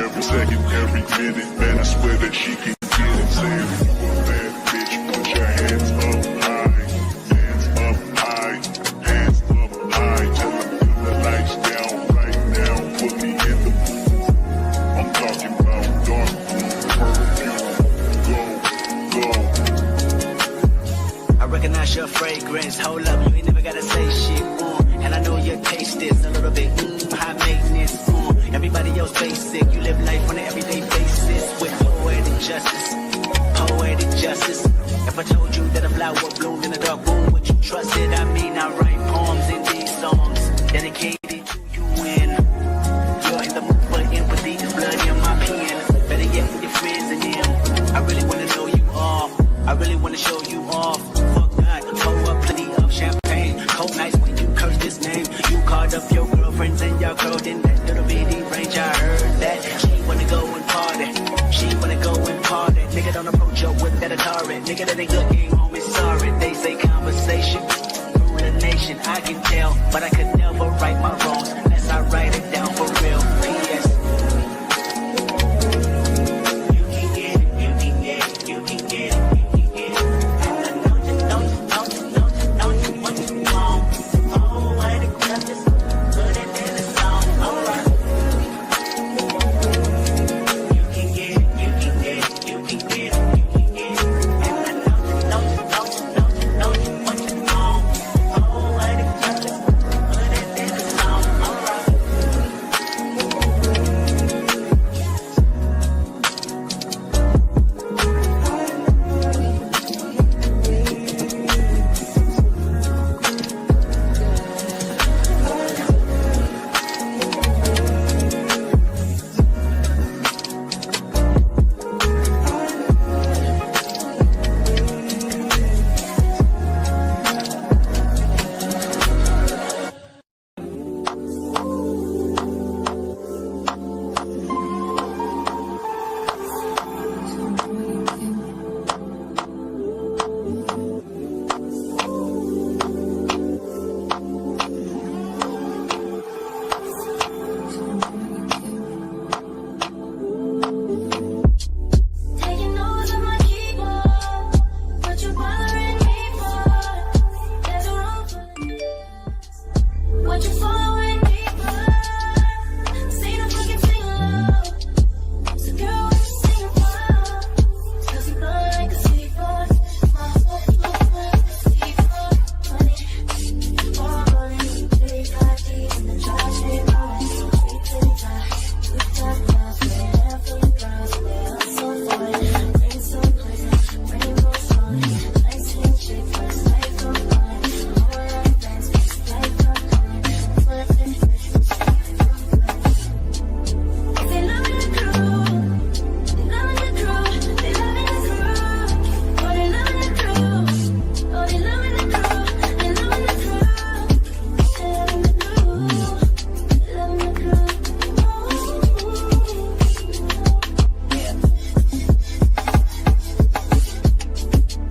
every second, every minute. Man, I swear that she can get it. Saying you a bad bitch, put your hands up high. Hands up high, hands up high. Tell them put the lights down right now. Put me in the mood. I'm talking about dark blue perfume. Go, go. I recognize your fragrance. Hold up, you ain't never gotta say shit. And I know your taste is a little bit high maintenance. Everybody else basic. You live life on an everyday basis with poetic justice. Poetic justice. If I told you that a flower bloomed in a dark room, would you trust it? I mean, I write poems in these songs dedicated to you when you're in the mood for empathy. There's blood in my pen. Better yet, with your friends and them. I really wanna know you all. I really wanna show you off. Fuck that. Pour up plenty of champagne. Cold nights when you curse this name. You called up your girlfriends and y'all curled in that little bitty range. I heard that she wanna go and party. She wanna go and party. Nigga, don't approach her with that Atari. Nigga, that ain't good game, homie. Sorry, they say conversation rule the nation. I can tell, but I could never right my wrongs unless I write it down for real. P.S. You can get it, you can get it, you can get it, you can get it. Don't you want you wrong? Oh, I accept this. Put it in the song, alright. You can get it, you can get it, you can get it, you can get it. And I don't you want you wrong? Oh, I accept this. Put it in the song, alright. Taking notes on my keyboard, what you bothering me for? There's a room for what you following me for? Sing a fucking sing along. So girl, what you singing for? 'Cause you blow like a seaport. My whole seaport. Money, all money. Big hot deep in the trash, big money. Sweet tie, sweet tie, love, man, for the girls, man, I'm so fine. Bring some pleasure, rainbow sun. Nice handshake, first night from mine. All right, dance, like I'm coming. Flirting, they loving the crew, they loving the crew, they loving the crew. Oh, they loving the crew, oh, they loving the crew, they loving the crew, they loving the crew, they loving the crew.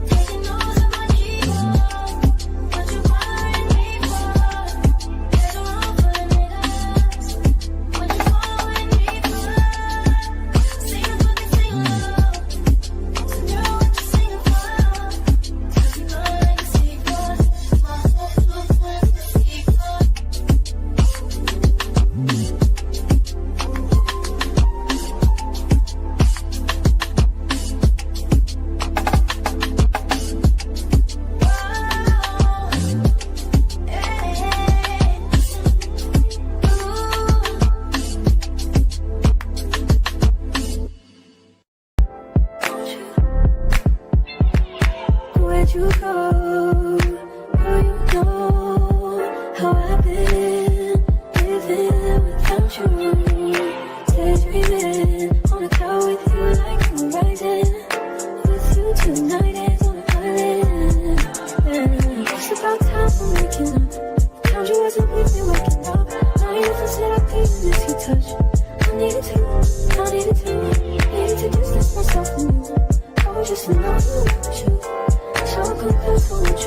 Taking notes on my keyboard, what you bothering me for? There's a room for the niggas, what you following me for? Sing a fucking sing along, so girl, what you singing for? 'Cause you blow like a seaport, my whole seaport. Where'd you go? Oh, you know how I've been living without you. Daydreaming on a cloud with you like the horizon. With you tonight is on an island. Yeah. It's about time for making up. Found you wasn't with me waking up. Now you said I couldn't miss your touch. I needed to distance myself from you. I was just in love with you. So confused on what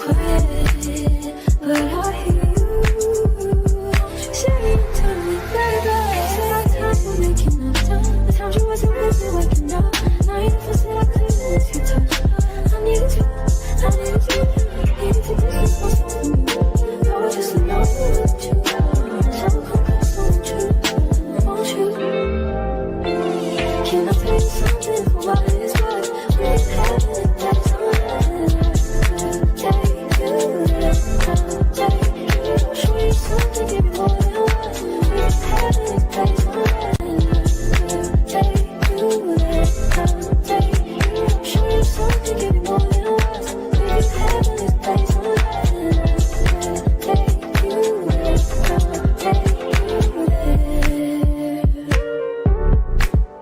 quiet, but I hear you. Say it to me, baby. Say I time for making up time. The times you wasn't with me waking up. Now you never said I couldn't miss your touch. I needed you, needed to distance myself from you. I was just alone with you. So complex, won't you? Can I tell you something for what it is worth? We had it that time. Take you there, take you. Show you something, give you more than what. We had it that time. Take you there, take you. Show you something, give you more than what. We had it that time. Take you there, take you there.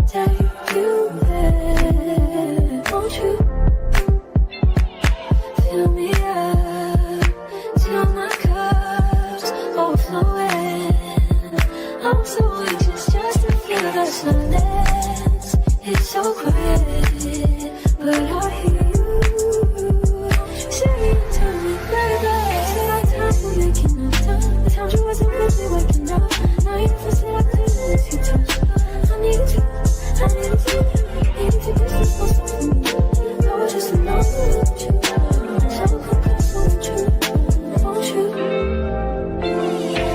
Take you there, won't you? Fill me up till my cup's overflowing. I'm so anxious just to feel the silence. It's so quiet, but I hear you. Say it to me, baby. Say I time for making up time. The times you wasn't with me waking up. Now you never said I couldn't miss your touch. I needed you. Needed to distance myself from you. I was just alone with you. So complex, won't you?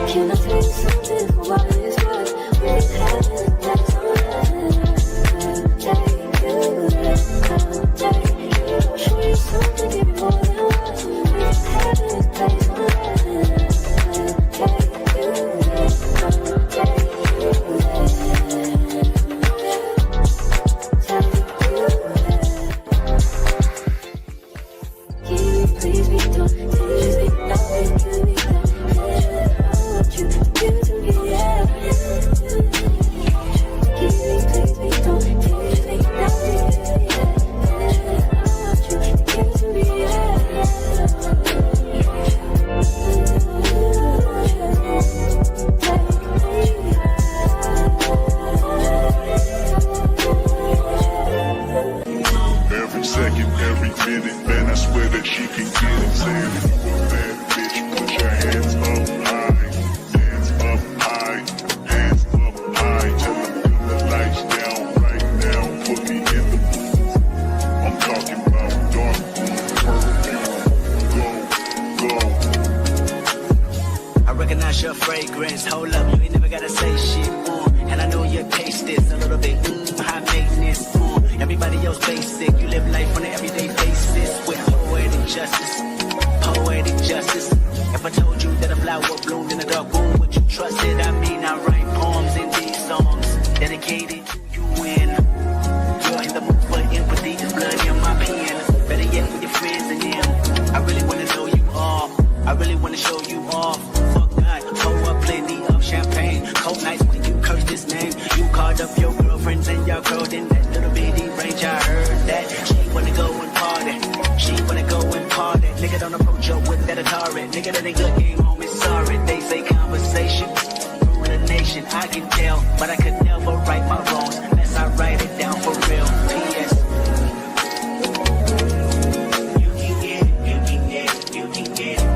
Can I tell you something for what it is worth? We had it that time. Take you there, take you. Show you something, give you more than what. We had it that time. Take you there, take you there. Please be don't please be nothing to me. I want you to give to me, yeah. Please be don't please be nothing to me, yeah. I want you to give to me, Every second, every minute, man, I swear that she can get it. Saying if you a bad bitch, put your hands up high, hands up high, hands up high. Tell them turn the lights down right now, put me in the mood. I'm talking about dark perfume, go. I recognize your fragrance. Hold up, you ain't never gotta say shit. And I know your taste is a little bit high maintenance. Everybody else basic. You live life on an everyday basis with poetic justice. Poetic justice. If I told you that a flower bloomed in a dark room, would you trust it? I mean, I write poems in these songs dedicated to you and you're in the mood for empathy. There's blood in my pen. Better yet with your friends and them. I really wanna know you all. I really wanna show you off. Fuck God, pour up plenty of champagne. Cold nights when you curse this name. You called up your girlfriends and y'all curled in that little bitty range. I heard that she wanna go and party. She wanna go and party. Nigga don't approach her with that Atari. Nigga that ain't good game, homie, sorry. They say conversation rule the nation. I can tell, but I could never right my wrongs unless I write it down for real. P.S. You can get it, you can get it, you can get it.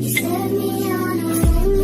You set me on a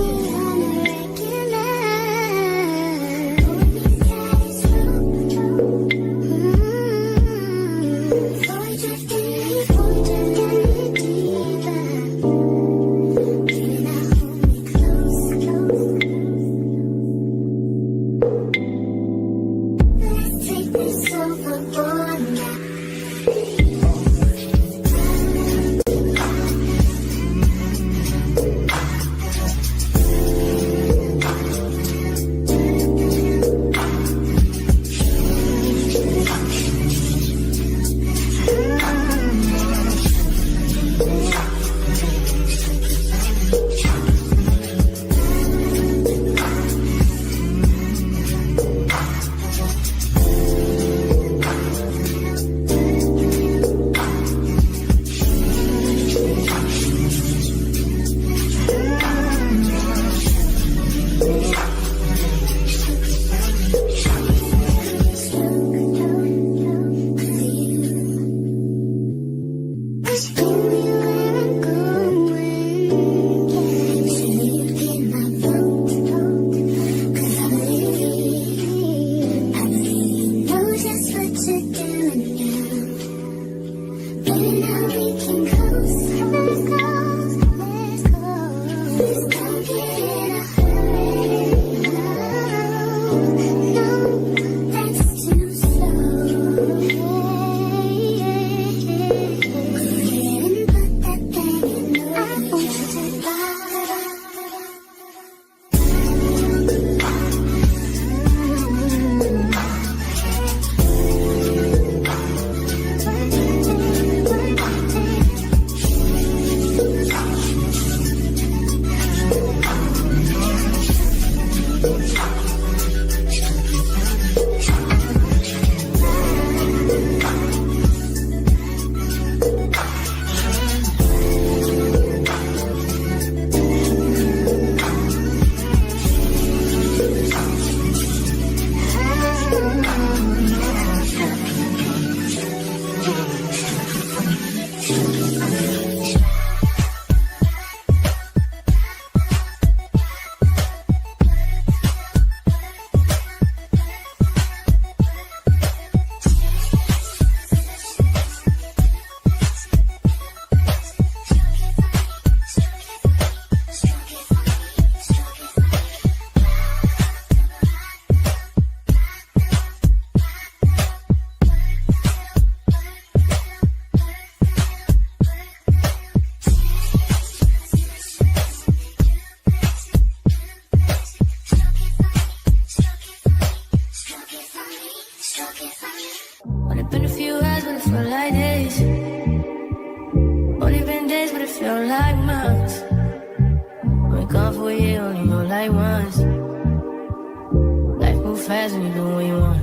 fast and you do what you want.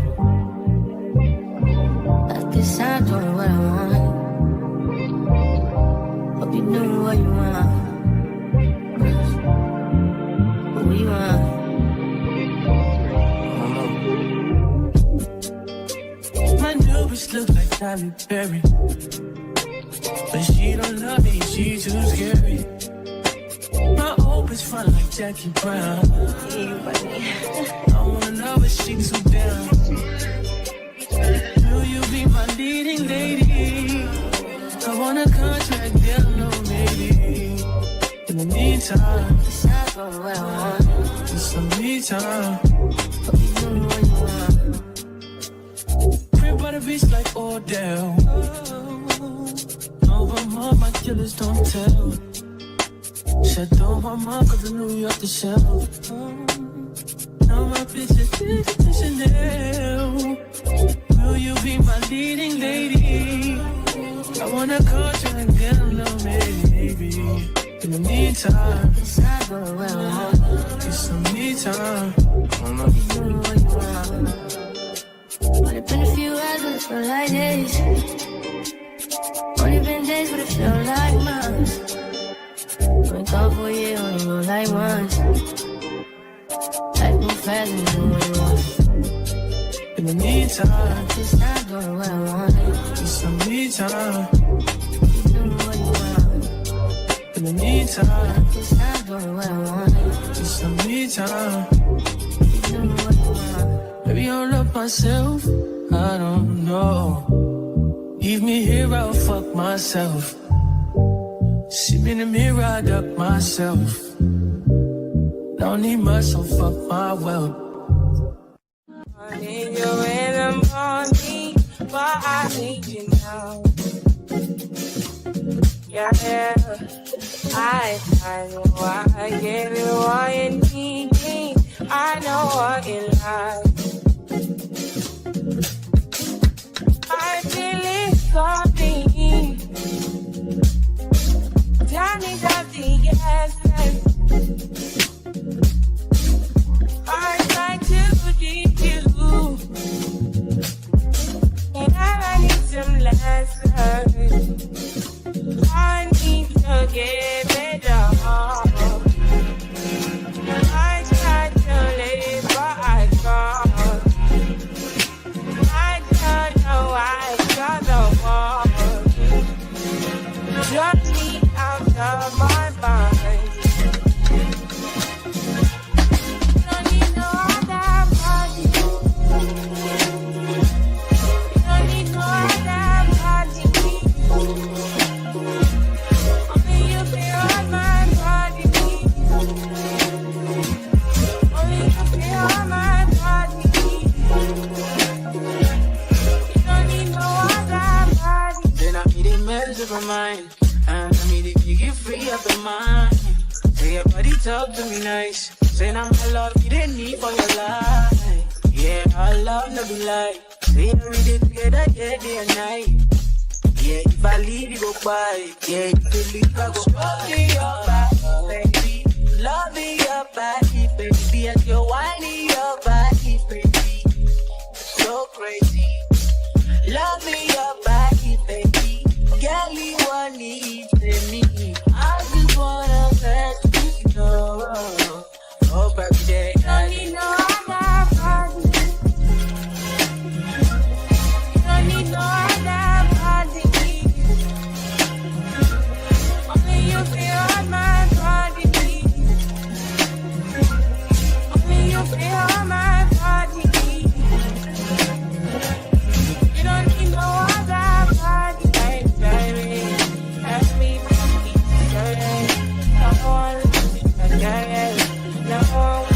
At this time, doing what I want. Hope you do what you want. What you want. My new bitch look like Halle Berry, but she don't love me, she too scary. My old bitch front like Jackie Brown. I wanna know if she too down. Will you be my leading lady? I want a contract, deal, no maybe. In the meantime, It's not going what I want. it's some me time. Hope you do what you want. Crib by the beach like Odell. No, I'm on my killers, don't tell. Shadow my mom, cause I New York the shelf. Now my bitch is bigger than Chanel. Will you be my leading lady? I want a contract, get a little maybe. In the meantime, It's not going what I want. it's some me time. Hope you do what you want. Only been a few hours, but it feel like days. Only been days, but it feel like months. Went off for a year, only go like once. Life move fast and you do what you want. In the meantime, It's not going what I want. it's some me time. You do what you want. In the meantime, It's not going what I want. it's some me time. You do what you want. Maybe I'll love myself, I don't know. Leave me here, I'll fuck myself. See me in the mirror, I duck myself. Don't need much, so fuck my wealth. I need you in the morning, but I need you now. Yeah, I know I give you all you need. I know what you like. I feel it coming. Tell me that the answer. I try to keep you, and I need some lessons. I need to get better. I try to live, but I can't. I don't know why I got the wall. Drop me out of my mind. Don't need no other body. Don't need no other body. Only you feel on my body. Only you feel on my body. You don't need no other body. Then I need a mess of my mind. And I need to get free up in mind. Say your body talk to me nice. Say now my love you didn't need for your life. Yeah, our love no be like. Say every day together, yeah, day and night. Yeah, if I leave you go by. Yeah, if you leave I go love me your body, baby. Love me your body, baby. And you're whining your body, baby. So crazy. Love me your body, baby. Girl, you want need me. I just wanna let you know. Oh, baby, day. Don't need no other body. Don't need no other body. Only you feel on my body. Only you feel on my body. You don't need no other body, baby. Ask me, baby. No one, no one,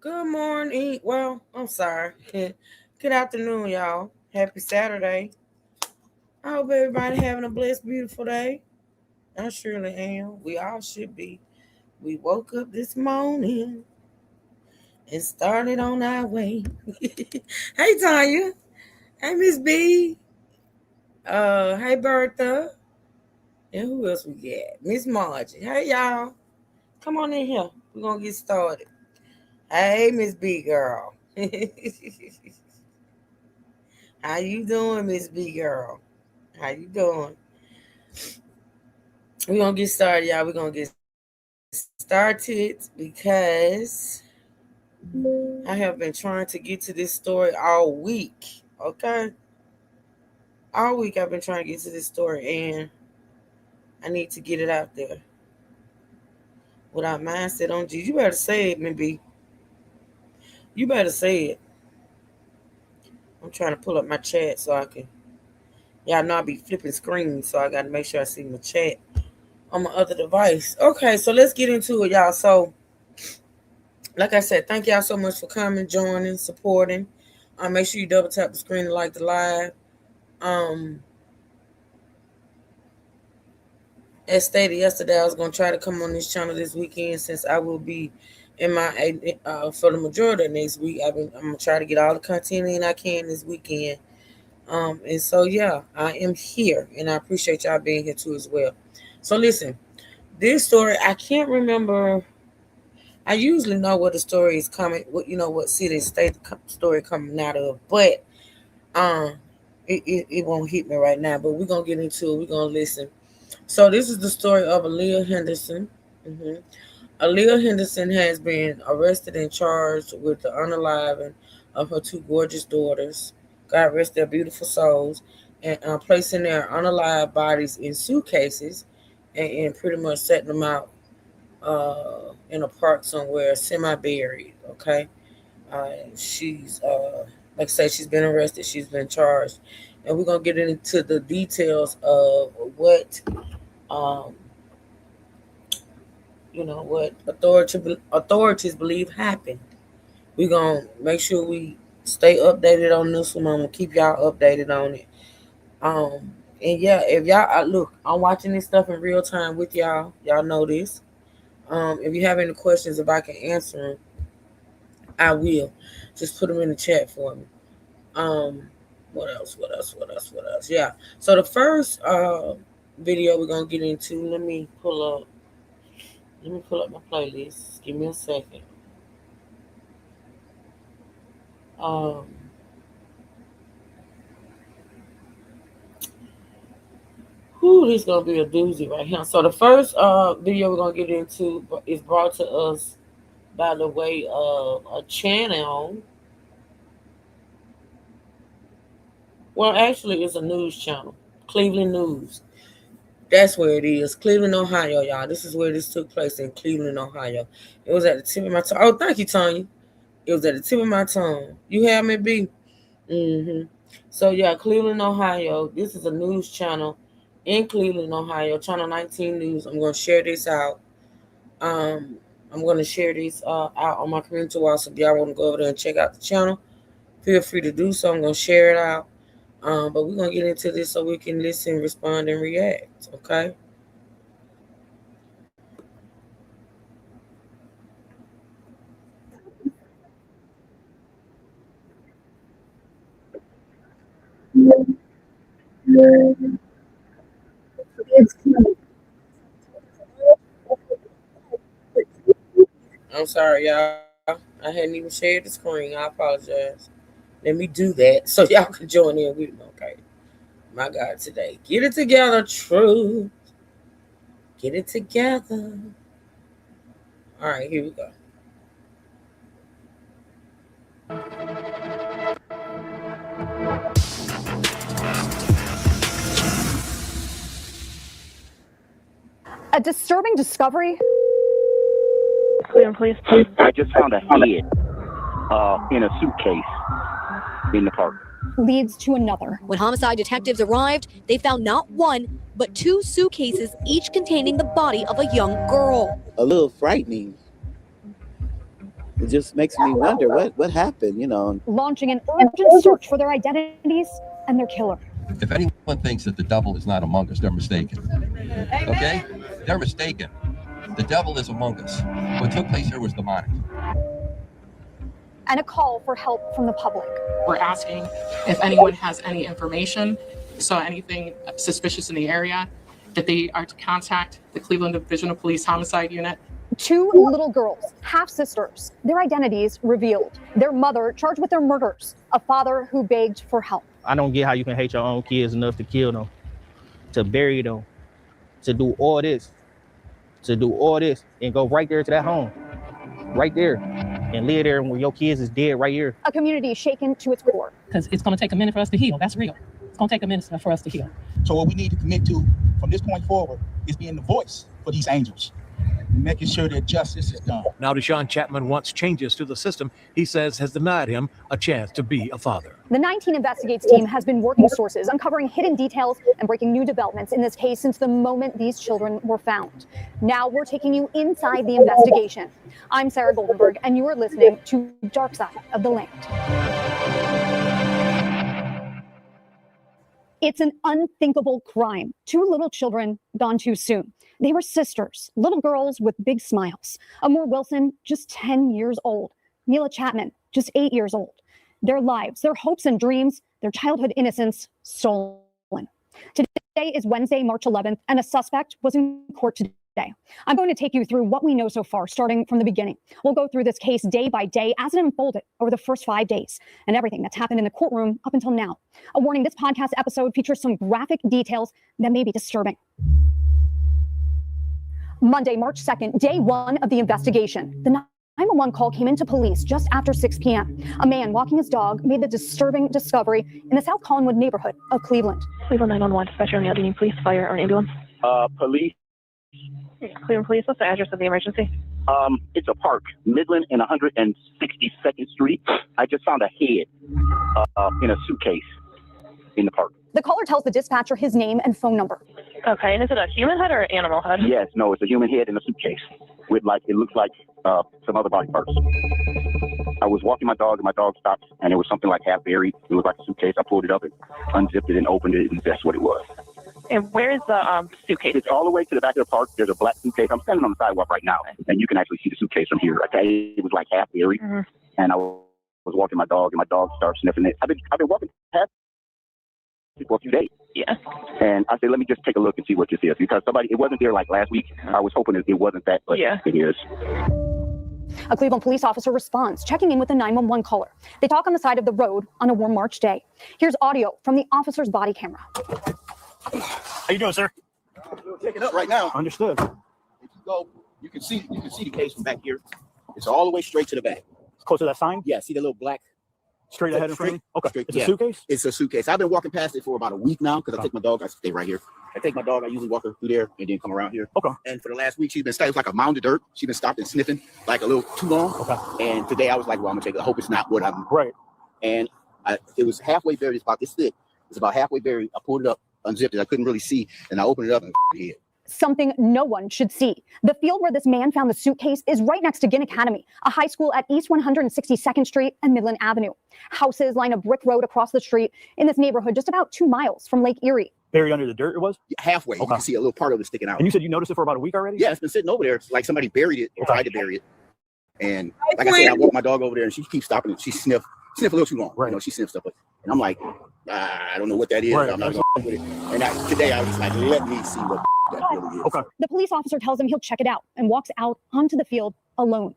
Good morning. Well, I'm sorry. Good afternoon, y'all. Happy Saturday. I hope everybody having a blessed, beautiful day. I surely am. We all should be. We woke up this morning and started on our way. Hey, Tanya. Hey, Miss B. Hey, Bertha. And who else we got? Miss Margie. Hey, y'all. Come on in here. We're going to get started. Hey, Miss B girl. How you doing, Miss B girl? How you doing? We're gonna get started, y'all. We're gonna get started because I have been trying to get to this story all week. Okay. All week I've been trying to get to this story and I need to get it out there. Without mindset on G. You better say it, maybe. You better say it. I'm trying to pull up my chat so I can. Y'all know I be flipping screens, so I gotta make sure I see my chat on my other device. Okay, so let's get into it, y'all. So, like I said, thank y'all so much for coming, joining, supporting. Make sure you double tap the screen to like the live. As stated yesterday, I was gonna try to come on this channel this weekend since I will be in my for the majority of next week. I'm gonna try to get all the content in I can this weekend. And so yeah, I am here, and I appreciate y'all being here too as well. So listen, this story I can't remember. I usually know what the story is coming, what city state the story coming out of, but it won't hit me right now. But we're gonna get into it. We're gonna listen. So this is the story of Aaliyah Henderson. Aaliyah Henderson has been arrested and charged with the unaliving of her two gorgeous daughters. God rest their beautiful souls, and placing their unalived bodies in suitcases and pretty much setting them out in a park somewhere, semi-buried. Okay, she's like I say, she's been arrested. She's been charged, and we're gonna get into the details of what what authorities believe happened. We're gonna make sure we stay updated on this one. I'm gonna keep y'all updated on it. And yeah, if y'all look, I'm watching this stuff in real time with y'all. Y'all know this. If you have any questions, if I can answer them, I will. Just put them in the chat for me. What else? Yeah. So the first video we're gonna get into. Let me pull up my playlist. Give me a second. This is gonna be a doozy right here. So the first video we're gonna get into is brought to us by the way of a channel. Well, actually, it's a news channel, Cleveland News. That's where it is, Cleveland, Ohio, y'all. This is where this took place, in Cleveland, Ohio. It was at the tip of my tongue. Oh, thank you, Tanya. It was at the tip of my tongue. You have me, B? So, yeah, Cleveland, Ohio. This is a news channel in Cleveland, Ohio, Channel 19 News. I'm going to share this out. I'm going to share this out on my community wall. So if y'all want to go over there and check out the channel, feel free to do so. I'm going to share it out. But we're going to get into this so we can listen, respond, and react, okay? I'm sorry, y'all. I hadn't even shared the screen. I apologize. Let me do that so y'all can join in with me, okay? My God, today. Get it together, truth. Get it together. All right, here we go. A disturbing discovery. Cleveland Police. I just found a head in a suitcase in the park. Leads to another. When homicide detectives arrived, they found not one, but two suitcases, each containing the body of a young girl. A little frightening. It just makes me wonder what happened, you know. Launching an urgent search for their identities and their killer. If anyone thinks that the devil is not among us, they're mistaken. Okay? They're mistaken. The devil is among us. What took place here was demonic. And a call for help from the public. We're asking if anyone has any information, so anything suspicious in the area, that they are to contact the Cleveland Division of Police Homicide Unit. 2 little girls, half-sisters, their identities revealed. Their mother charged with their murders. A father who begged for help. I don't get how you can hate your own kids enough to kill them, to bury them, to do all this, and go right there to that home, right there, and live there when your kids is dead right here. A community shaken to its core. Because it's going to take a minute for us to heal. That's real. It's going to take a minute for us to heal. So what we need to commit to from this point forward is being the voice for these angels, making sure that justice is done. Now, Deshaun Chapman wants changes to the system he says has denied him a chance to be a father. The 19 Investigates team has been working sources, uncovering hidden details and breaking new developments in this case since the moment these children were found. Now we're taking you inside the investigation. I'm Sarah Goldenberg, and you are listening to Dark Side of the Land. It's an unthinkable crime. 2 little children gone too soon. They were sisters, little girls with big smiles. Amor Wilson, just 10 years old. Mila Chapman, just 8 years old. Their lives, their hopes and dreams, their childhood innocence stolen. Today is Wednesday, March 11th, and a suspect was in court today. I'm going to take you through what we know so far, starting from the beginning. We'll go through this case day by day as it unfolded over the first 5 days and everything that's happened in the courtroom up until now. A warning, this podcast episode features some graphic details that may be disturbing. Monday, March 2nd, day 1 of the investigation. The 911 call came into police just after 6 p.m. A man walking his dog made the disturbing discovery in the South Collinwood neighborhood of Cleveland. Cleveland 911, dispatcher, do you need police, fire, or an ambulance? Police. Cleveland Police, what's the address of the emergency? It's a park, Midland and 162nd Street. I just found a head in a suitcase in the park. The caller tells the dispatcher his name and phone number. Okay, and is it a human head or an animal head? Yes, no, it's a human head in a suitcase with it looks like some other body parts. I was walking my dog and my dog stopped and it was something like half buried. It was like a suitcase. I pulled it up and unzipped it and opened it and that's what it was. And where is the suitcase? It's all the way to the back of the park. There's a black suitcase. I'm standing on the sidewalk right now and you can actually see the suitcase from here. Okay, it was like half buried and I was walking my dog and my dog started sniffing it. I've been walking past it for a few days. Yeah. And I said, let me just take a look and see what this is because it wasn't there like last week. I was hoping it wasn't that, but it is. A Cleveland police officer responds, checking in with the 911 caller. They talk on the side of the road on a warm March day. Here's audio from the officer's body camera. How you doing, sir? We're taking up right now. Understood. If you go, you can see the case from back here. It's all the way straight to the back. Close to that sign? Yeah, see the little black straight ahead in front of me? Okay. Straight, it's a suitcase? It's a suitcase. I've been walking past it for about a week now because I take my dog. I stay right here. I take my dog. I usually walk her through there and then come around here. Okay. And for the last week, she's been stopped. It's like a mound of dirt. She's been stopped and sniffing like a little too long. Okay. And today I was like, well, I'm gonna take it. I hope it's not what I'm. Right. And it was halfway buried. It's about this thick. It's about halfway buried. I pulled it up, unzipped it. I couldn't really see, and I opened it up and hit. Something no one should see. The field where this man found the suitcase is right next to Ginn Academy, a high school at East 162nd Street and Midland Avenue. Houses line a brick road across the street in this neighborhood just about 2 miles from Lake Erie. Buried under the dirt it was? Halfway. Okay. You can see a little part of it sticking out. And you said you noticed it for about a week already? Yeah, it's been sitting over there. It's like somebody buried it or tried to bury it. And like I said, I walked my dog over there and she keeps stopping it. She sniffed a little too long. Right. You know, she sniffs stuff. And I'm like, I don't know what that is. Right. I'm not going to with it. And today I was like, let me see what that really is. Okay. The police officer tells him he'll check it out and walks out onto the field alone.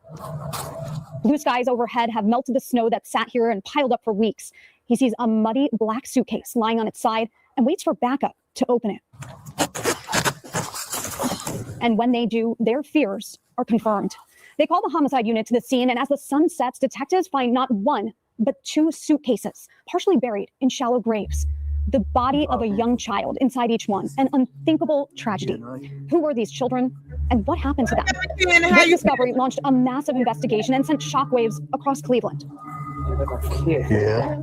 Blue skies overhead have melted the snow that sat here and piled up for weeks. He sees a muddy black suitcase lying on its side and waits for backup to open it. And when they do, their fears are confirmed. They call the homicide unit to the scene, and as the sun sets, detectives find not one, but 2 suitcases, partially buried in shallow graves. The body of a young child inside each one, an unthinkable tragedy. Who were these children, and what happened to them? This discovery launched a massive investigation and sent shockwaves across Cleveland. Yeah.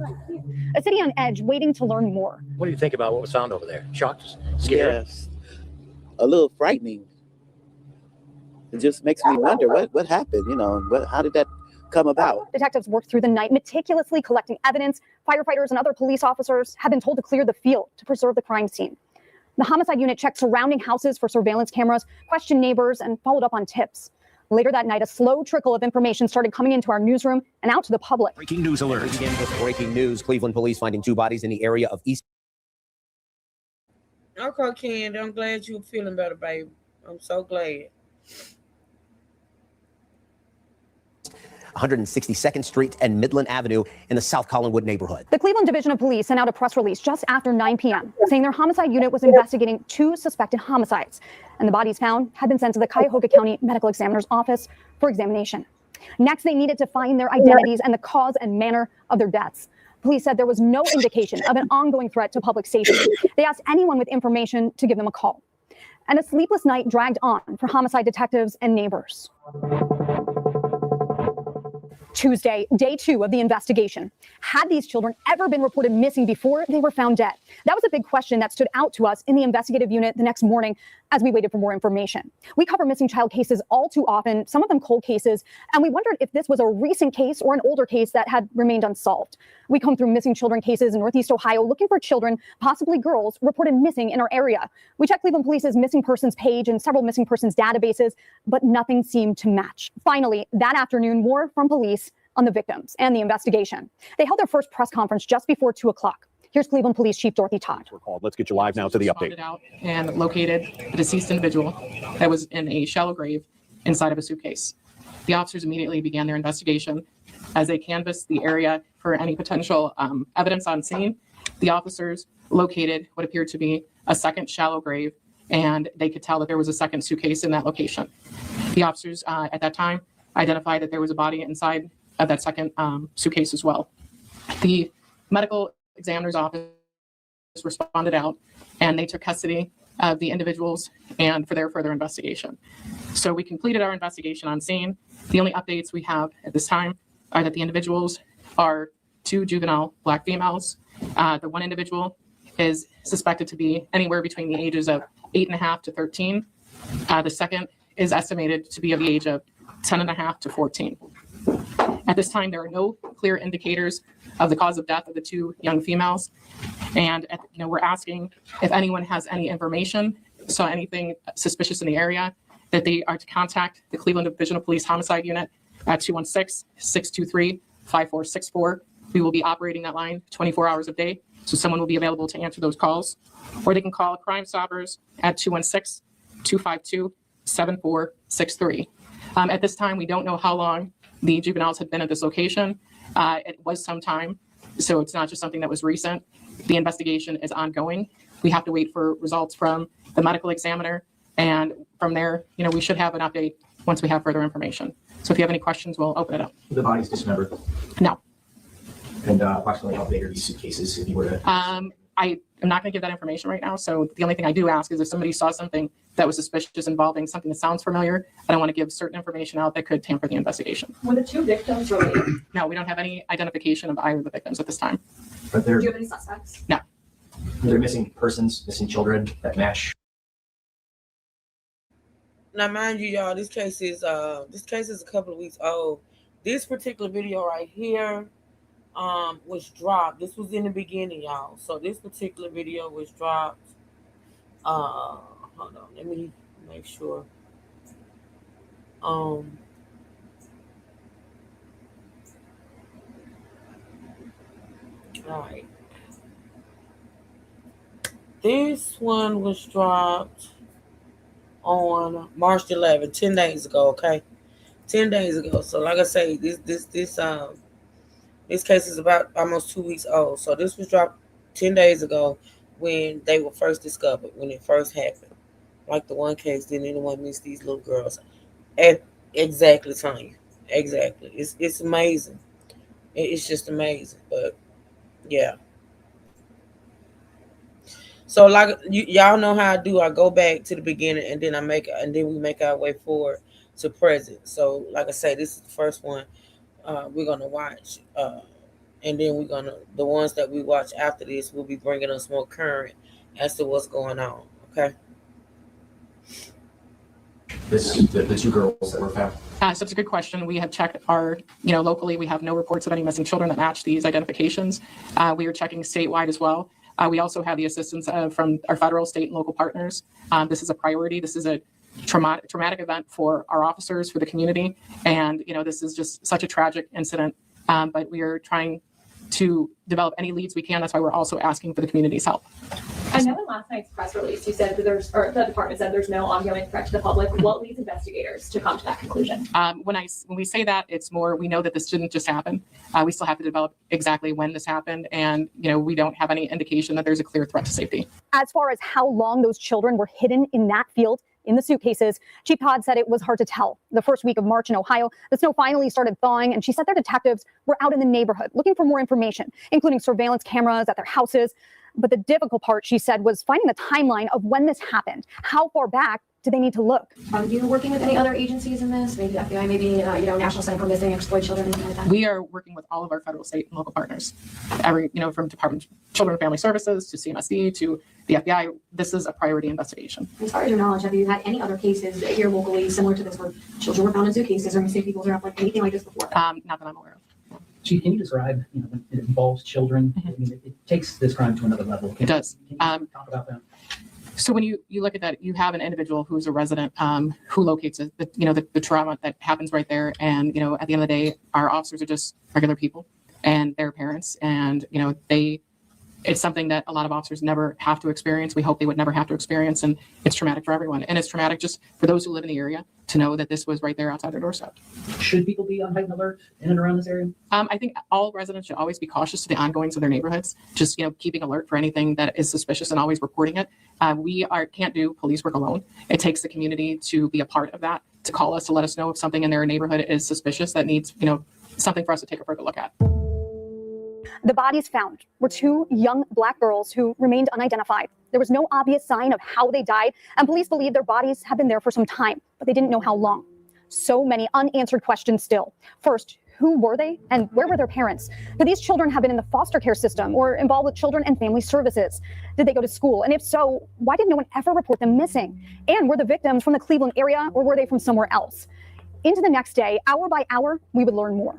A city on edge, waiting to learn more. What do you think about what was found over there? Shocked? Scared? Yes. A little frightening. It just makes me wonder what happened, you know, how did that come about? Detectives worked through the night meticulously collecting evidence. Firefighters and other police officers have been told to clear the field to preserve the crime scene. The homicide unit checked surrounding houses for surveillance cameras, questioned neighbors, and followed up on tips. Later that night, a slow trickle of information started coming into our newsroom and out to the public. Breaking news alert. We begin with breaking news. Cleveland police finding 2 bodies in the area of East. Okay, Ken, I'm glad you're feeling better, babe. I'm so glad. 162nd Street and Midland Avenue in the South Collinwood neighborhood. The Cleveland Division of Police sent out a press release just after 9 p.m. saying their homicide unit was investigating 2 suspected homicides, and the bodies found had been sent to the Cuyahoga County Medical Examiner's office for examination. Next, they needed to find their identities and the cause and manner of their deaths. Police said there was no indication of an ongoing threat to public safety. They asked anyone with information to give them a call. And a sleepless night dragged on for homicide detectives and neighbors. Tuesday, day 2 of the investigation. Had these children ever been reported missing before they were found dead? That was a big question that stood out to us in the investigative unit the next morning as we waited for more information. We cover missing child cases all too often, some of them cold cases, and we wondered if this was a recent case or an older case that had remained unsolved. We combed through missing children cases in Northeast Ohio looking for children, possibly girls, reported missing in our area. We checked Cleveland Police's missing persons page and several missing persons databases, but nothing seemed to match. Finally, that afternoon, more from police on the victims and the investigation. They held their first press conference just before 2 o'clock. Here's Cleveland Police Chief Dorothy Todd. Let's get you live now to the update. Out and located the deceased individual that was in a shallow grave inside of a suitcase. The officers immediately began their investigation as they canvassed the area for any potential evidence on scene. The officers located what appeared to be a second shallow grave, and they could tell that there was a second suitcase in that location. The officers at that time identified that there was a body inside of that second suitcase as well. The medical examiner's office responded out and they took custody of the individuals and for their further investigation. So we completed our investigation on scene. The only updates we have at this time are that the individuals are 2 juvenile Black females. The one individual is suspected to be anywhere between the ages of 8.5 to 13. The second is estimated to be of the age of 10.5 to 14. At this time, there are no clear indicators of the cause of death of the 2 young females. And we're asking if anyone has any information, saw anything suspicious in the area, that they are to contact the Cleveland Division of Police Homicide Unit at 216-623-5464. We will be operating that line 24 hours a day, so someone will be available to answer those calls. Or they can call Crime Stoppers at 216-252-7463. At this time, we don't know how long the juveniles had been at this location. It was some time, so it's not just something that was recent. The investigation is ongoing. We have to wait for results from the medical examiner, and from there, we should have an update once we have further information. So if you have any questions, we'll open it up. The body's dismembered. No. And approximately how big are these suitcases if you were to? I am not going to give that information right now. So the only thing I do ask is if somebody saw something that was suspicious involving something that sounds familiar, I don't want to give certain information out that could tamper the investigation. Were the 2 victims related? No, we don't have any identification of either of the victims at this time. But Do you have any suspects? No. They're missing persons, missing children that match. Now, mind you, y'all, this case is a couple of weeks old. This particular video right here was dropped. This was in the beginning, y'all. So this particular video was dropped. Hold on, let me make sure. All right. This one was dropped on March 11th, 10 days ago, okay? 10 days ago. So like I say, this case is about almost 2 weeks old. So this was dropped 10 days ago when they were first discovered, when it first happened. Like the one case, didn't anyone miss these little girls? Exactly, Tanya. Exactly. It's amazing. It's just amazing. But yeah. So like y'all know how I do. I go back to the beginning and then we make our way forward to present. So like I say, this is the first one we're gonna watch, and then the ones that we watch after this will be bringing us more current as to what's going on. Okay. The 2 girls that were found. So it's a good question. We have checked our, locally, we have no reports of any missing children that match these identifications. We are checking statewide as well. We also have the assistance from our federal, state, and local partners. This is a priority. This is a traumatic event for our officers, for the community. And, this is just such a tragic incident. But we are trying to develop any leads we can. That's why we're also asking for the community's help. I know in last night's press release, you said that the department said there's no ongoing threat to the public. What leads investigators to come to that conclusion? When we say that, it's more, we know that this didn't just happen. We still have to develop exactly when this happened. And, we don't have any indication that there's a clear threat to safety. As far as how long those children were hidden in that field, in the suitcases, Chief Todd said it was hard to tell. The first week of March in Ohio, the snow finally started thawing, and she said their detectives were out in the neighborhood looking for more information, including surveillance cameras at their houses. But the difficult part, she said, was finding the timeline of when this happened. How far back do they need to look? Are you working with any other agencies in this? Maybe FBI, maybe National Center for Missing and Exploited Children, anything like that? We are working with all of our federal, state, and local partners. From Department of Children and Family Services to CMSD to the FBI. This is a priority investigation. As far as your knowledge, have you had any other cases here locally similar to this where children were found in suitcases or missing people are up, like anything like this before? Not that I'm aware of. Chief, can you describe, when it involves children? I mean, it takes this crime to another level. It does. Can you talk about that? So when you look at that, you have an individual who's a resident who locates the trauma that happens right there. And, at the end of the day, our officers are just regular people and their parents. And, it's something that a lot of officers never have to experience. We hope they would never have to experience. And it's traumatic for everyone. And it's traumatic just for those who live in the area to know that this was right there outside their doorstep. Should people be on heightened alert in and around this area? I think all residents should always be cautious to the ongoings of their neighborhoods, just, keeping alert for anything that is suspicious and always reporting it. We can't do police work alone. It takes the community to be a part of that, to call us, to let us know if something in their neighborhood is suspicious that needs, something for us to take a further look at. The bodies found were two young Black girls who remained unidentified. There was no obvious sign of how they died, and police believe their bodies have been there for some time, but they didn't know how long. So many unanswered questions still. First, who were they and where were their parents? Could these children have been in the foster care system or involved with Children and Family Services? Did they go to school? And if so, why did no one ever report them missing? And were the victims from the Cleveland area or were they from somewhere else? Into the next day, hour by hour, we would learn more.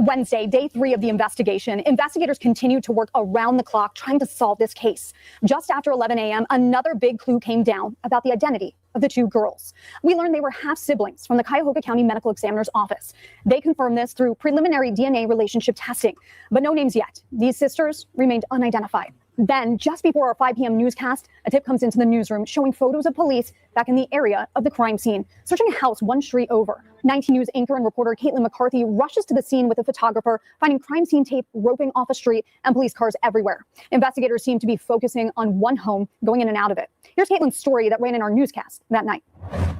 Wednesday, day 3 of the investigation, investigators continued to work around the clock trying to solve this case. Just after 11 a.m., another big clue came down about the identity of the two girls. We learned they were half siblings from the Cuyahoga County Medical Examiner's Office. They confirmed this through preliminary DNA relationship testing, but no names yet. These sisters remained unidentified. Then, just before our 5 p.m. newscast, a tip comes into the newsroom showing photos of police back in the area of the crime scene, searching a house one street over. 19 News anchor and reporter Caitlin McCarthy rushes to the scene with a photographer, finding crime scene tape roping off a street and police cars everywhere. Investigators seem to be focusing on one home, going in and out of it. Here's Caitlin's story that ran in our newscast that night.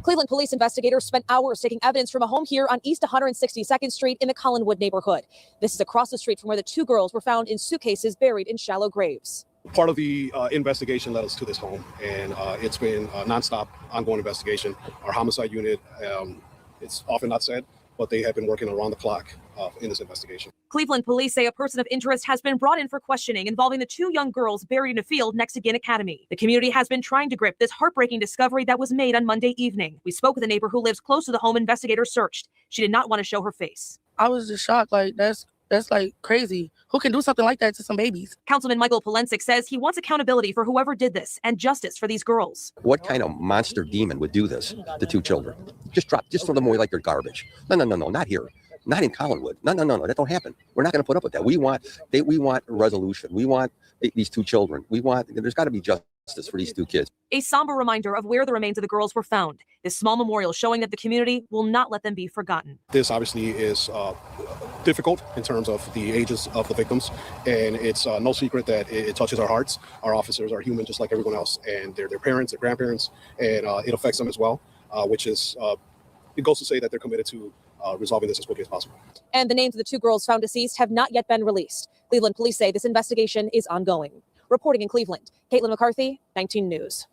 Cleveland police investigators spent hours taking evidence from a home here on East 162nd Street in the Collinwood neighborhood. This is across the street from where the two girls were found in suitcases buried in shallow graves. Part of the investigation led us to this home, and it's been a nonstop, ongoing investigation. Our homicide unit, it's often not said, but they have been working around the clock in this investigation. Cleveland police say a person of interest has been brought in for questioning involving the two young girls buried in a field next to Ginn Academy. The community has been trying to grip this heartbreaking discovery that was made on Monday evening. We spoke with a neighbor who lives close to the home investigators searched. She did not want to show her face. I was just shocked. Like, that's like crazy. Who can do something like that to some babies? Councilman Michael Polensik says he wants accountability for whoever did this and justice for these girls. What kind of monster demon would do this to two children? Just throw them away like they're garbage. No, not here. Not in Collinwood. No, that don't happen. We're not going to put up with that. We want a resolution. We want these two children. There's got to be justice for these two kids. A somber reminder of where the remains of the girls were found. This small memorial showing that the community will not let them be forgotten. This obviously is difficult in terms of the ages of the victims, and it's no secret that it touches our hearts. Our officers are human just like everyone else, and they're their parents, their grandparents, and it affects them as well, which is, it goes to say that they're committed to resolving this as quickly as possible. And the names of the two girls found deceased have not yet been released. Cleveland police say this investigation is ongoing. Reporting in Cleveland, Caitlin McCarthy, 19 News.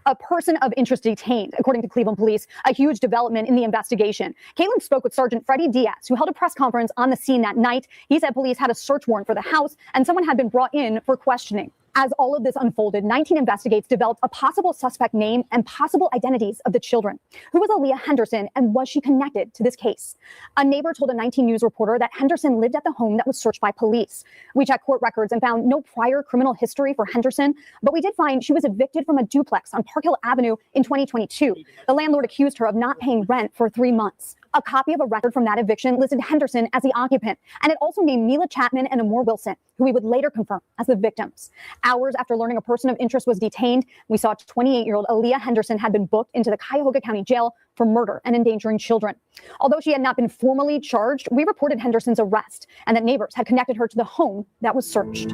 A person of interest detained, according to Cleveland police, a huge development in the investigation. Caitlin spoke with Sergeant Freddie Diaz, who held a press conference on the scene that night. He said police had a search warrant for the house and someone had been brought in for questioning. As all of this unfolded, 19 Investigates developed a possible suspect name and possible identities of the children. Who was Aaliyah Henderson, and was she connected to this case? A neighbor told a 19 News reporter that Henderson lived at the home that was searched by police. We checked court records and found no prior criminal history for Henderson, but we did find she was evicted from a duplex on Park Hill Avenue in 2022. The landlord accused her of not paying rent for 3 months. A copy of a record from that eviction listed Henderson as the occupant, and it also named Mila Chapman and Amor Wilson, who we would later confirm as the victims. Hours after learning a person of interest was detained, we saw 28-year-old Aaliyah Henderson had been booked into the Cuyahoga County Jail for murder and endangering children. Although she had not been formally charged, we reported Henderson's arrest and that neighbors had connected her to the home that was searched.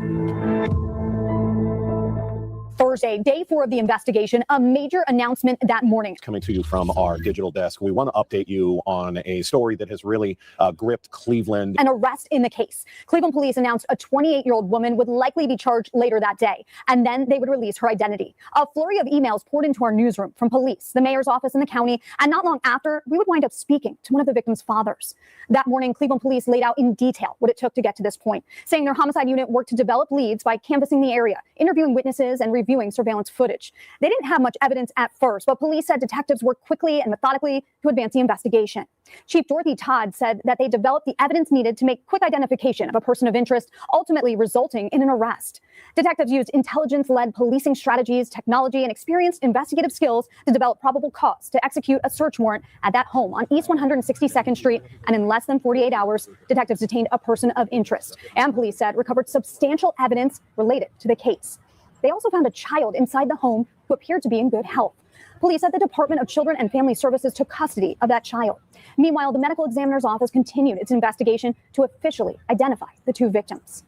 Thursday, day 4 of the investigation, a major announcement that morning. Coming to you from our digital desk, we want to update you on a story that has really gripped Cleveland. An arrest in the case. Cleveland police announced a 28-year-old woman would likely be charged later that day, and then they would release her identity. A flurry of emails poured into our newsroom from police, the mayor's office in the county, and not long after, we would wind up speaking to one of the victim's fathers. That morning, Cleveland police laid out in detail what it took to get to this point, saying their homicide unit worked to develop leads by canvassing the area, interviewing witnesses, and reviewing surveillance footage. They didn't have much evidence at first, but police said detectives worked quickly and methodically to advance the investigation. Chief Dorothy Todd said that they developed the evidence needed to make quick identification of a person of interest, ultimately resulting in an arrest. Detectives used intelligence-led policing strategies, technology, and experienced investigative skills to develop probable cause to execute a search warrant at that home on East 162nd Street, and in less than 48 hours, detectives detained a person of interest, and police said recovered substantial evidence related to the case. They also found a child inside the home who appeared to be in good health. Police said the Department of Children and Family Services took custody of that child. Meanwhile, the medical examiner's office continued its investigation to officially identify the 2 victims.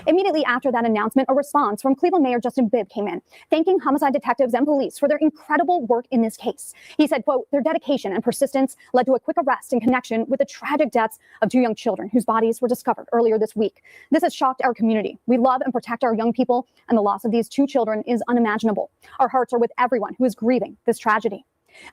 Immediately after that announcement, a response from Cleveland Mayor Justin Bibb came in, thanking homicide detectives and police for their incredible work in this case. He said, quote, their dedication and persistence led to a quick arrest in connection with the tragic deaths of 2 young children whose bodies were discovered earlier this week. This has shocked our community. We love and protect our young people, and the loss of these 2 children is unimaginable. Our hearts are with everyone who is grieving this tragedy.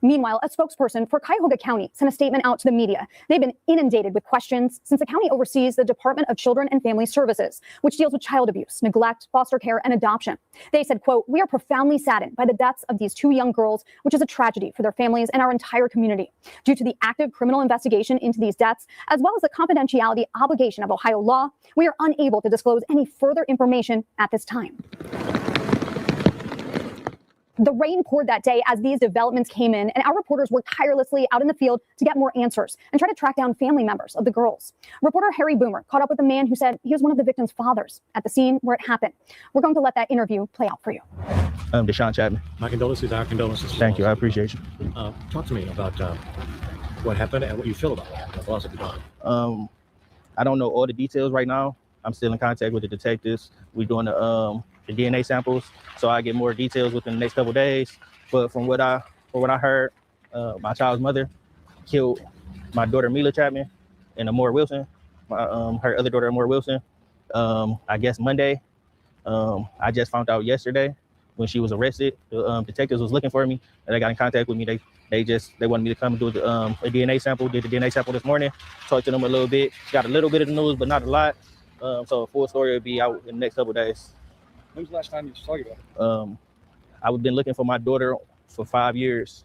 Meanwhile, a spokesperson for Cuyahoga County sent a statement out to the media. They've been inundated with questions since the county oversees the Department of Children and Family Services, which deals with child abuse, neglect, foster care, and adoption. They said, quote, we are profoundly saddened by the deaths of these 2 young girls, which is a tragedy for their families and our entire community. Due to the active criminal investigation into these deaths, as well as the confidentiality obligation of Ohio law, we are unable to disclose any further information at this time. The rain poured that day as these developments came in, and our reporters worked tirelessly out in the field to get more answers and try to track down family members of the girls. Reporter Harry Boomer caught up with a man who said he was one of the victims' fathers at the scene where it happened. We're going to let that interview play out for you. Deshaun Chapman. My condolences, our condolences. Thank you. I appreciate you. Talk to me about what happened and what you feel about the loss of your daughter. I don't know all the details right now. I'm still in contact with the detectives. We're doing the DNA samples, so I get more details within the next couple of days. But from what I heard, my child's mother killed my daughter Mila Chapman and Amor Wilson, her other daughter Amor Wilson. I guess Monday. I just found out yesterday when she was arrested. The detectives was looking for me, and they got in contact with me. They wanted me to come and do a DNA sample. Did the DNA sample this morning. Talked to them a little bit. Got a little bit of the news, but not a lot. So a full story will be out in the next couple of days. When was the last time you saw your daughter? I've been looking for my daughter for 5 years.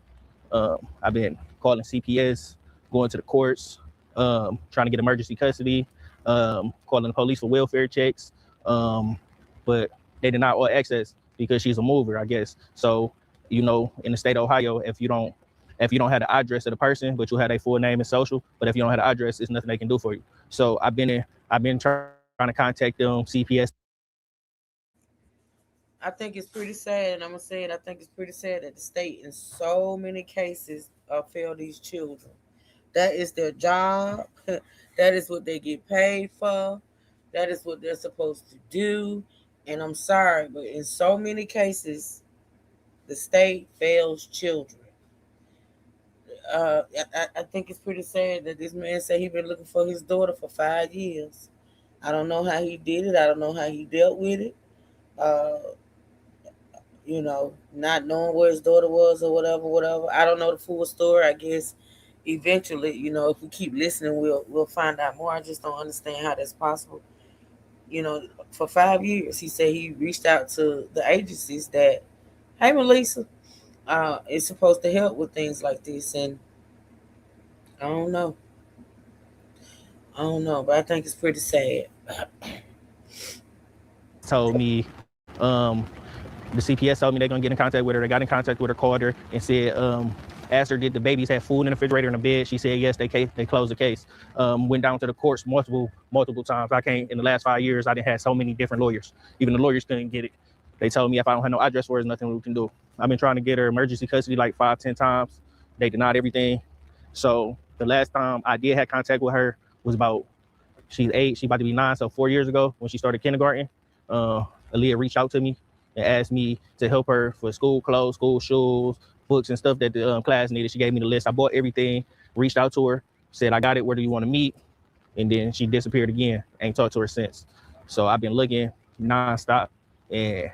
I've been calling CPS, going to the courts, trying to get emergency custody, calling the police for welfare checks, but they deny all access because she's a mover, I guess. So, you know, in the state of Ohio, if you don't have the address of the person, but you have their full name and social, but if you don't have the address, there's nothing they can do for you. So I've been trying to contact them, CPS. I think it's pretty sad, and I'm gonna say it. I think it's pretty sad that the state, in so many cases, fail these children. That is their job. That is what they get paid for. That is what they're supposed to do. And I'm sorry, but in so many cases, the state fails children. I think it's pretty sad that this man said he's been looking for his daughter for 5 years. I don't know how he did it. I don't know how he dealt with it. You know, not knowing where his daughter was or whatever. I don't know the full story. I guess eventually, you know, if we keep listening, we'll find out more. I just don't understand how that's possible. for 5 years. He said he reached out to the agencies that, hey, Melissa, is supposed to help with things like this, and I don't know. But I think it's pretty sad. Told me, the CPS told me they're gonna get in contact with her. They got in contact with her, called her, and said, asked her did the babies have food in the refrigerator and a bed. She said yes. They closed the case. Went down to the courts multiple times. In the last 5 years, I didn't have so many different lawyers. Even the lawyers couldn't get it. They told me if I don't have no address for her, there's nothing we can do. I've been trying to get her emergency custody like 5-10 times. They denied everything. So the last time I did have contact with her was she's 8, she's about to be 9, so 4 years ago when she started kindergarten. Aaliyah reached out to me and asked me to help her for school clothes, school shoes, books and stuff that the class needed. She gave me the list. I bought everything, reached out to her, said, I got it, where do you want to meet? And then she disappeared again. Ain't talked to her since. So I've been looking nonstop, and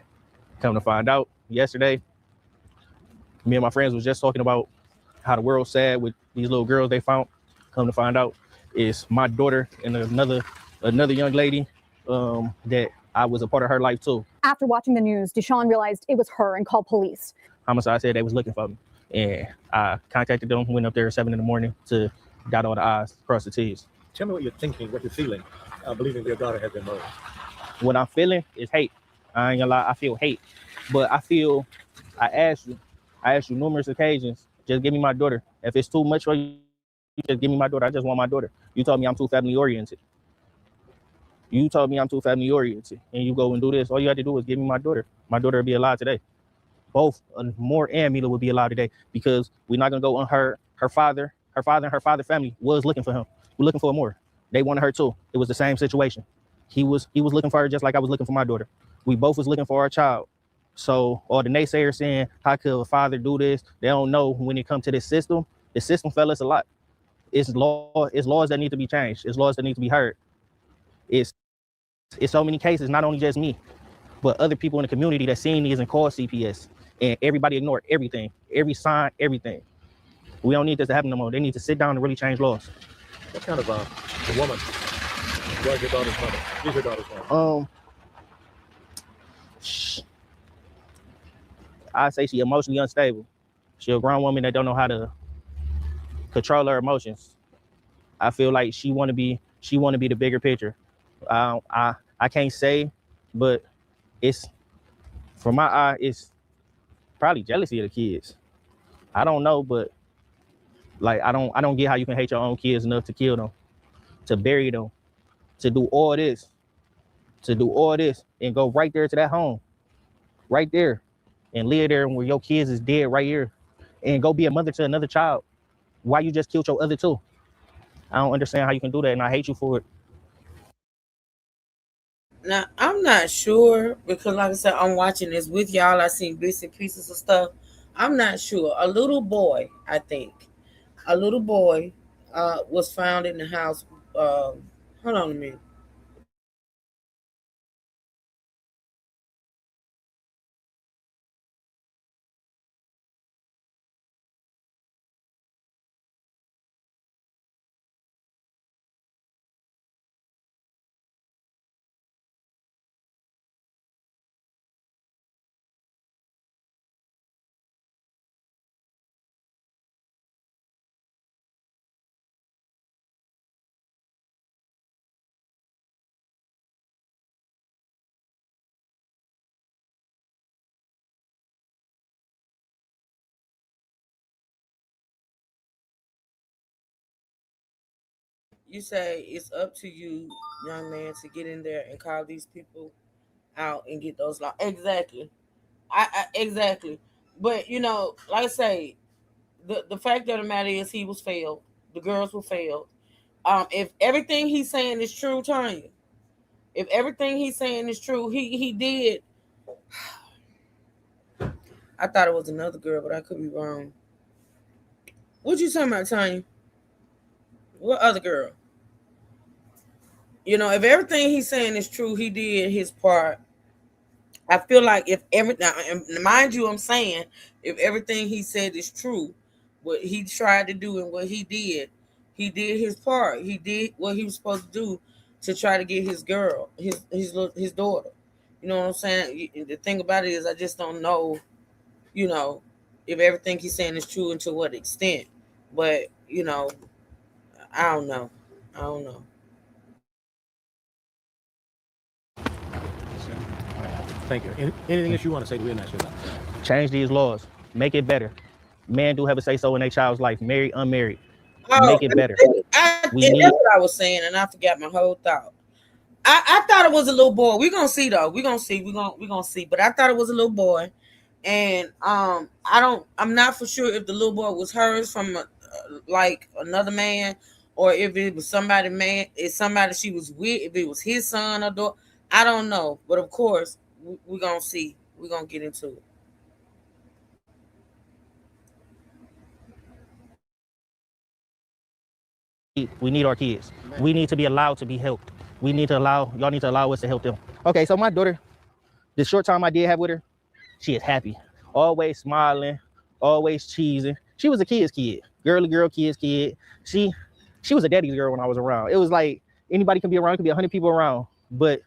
come to find out yesterday, me and my friends was just talking about how the world's sad with these little girls they found. Come to find out, it's my daughter and another young lady that I was a part of her life too. After watching the news, Deshaun realized it was her and called police. Homicide said they was looking for me, and I contacted them, went up there at 7 a.m. to dot all the I's, cross the T's. Tell me what you're thinking, what you're feeling, believing your daughter has been murdered. What I'm feeling is hate. I ain't gonna lie, I feel hate. But I asked you numerous occasions, just give me my daughter. If it's too much for you, just give me my daughter. I just want my daughter. You told me I'm too family oriented. And you go and do this. All you have to do is give me my daughter. My daughter will be alive today. Both Moore and Mila will be alive today, because we're not gonna go on her father and her father family was looking for him. We're looking for Moore. They wanted her too. It was the same situation. He was looking for her just like I was looking for my daughter. We both was looking for our child. So all the naysayers saying, how could a father do this? They don't know when it comes to this system. The system failed us a lot. It's laws that need to be changed. It's laws that need to be heard. It's so many cases, not only just me, but other people in the community that seen these and called CPS, and everybody ignored everything, every sign, everything. We don't need this to happen no more. They need to sit down and really change laws. What kind of a woman was your daughter's mother? Is your daughter's mother? I say she emotionally unstable. She a grown woman that don't know how to control her emotions. I feel like she want to be the bigger picture. I can't say, but it's, from my eye, it's probably jealousy of the kids. I don't know, but like I don't get how you can hate your own kids enough to kill them, to bury them, to do all this, and go right there to that home, right there, and live there where your kids is dead right here, and go be a mother to another child. Why you just killed your other two? I don't understand how you can do that, and I hate you for it. Now, I'm not sure, because like I said, I'm watching this with y'all. I seen bits and pieces of stuff. I'm not sure. A little boy, I think. A little boy was found in the house. Hold on a minute. You say it's up to you, young man, to get in there and call these people out and get those laws. Exactly. I exactly. But like I say, the fact of the matter is he was failed. The girls were failed. If everything he's saying is true, Tanya, if everything he's saying is true, he did. I thought it was another girl, but I could be wrong. What you talking about, Tanya? What other girl? If everything he's saying is true, he did his part. I feel like if mind you, I'm saying if everything he said is true, what he tried to do and what he did his part. He did what he was supposed to do to try to get his girl, his daughter. You know what I'm saying? The thing about it is, I just don't know, you know, if everything he's saying is true and to what extent. But you know, I don't know. Thank you. Anything else you want to say to Will Nash? Change these laws. Make it better. Men do have a say-so in their child's life, married, unmarried. Oh, Make it better. That's what I was saying, and I forgot my whole thought. I thought it was a little boy. We're gonna see though. We're gonna see. But I thought it was a little boy, and I'm not for sure if the little boy was hers from like another man, or if it was somebody she was with, if it was his son or daughter. I don't know. But of course, we're gonna see. We're gonna get into it. We need our kids. We need to be allowed to be helped. Y'all need to allow us to help them. Okay, so my daughter, the short time I did have with her, she is happy. Always smiling, always cheesing. She was a kid's kid. Girly girl, kid's kid. She was a daddy's girl when I was around. It was like anybody can be around, it could be 100 people around. But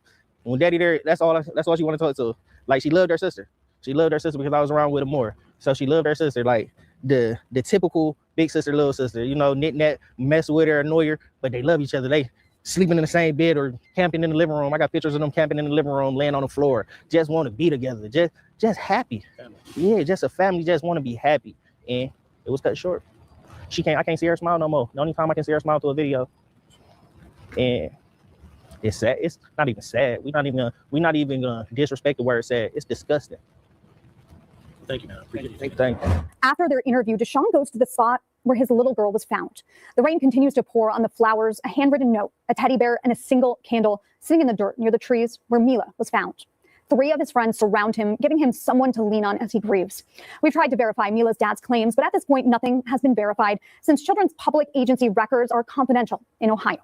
when daddy there, that's all she wanted to talk to. Like she loved her sister. She loved her sister because I was around with her more. So she loved her sister, like the typical big sister, little sister, you know, knit, mess with her, annoy her, but they love each other. They sleeping in the same bed or camping in the living room. I got pictures of them camping in the living room, laying on the floor, just want to be together, just happy. Yeah, just a family, just want to be happy. And it was cut short. I can't see her smile no more. The only time I can see her smile through a video. And it's sad. It's not even sad. We're not even gonna disrespect the word sad. It's disgusting. Thank you, man. Appreciate it. Thank you. After their interview, Deshaun goes to the spot where his little girl was found. The rain continues to pour on the flowers, a handwritten note, a teddy bear, and a single candle sitting in the dirt near the trees where Mila was found. 3 of his friends surround him, giving him someone to lean on as he grieves. We've tried to verify Mila's dad's claims, but at this point, nothing has been verified since children's public agency records are confidential in Ohio.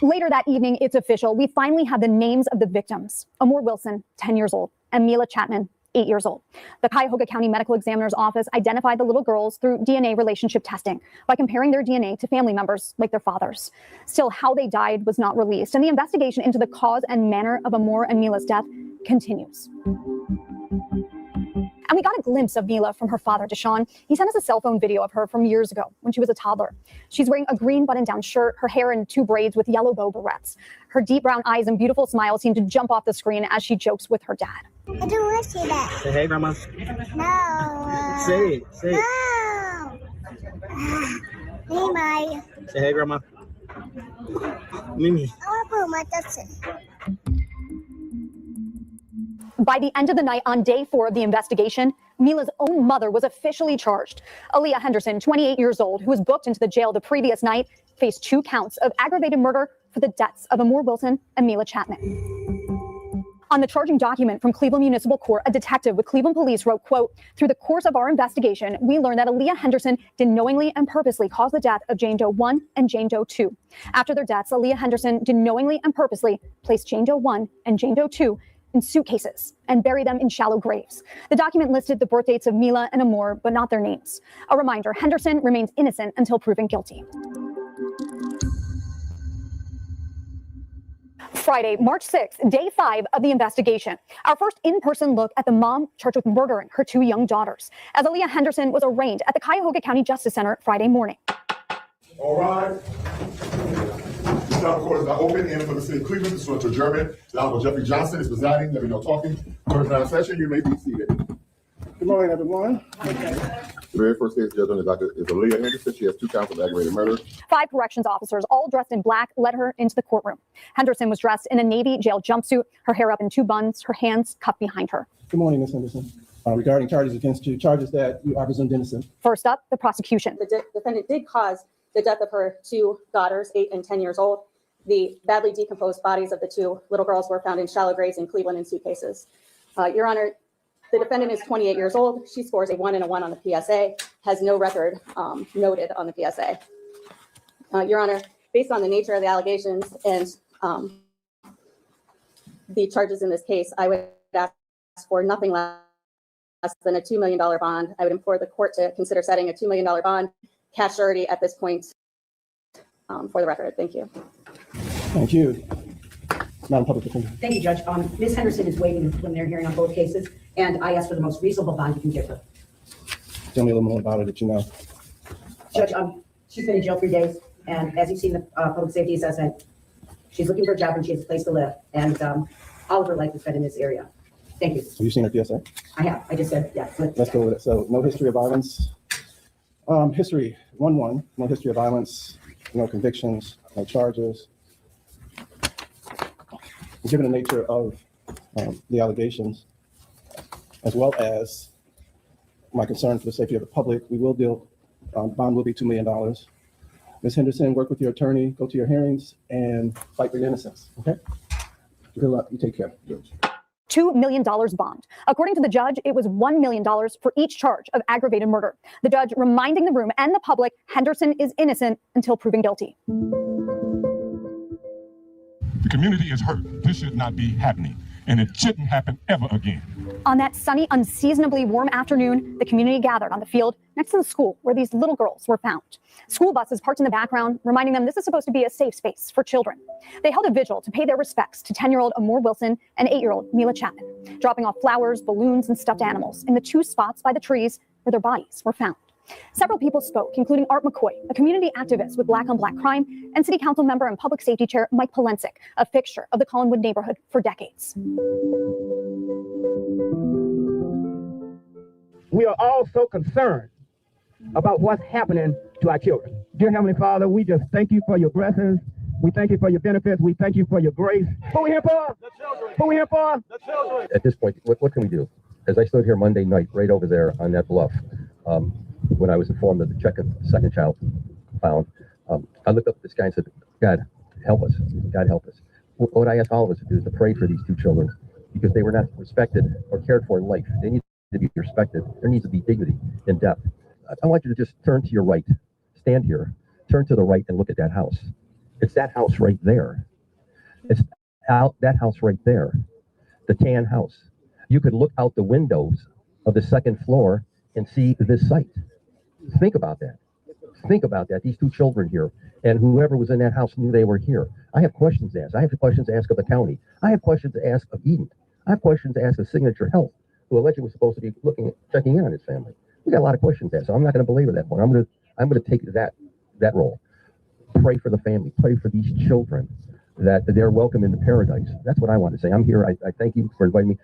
Later that evening, it's official. We finally have the names of the victims. Amor Wilson, 10 years old, and Mila Chapman, 8 years old. The Cuyahoga County Medical Examiner's Office identified the little girls through DNA relationship testing by comparing their DNA to family members like their fathers. Still, how they died was not released, and the investigation into the cause and manner of Amor and Mila's death continues. And we got a glimpse of Mila from her father, Deshaun. He sent us a cell phone video of her from years ago when she was a toddler. She's wearing a green button-down shirt, her hair in 2 braids with yellow bow barrettes. Her deep brown eyes and beautiful smile seem to jump off the screen as she jokes with her dad. I don't want to say that. Say hey, Grandma. No. Say it. Say it. No. Hey, Maya. Say hey, Grandma. Mimi. I want to put my dustin. By the end of the night on day 4 of the investigation, Mila's own mother was officially charged. Aaliyah Henderson, 28 years old, who was booked into the jail the previous night, faced 2 counts of aggravated murder for the deaths of Amor Wilson and Mila Chapman. On the charging document from Cleveland Municipal Court, a detective with Cleveland Police wrote, quote, "Through the course of our investigation, we learned that Aaliyah Henderson did knowingly and purposely cause the death of Jane Doe 1 and Jane Doe 2. After their deaths, Aaliyah Henderson did knowingly and purposely place Jane Doe 1 and Jane Doe 2 in suitcases and bury them in shallow graves." The document listed the birth dates of Mila and Amor, but not their names. A reminder, Henderson remains innocent until proven guilty. Friday, March 6th, day 5 of the investigation. Our first in-person look at the mom charged with murdering her 2 young daughters, as Aaliyah Henderson was arraigned at the Cuyahoga County Justice Center Friday morning. All right. This court is now open in for the city of Cleveland. This is to adjournment. The Honorable Jeffrey Johnson is presiding. There be no talking. Court is now in session. You may be seated. Good morning, everyone. The very first case judged on the docket is Aaliyah Henderson. She has 2 counts of aggravated murder. 5 corrections officers, all dressed in black, led her into the courtroom. Henderson was dressed in a Navy jail jumpsuit, her hair up in 2 buns, her hands cupped behind her. Good morning, Ms. Henderson. Regarding charges against you, charges that you are presumed innocent. First up, the prosecution. The defendant did cause the death of her 2 daughters, 8 and 10 years old. The badly decomposed bodies of the 2 little girls were found in shallow graves in Cleveland in suitcases. Your Honor, the defendant is 28 years old. She scores a 1 and a 1 on the PSA, has no record noted on the PSA. Your Honor, based on the nature of the allegations and the charges in this case, I would ask for nothing less than a $2 million bond. I would implore the court to consider setting a $2 million bond, cash surety at this point, for the record. Thank you. Thank you. Madam Public Defender. Thank you, Judge. Ms. Henderson is waiving the preliminary hearing on both cases, and I ask for the most reasonable bond you can give her. Tell me a little more about it that you know. Judge, she's been in jail 3 days, and as you've seen the public safety assessment, she's looking for a job and she has a place to live, and all of her life is spent in this area. Thank you. Have you seen her PSA? I have. I just said, yeah. Let's go with it. So no history of violence. History 1-1, no history of violence, no convictions, no charges. Given the nature of the allegations, as well as my concern for the safety of the public, we will deal, bond will be $2 million. Ms. Henderson, work with your attorney, go to your hearings, and fight for your innocence, okay? Good luck. You take care. $2 million bond. According to the judge, it was $1 million for each charge of aggravated murder. The judge reminding the room and the public Henderson is innocent until proven guilty. The community is hurt. This should not be happening, and it shouldn't happen ever again. On that sunny, unseasonably warm afternoon, the community gathered on the field next to the school where these little girls were found. School buses parked in the background, reminding them this is supposed to be a safe space for children. They held a vigil to pay their respects to 10-year-old Amor Wilson and 8-year-old Mila Chapman, dropping off flowers, balloons, and stuffed animals in the 2 spots by the trees where their bodies were found. Several people spoke, including Art McCoy, a community activist with Black on Black Crime, and City Council member and Public Safety Chair Mike Polensek, a fixture of the Collinwood neighborhood for decades. We are all so concerned about what's happening to our children. Dear Heavenly Father, we just thank you for your blessings. We thank you for your benefits. We thank you for your grace. What we here for? The children. What we here for? The children. At this point, what can we do? As I stood here Monday night, right over there on that bluff, when I was informed that the second child found, I looked up at this guy and said, God, help us. God, help us. What I ask all of us to do is to pray for these 2 children because they were not respected or cared for in life. They need to be respected. There needs to be dignity and depth. I want you to just turn to your right, stand here, turn to the right and look at that house. It's that house right there. It's out that house right there, the tan house. You could look out the windows of the 2nd floor and see this site. Think about that. Think about that. These 2 children here and whoever was in that house knew they were here. I have questions to ask. I have questions to ask of the county. I have questions to ask of Eden. I have questions to ask of Signature Health, who allegedly was supposed to be checking in on his family. We got a lot of questions to ask, so I'm not going to belabor that point. I'm going to take that role. Pray for the family. Pray for these children that they're welcome into paradise. That's what I want to say. I'm here. I thank you for inviting me.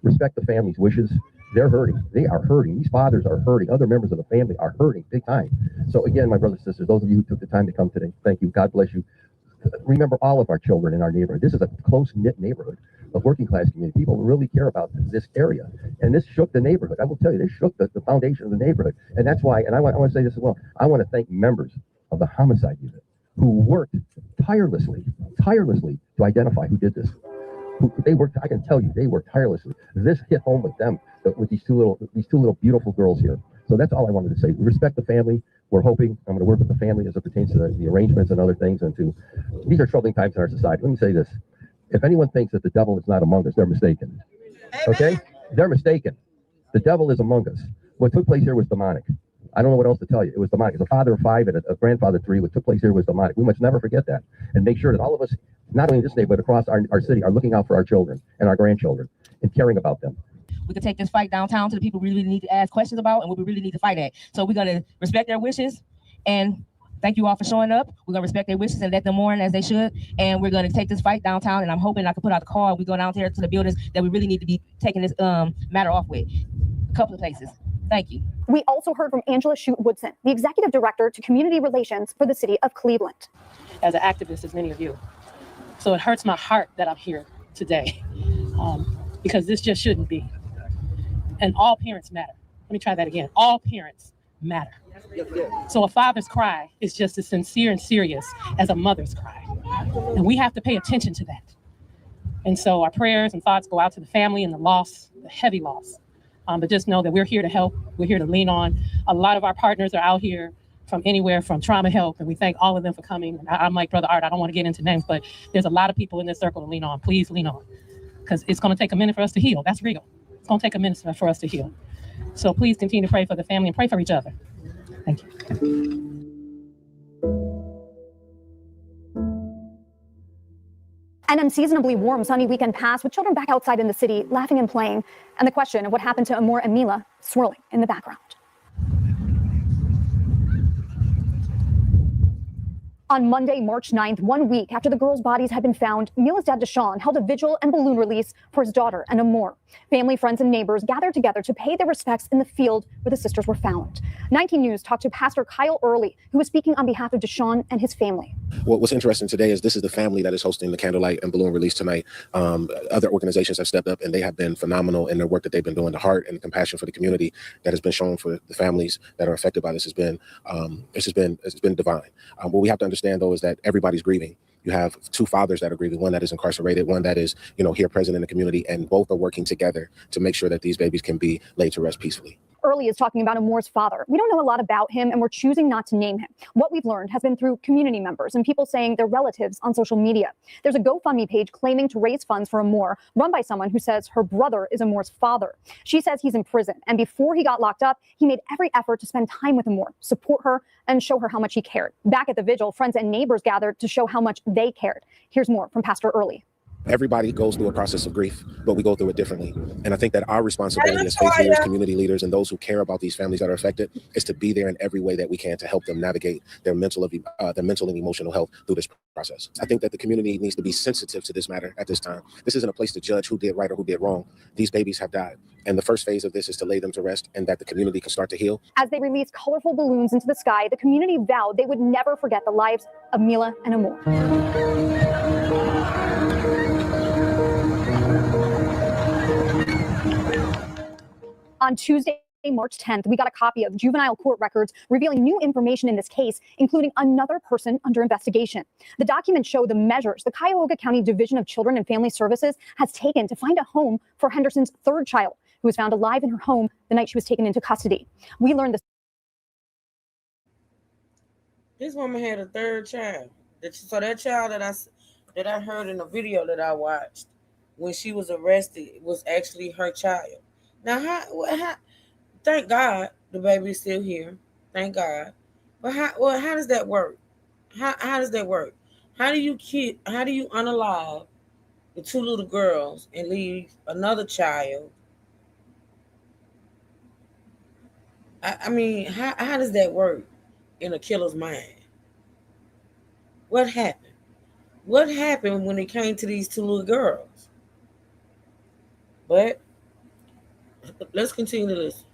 Respect the family's wishes. They're hurting. They are hurting. These fathers are hurting. Other members of the family are hurting big time. So again, my brothers and sisters, those of you who took the time to come today, thank you. God bless you. Remember all of our children in our neighborhood. This is a close-knit neighborhood of working class community. People really care about this area. And this shook the neighborhood. I will tell you, this shook the foundation of the neighborhood. And that's why, and I want to say this as well, I want to thank members of the homicide unit who worked tirelessly to identify who did this. They worked, I can tell you, they worked tirelessly. This hit home with them, with these two little beautiful girls here. So that's all I wanted to say. We respect the family. We're hoping, I'm going to work with the family as it pertains to the arrangements and other things. And these are troubling times in our society. Let me say this. If anyone thinks that the devil is not among us, they're mistaken. Okay? They're mistaken. The devil is among us. What took place here was demonic. I don't know what else to tell you. It was demonic. As a father of 5 and a grandfather of 3, what took place here was demonic. We must never forget that and make sure that all of us, not only in this neighborhood, but across our city, are looking out for our children and our grandchildren and caring about them. We could take this fight downtown to the people we really need to ask questions about and what we really need to fight at. So we're going to respect their wishes and thank you all for showing up. We're going to respect their wishes and let them mourn as they should. And we're going to take this fight downtown. And I'm hoping I can put out the call. We go down there to the buildings that we really need to be taking this matter off with. A couple of places. Thank you. We also heard from Angela Shute-Woodson, the Executive Director to Community Relations for the City of Cleveland. As an activist, as many of you. So it hurts my heart that I'm here today because this just shouldn't be. And all parents matter. Let me try that again. All parents matter. So a father's cry is just as sincere and serious as a mother's cry. And we have to pay attention to that. And so our prayers and thoughts go out to the family and the loss, the heavy loss. But just know that we're here to help. We're here to lean on. A lot of our partners are out here from anywhere from Trauma Help, and we thank all of them for coming. I'm like Brother Art, I don't want to get into names, but there's a lot of people in this circle to lean on. Please lean on, because it's going to take a minute for us to heal. That's real. It's going to take a minute for us to heal. So please continue to pray for the family and pray for each other. Thank you. An unseasonably warm, sunny weekend passed with children back outside in the city, laughing and playing, and the question of what happened to Amor and Mila swirling in the background. On Monday, March 9th, 1 week after the girls' bodies had been found, Mila's dad, Deshaun, held a vigil and balloon release for his daughter and Amor. Family, friends, and neighbors gathered together to pay their respects in the field where the sisters were found. 19 News talked to Pastor Kyle Early, who was speaking on behalf of Deshaun and his family. What's interesting today is this is the family that is hosting the candlelight and balloon release tonight. Other organizations have stepped up and they have been phenomenal in their work that they've been doing. The heart and the compassion for the community that has been shown for the families that are affected by this has been divine. What we have to understand though is that everybody's grieving. You have two fathers that are grieving, one that is incarcerated, one that is, here present in the community, and both are working together to make sure that these babies can be laid to rest peacefully. Early is talking about Amor's father. We don't know a lot about him, and we're choosing not to name him. What we've learned has been through community members and people saying they're relatives on social media. There's a GoFundMe page claiming to raise funds for Amor, run by someone who says her brother is Amor's father. She says he's in prison, and before he got locked up, he made every effort to spend time with Amor, support her, and show her how much he cared. Back at the vigil, friends and neighbors gathered to show how much they cared. Here's more from Pastor Early. Everybody goes through a process of grief, but we go through it differently. And I think that our responsibility as faith leaders, community leaders, and those who care about these families that are affected is to be there in every way that we can to help them navigate their mental and emotional health through this process. I think that the community needs to be sensitive to this matter at this time. This isn't a place to judge who did right or who did wrong. These babies have died. And the first phase of this is to lay them to rest and that the community can start to heal. As they released colorful balloons into the sky, the community vowed they would never forget the lives of Mila and Amor. On Tuesday, March 10th, we got a copy of juvenile court records revealing new information in this case, including another person under investigation. The documents show the measures the Cuyahoga County Division of Children and Family Services has taken to find a home for Henderson's third child, who was found alive in her home the night she was taken into custody. We learned This woman had a third child. So that child that I heard in the video that I watched when she was arrested was actually her child. Now, how? Thank God the baby's still here. Thank God. But how does that work? How does that work? How do you unalive the two little girls and leave another child? I mean, how does that work in a killer's mind? What happened? What happened when it came to these two little girls? But let's continue to listen.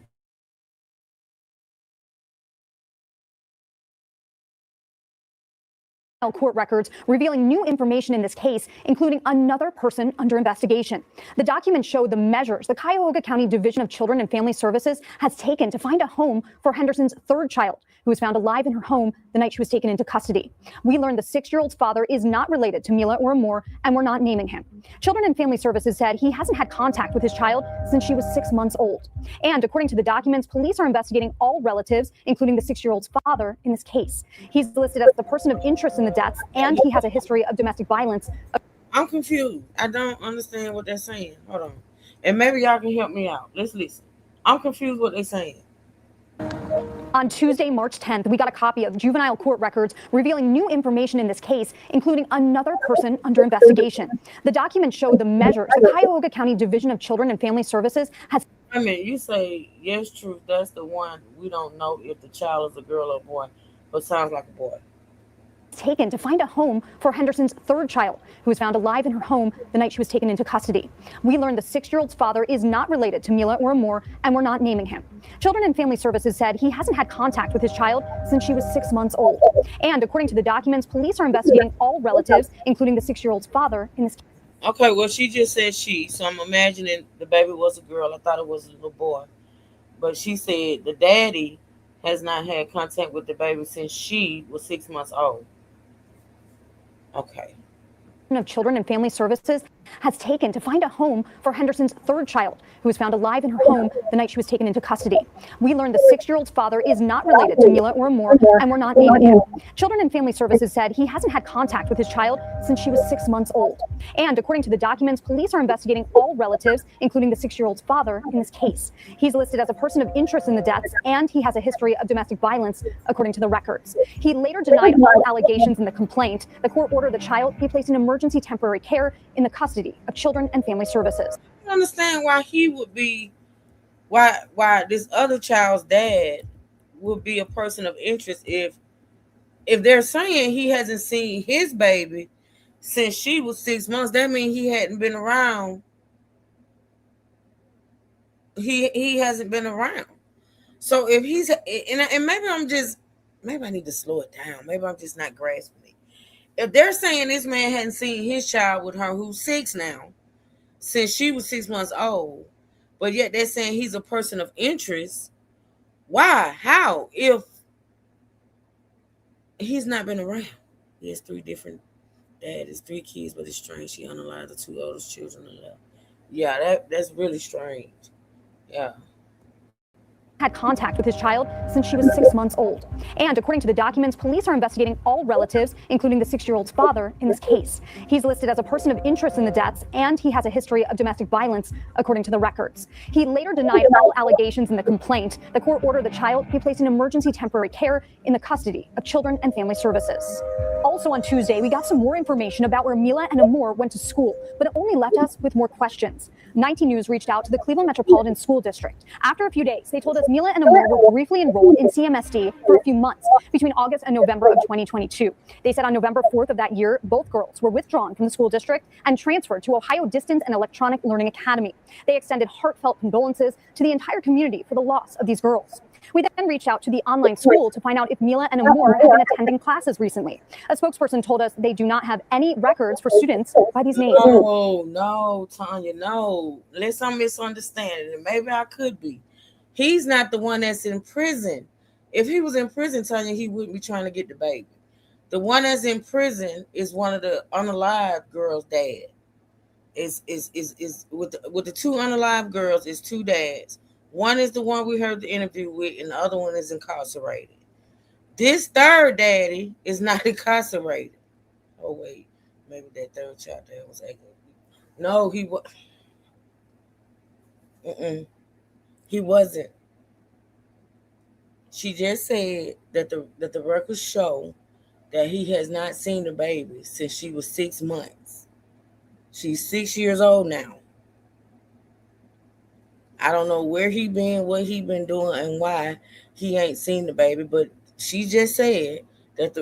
Court records revealing new information in this case, including another person under investigation. The documents show the measures the Cuyahoga County Division of Children and Family Services has taken to find a home for Henderson's third child, who was found alive in her home the night she was taken into custody. We learned the 6-year-old's father is not related to Mila or Amor, and we're not naming him. Children and Family Services said he hasn't had contact with his child since she was 6 months old. And according to the documents, police are investigating all relatives, including the 6-year-old's father, in this case. He's listed as the person of interest in the deaths, and he has a history of domestic violence. I'm confused. I don't understand what they're saying. Hold on. And maybe y'all can help me out. Let's listen. I'm confused what they're saying. On Tuesday, March 10th, we got a copy of juvenile court records revealing new information in this case, including another person under investigation. The documents show the measures the Cuyahoga County Division of Children and Family Services has. I mean, you say, yes, truth, that's the one. We don't know if the child is a girl or a boy, but sounds like a boy. Taken to find a home for Henderson's third child, who was found alive in her home the night she was taken into custody. We learned the 6-year-old's father is not related to Mila or Amor, and we're not naming him. Children and Family Services said he hasn't had contact with his child since she was 6 months old. And according to the documents, police are investigating all relatives, including the 6-year-old's father, in this case. Okay, well, she just said she, so I'm imagining the baby was a girl. I thought it was a little boy. But she said the daddy has not had contact with the baby since she was 6 months old. Okay. Of Children and Family Services has taken to find a home for Henderson's third child, who was found alive in her home the night she was taken into custody. We learned the 6-year-old's father is not related to Mila or Amor, and we're not naming him. Children and Family Services said he hasn't had contact with his child since she was 6 months old. And according to the documents, police are investigating all relatives, including the 6-year-old's father, in this case. He's listed as a person of interest in the deaths, and he has a history of domestic violence, according to the records. He later denied all allegations in the complaint. The court ordered the child be placed in emergency temporary care in the custody of Children and Family Services. I don't understand why he would be, why this other child's dad would be a person of interest if they're saying he hasn't seen his baby since she was 6 months. That means he hadn't been around. He hasn't been around. So if he's, and maybe I need to slow it down. Maybe I'm just not grasping it. If they're saying this man hadn't seen his child with her, who's 6 now, since she was 6 months old, but yet they're saying he's a person of interest, why? How? If he's not been around. He has 3 different daddies, 3 kids, but it's strange. She unalived the 2 oldest children and left. Yeah, that's really strange. Yeah. Had contact with his child since she was 6 months old. And according to the documents, police are investigating all relatives, including the 6-year-old's father, in this case. He's listed as a person of interest in the deaths, and he has a history of domestic violence, according to the records. He later denied all allegations in the complaint. The court ordered the child be placed in emergency temporary care in the custody of Children and Family Services. Also on Tuesday, we got some more information about where Mila and Amor went to school, but it only left us with more questions. 19 News reached out to the Cleveland Metropolitan School District. After a few days, they told us Mila and Amor were briefly enrolled in CMSD for a few months between August and November of 2022. They said on November 4th of that year, both girls were withdrawn from the school district and transferred to Ohio Distance and Electronic Learning Academy. They extended heartfelt condolences to the entire community for the loss of these girls. We then reached out to the online school to find out if Mila and Amor have been attending classes recently. A spokesperson told us they do not have any records for students by these names. Oh, no, Tanya, no. Unless I'm misunderstanding, and maybe I could be. He's not the one that's in prison. If he was in prison, Tanya, he wouldn't be trying to get the baby. The one that's in prison is one of the unalived girls' dad. Is with the 2 unalived girls is 2 dads. One is the one we heard the interview with, and the other one is incarcerated. This third daddy is not incarcerated. Oh, wait. Maybe that third child there was acting. No, he was. He wasn't. She just said that the records show that he has not seen the baby since she was 6 months. She's 6 years old now. I don't know where he been, what he been doing, and why he ain't seen the baby, but she just said that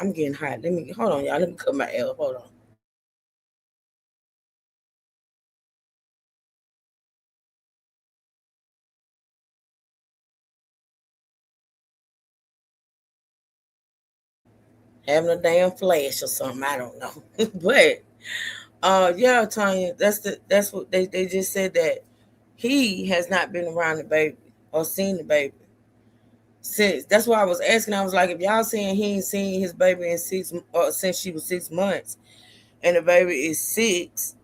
I'm getting hot. Hold on, y'all. Let me cut my L. Hold on. Having a damn flash or something. I don't know. But yeah, Tanya, that's what they just said, that he has not been around the baby or seen the baby since. That's why I was asking. I was like, if y'all saying he ain't seen his baby in since she was 6 months, and the baby is 6,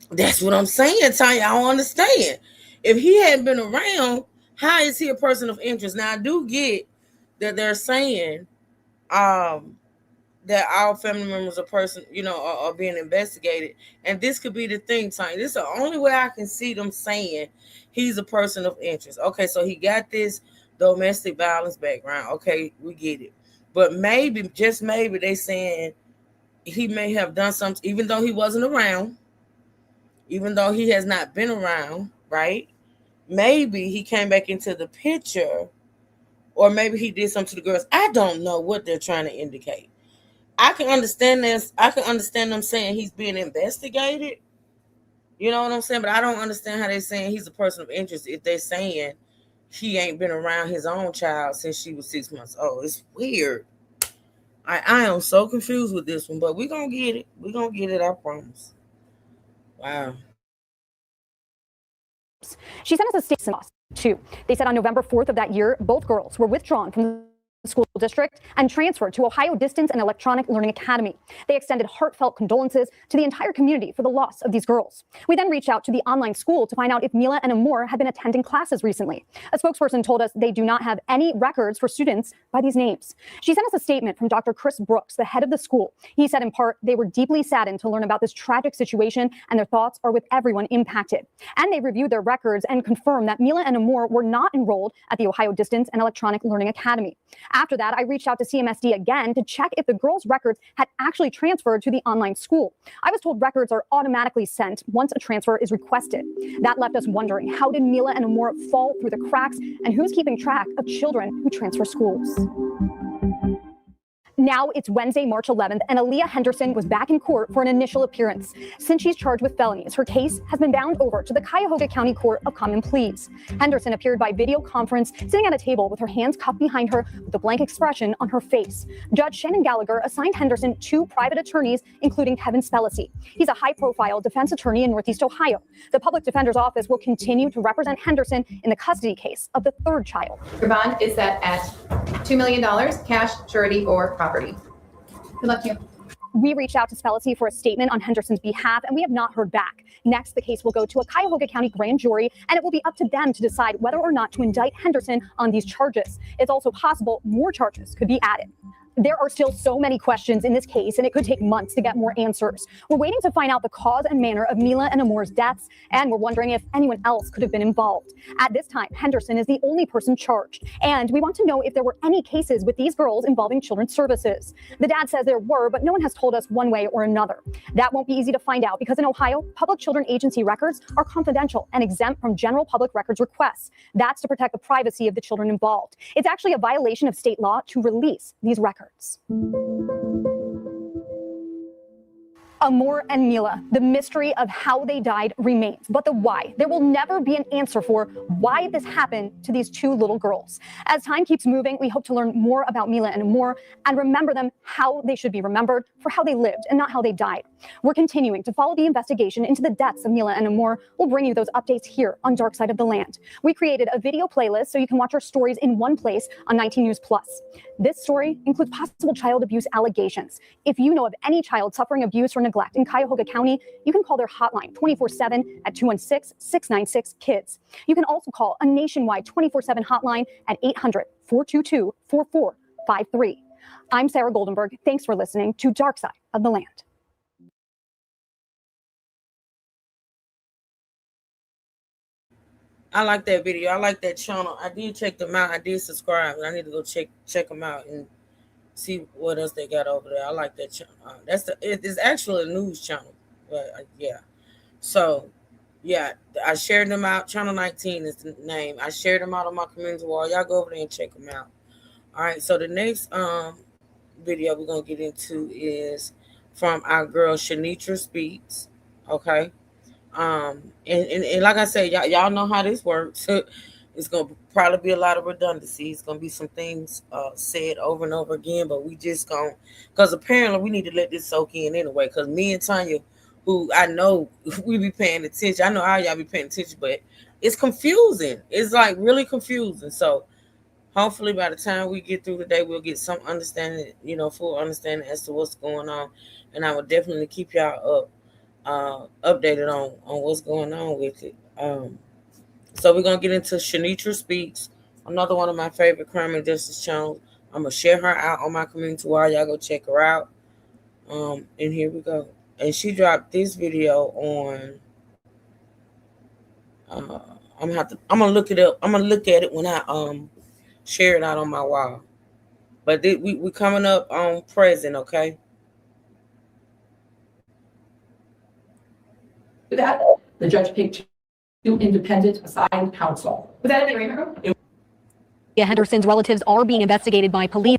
that's what I'm saying, Tanya. I don't understand. If he hadn't been around, how is he a person of interest? Now I do get that they're saying that our family members are being investigated. And this could be the thing, Tanya. This is the only way I can see them saying he's a person of interest. Okay, so he got this domestic violence background. Okay, we get it. But maybe, just maybe, they saying he may have done something, even though he wasn't around, even though he has not been around, right? Maybe he came back into the picture, or maybe he did something to the girls. I don't know what they're trying to indicate. I can understand this. I can understand them saying he's being investigated. You know what I'm saying? But I don't understand how they're saying he's a person of interest if they're saying he ain't been around his own child since she was 6 months old. It's weird. I am so confused with this one, but we're going to get it. We're going to get it, I promise. Wow. She sent us a statement too. They said on November 4th of that year, both girls were withdrawn from School District and transferred to Ohio Distance and Electronic Learning Academy. They extended heartfelt condolences to the entire community for the loss of these girls. We then reached out to the online school to find out if Mila and Amor had been attending classes recently. A spokesperson told us they do not have any records for students by these names. She sent us a statement from Dr. Chris Brooks, the head of the school. He said in part, they were deeply saddened to learn about this tragic situation and their thoughts are with everyone impacted. And they reviewed their records and confirmed that Mila and Amor were not enrolled at the Ohio Distance and Electronic Learning Academy. After that, I reached out to CMSD again to check if the girls' records had actually transferred to the online school. I was told records are automatically sent once a transfer is requested. That left us wondering, how did Mila and Amor fall through the cracks, and who's keeping track of children who transfer schools? Now it's Wednesday, March 11th, and Aaliyah Henderson was back in court for an initial appearance. Since she's charged with felonies, her case has been bound over to the Cuyahoga County Court of Common Pleas. Henderson appeared by video conference, sitting at a table with her hands cupped behind her with a blank expression on her face. Judge Shannon Gallagher assigned Henderson 2 private attorneys, including Kevin Spellacy. He's a high-profile defense attorney in Northeast Ohio. The public defender's office will continue to represent Henderson in the custody case of the 3rd child. Your bond is set at $2 million, cash, surety, or property. Good luck to you. We reached out to Spellacy for a statement on Henderson's behalf, and we have not heard back. Next, the case will go to a Cuyahoga County grand jury, and it will be up to them to decide whether or not to indict Henderson on these charges. It's also possible more charges could be added. There are still so many questions in this case, and it could take months to get more answers. We're waiting to find out the cause and manner of Mila and Amor's deaths, and we're wondering if anyone else could have been involved. At this time, Henderson is the only person charged, and we want to know if there were any cases with these girls involving children's services. The dad says there were, but no one has told us one way or another. That won't be easy to find out because in Ohio, public children agency records are confidential and exempt from general public records requests. That's to protect the privacy of the children involved. It's actually a violation of state law to release these records. Amor and Mila, the mystery of how they died remains, but the why. There will never be an answer for why this happened to these 2 little girls. As time keeps moving, we hope to learn more about Mila and Amor and remember them how they should be remembered, for how they lived and not how they died. We're continuing to follow the investigation into the deaths of Mila and Amor. We'll bring you those updates here on Dark Side of the Land. We created a video playlist so you can watch our stories in one place on 19 News Plus. This story includes possible child abuse allegations. If you know of any child suffering abuse or neglect in Cuyahoga County, you can call their hotline 24/7 at 216-696-KIDS. You can also call a nationwide 24/7 hotline at 800-422-4453. I'm Sarah Goldenberg. Thanks for listening to Dark Side of the Land. I like that video. I like that channel. I did check them out. I did subscribe. I need to go check them out and see what else they got over there. I like that channel. It's actually a news channel, but yeah. So yeah, I shared them out. Channel 19 is the name. I shared them out on my community wall. Y'all go over there and check them out. All right. So the next video we're gonna get into is from our girl Shanitra Speaks. Okay. And like I said, y'all know how this works. It's gonna probably be a lot of redundancy. It's gonna be some things said over and over again, but we just gonna, because apparently we need to let this soak in anyway. Because me and Tanya, who I know we be paying attention, I know how y'all be paying attention, but it's confusing. It's like really confusing. So hopefully by the time we get through today, we'll get some understanding, full understanding as to what's going on. And I will definitely keep y'all updated on what's going on with it. So we're gonna get into Shanitra Speaks, another one of my favorite crime and justice channels. I'm gonna share her out on my community wall. Y'all go check her out. And here we go. And she dropped this video on. I'm gonna look it up. I'm gonna look at it when I share it out on my wall. But we coming up on present, okay? With that, the judge picked 2 independent assigned counsel. Was that in the agreement room? Henderson's relatives are being investigated by police.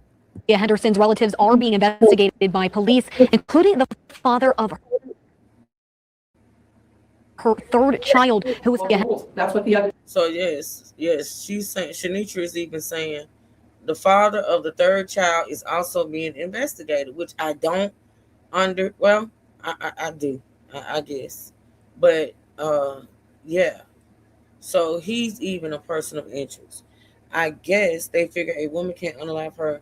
Henderson's relatives are being investigated by police, including the father of her 3rd child, who was. That's what the other. So yes, she's saying, Shanitra is even saying the father of the 3rd child is also being investigated, which I don't well, I do, I guess. But yeah, so he's even a person of interest. I guess they figure a woman can't unalive her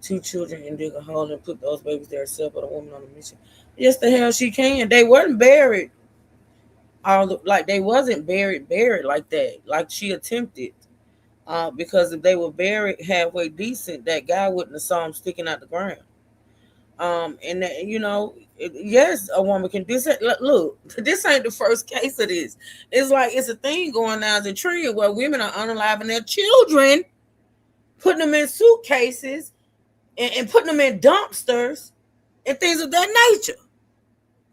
2 children and dig a hole and put those babies there herself, but a woman on a mission. Yes, the hell she can. They weren't buried. They wasn't buried like that, like she attempted. Because if they were buried halfway decent, that guy wouldn't have saw them sticking out the ground. And that, yes, a woman can do that. Look, this ain't the first case of this. It's like it's a thing going on as a trend where women are unaliving their children, putting them in suitcases, and putting them in dumpsters and things of that nature.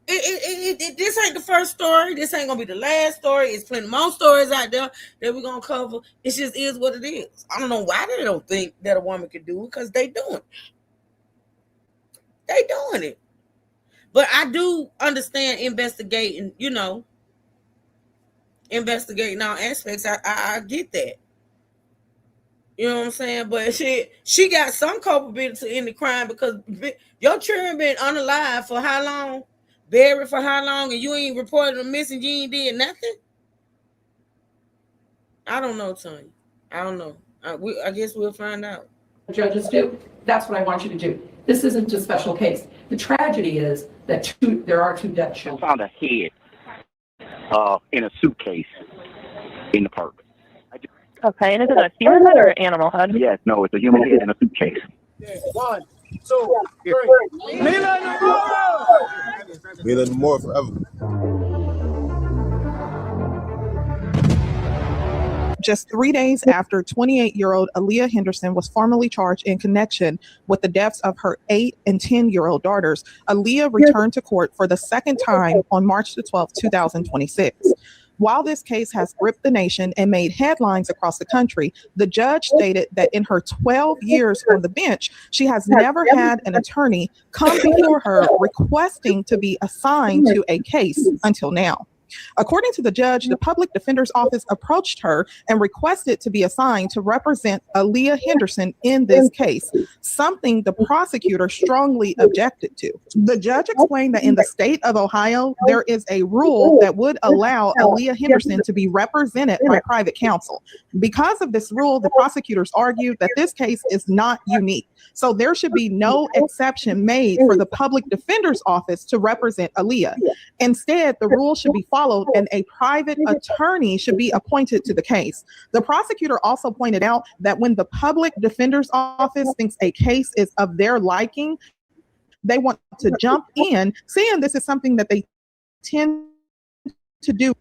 This ain't the first story. This ain't gonna be the last story. It's plenty more stories out there that we're gonna cover. It just is what it is. I don't know why they don't think that a woman could do it, because they doing it. They doing it. But I do understand investigating all aspects. I get that. You know what I'm saying? But she got some culpability in the crime, because your children been unalive for how long? Buried for how long? And you ain't reported them missing? You ain't did nothing? I don't know, Tanya. I don't know. I guess we'll find out. Judges do. That's what I want you to do. This isn't a special case. The tragedy is that there are 2 dead children. I found a head in a suitcase in the park. Okay, and is it a human head or an animal head? Yes, no, it's a human head in a suitcase. 1, 2, 3. Mila Moore forever. Just 3 days after 28-year-old Aaliyah Henderson was formally charged in connection with the deaths of her 8 and 10-year-old daughters, Aaliyah returned to court for the second time on March the 12th, 2026. While this case has gripped the nation and made headlines across the country, the judge stated that in her 12 years on the bench, she has never had an attorney come before her requesting to be assigned to a case until now. According to the judge, the public defender's office approached her and requested to be assigned to represent Aaliyah Henderson in this case, something the prosecutor strongly objected to. The judge explained that in the state of Ohio, there is a rule that would allow Aaliyah Henderson to be represented by private counsel. Because of this rule, the prosecutors argued that this case is not unique. So there should be no exception made for the public defender's office to represent Aaliyah. Instead, the rule should be followed and a private attorney should be appointed to the case. The prosecutor also pointed out that when the public defender's office thinks a case is of their liking, they want to jump in, saying this is something that they tend to do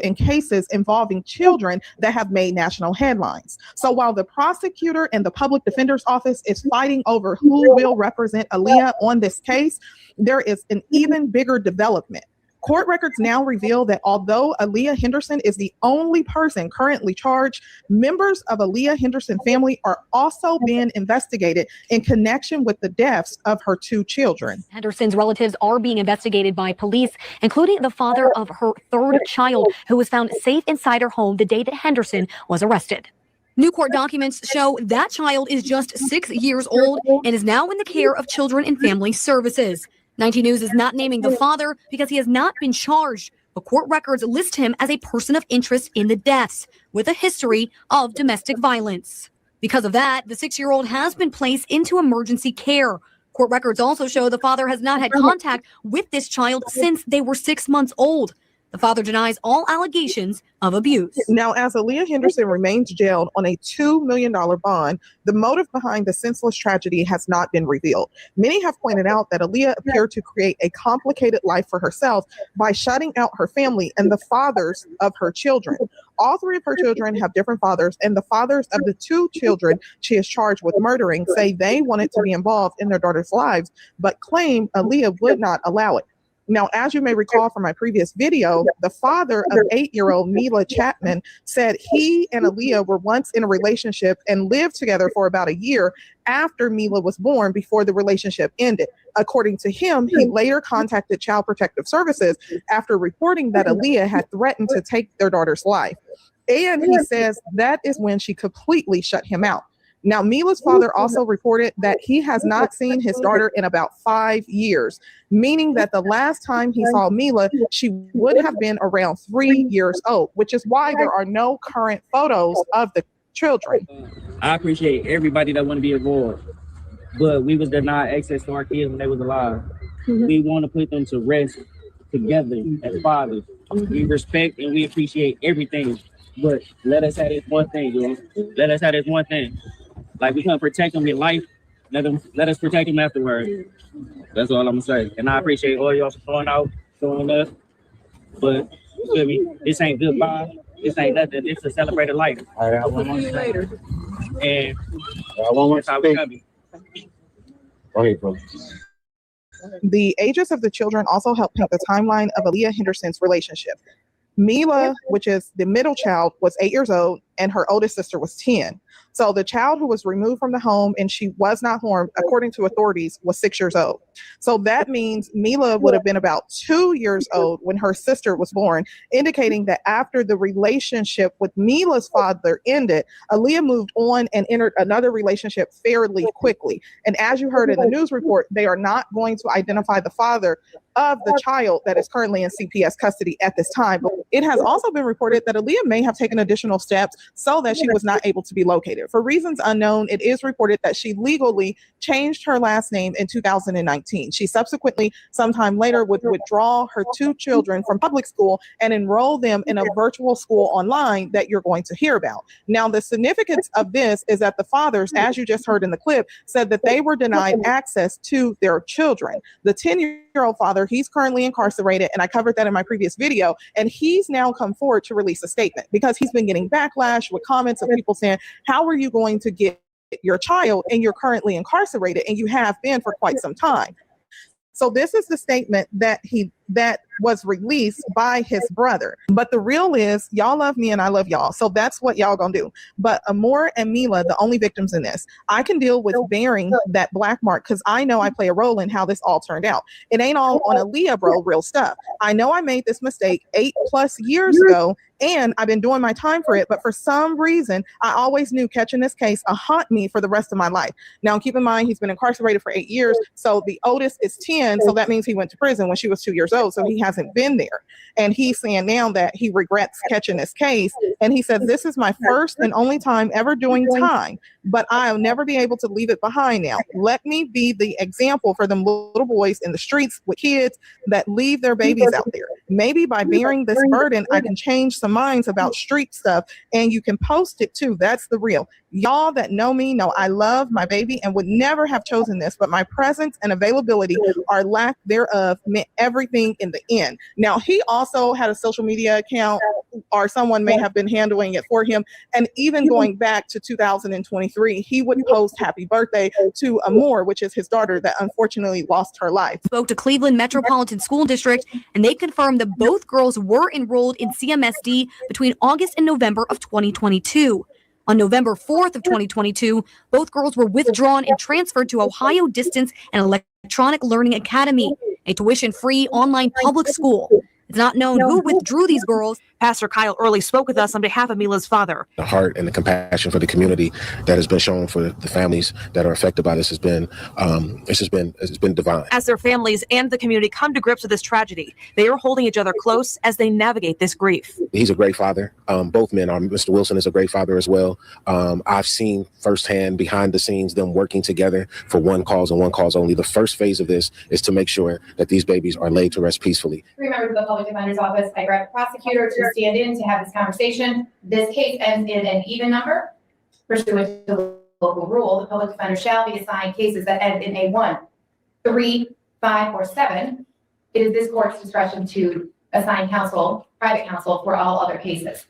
in cases involving children that have made national headlines. So while the prosecutor and the public defender's office is fighting over who will represent Aaliyah on this case, there is an even bigger development. Court records now reveal that although Aaliyah Henderson is the only person currently charged, members of Aaliyah Henderson family are also being investigated in connection with the deaths of her 2 children. Henderson's relatives are being investigated by police, including the father of her 3rd child, who was found safe inside her home the day that Henderson was arrested. New court documents show that child is just 6 years old and is now in the care of Children and Family Services. 19 News is not naming the father because he has not been charged, but court records list him as a person of interest in the deaths with a history of domestic violence. Because of that, the 6-year-old has been placed into emergency care. Court records also show the father has not had contact with this child since they were 6 months old. The father denies all allegations of abuse. Now, as Aaliyah Henderson remains jailed on a $2 million bond, the motive behind the senseless tragedy has not been revealed. Many have pointed out that Aaliyah appeared to create a complicated life for herself by shutting out her family and the fathers of her children. All 3 of her children have different fathers, and the fathers of the 2 children she is charged with murdering say they wanted to be involved in their daughters' lives, but claim Aaliyah would not allow it. Now, as you may recall from my previous video, the father of 8-year-old Mila Chapman said he and Aaliyah were once in a relationship and lived together for about a year after Mila was born before the relationship ended. According to him, he later contacted Child Protective Services after reporting that Aaliyah had threatened to take their daughter's life. And he says that is when she completely shut him out. Now, Mila's father also reported that he has not seen his daughter in about 5 years, meaning that the last time he saw Mila, she would have been around 3 years old, which is why there are no current photos of the children. I appreciate everybody that want to be involved, but we was denied access to our kids when they was alive. We want to put them to rest together as fathers. We respect and we appreciate everything, but let us have this one thing, yo. Let us have this one thing. Like, we can't protect them in life. Let us protect them afterwards. That's all I'm gonna say. And I appreciate all y'all for showing out, showing us. But you feel me? This ain't goodbye. This ain't nothing. This is a celebrated life. All right, I want to see you later. And I want how we coming. Go ahead, bro. The ages of the children also help paint the timeline of Aaliyah Henderson's relationship. Mila, which is the middle child, was 8 years old, and her oldest sister was 10. So the child who was removed from the home and she was not harmed, according to authorities, was 6 years old. So that means Mila would have been about 2 years old when her sister was born, indicating that after the relationship with Mila's father ended, Aaliyah moved on and entered another relationship fairly quickly. And as you heard in the news report, they are not going to identify the father of the child that is currently in CPS custody at this time. But it has also been reported that Aaliyah may have taken additional steps so that she was not able to be located. For reasons unknown, it is reported that she legally changed her last name in 2019. She subsequently, sometime later, would withdraw her 2 children from public school and enroll them in a virtual school online that you're going to hear about. Now, the significance of this is that the fathers, as you just heard in the clip, said that they were denied access to their children. The 10-year-old father, he's currently incarcerated, and I covered that in my previous video, and he's now come forward to release a statement because he's been getting backlash with comments of people saying, how are you going to get your child and you're currently incarcerated, and you have been for quite some time? So this is the statement that was released by his brother. But the real is, y'all love me and I love y'all. So that's what y'all gonna do. But Amor and Mila, the only victims in this, I can deal with bearing that black mark because I know I play a role in how this all turned out. It ain't all on Aaliyah, bro, real stuff. I know I made this mistake 8+ years ago, and I've been doing my time for it. But for some reason, I always knew catching this case will haunt me for the rest of my life. Now, keep in mind, he's been incarcerated for 8 years. So the oldest is 10. So that means he went to prison when she was 2 years old. So he hasn't been there. And he's saying now that he regrets catching this case. And he says, this is my first and only time ever doing time, but I'll never be able to leave it behind now. Let me be the example for them little boys in the streets with kids that leave their babies out there. Maybe by bearing this burden, I can change some minds about street stuff, and you can post it too. That's the real. Y'all that know me know I love my baby and would never have chosen this, but my presence and availability or lack thereof meant everything in the end. Now, he also had a social media account, or someone may have been handling it for him. And even going back to 2023, he would post happy birthday to Amor, which is his daughter that unfortunately lost her life. Spoke to Cleveland Metropolitan School District, and they confirmed that both girls were enrolled in CMSD between August and November of 2022. On November 4th of 2022, both girls were withdrawn and transferred to Ohio Distance and Electronic Learning Academy, a tuition-free online public school. It's not known who withdrew these girls. Pastor Kyle Early spoke with us on behalf of Mila's father. The heart and the compassion for the community that has been shown for the families that are affected by this has been, it's been divine. As their families and the community come to grips with this tragedy, they are holding each other close as they navigate this grief. He's a great father. Both men are. Mr. Wilson is a great father as well. I've seen firsthand behind the scenes them working together for one cause and one cause only. The first phase of this is to make sure that these babies are laid to rest peacefully. 3 members of the Public Defender's Office, I direct the prosecutor to stand in to have this conversation. This case ends in an even number. Pursuant to the local rule, the public defender shall be assigned cases that end in a 1, 3, 5, or 7. It is this court's discretion to assign counsel, private counsel, for all other cases.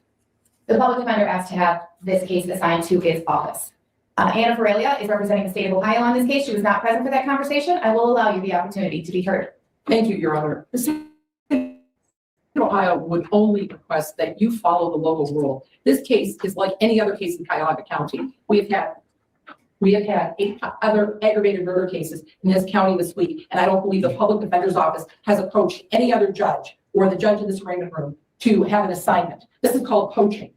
The public defender asked to have this case assigned to his office. Anna Ferelia is representing the state of Ohio on this case. She was not present for that conversation. I will allow you the opportunity to be heard. Thank you, Your Honor. The state of Ohio would only request that you follow the local rule. This case is like any other case in Cuyahoga County. We have had 8 other aggravated murder cases in this county this week, and I don't believe the public defender's office has approached any other judge or the judge in this arraignment room to have an assignment. This is called poaching.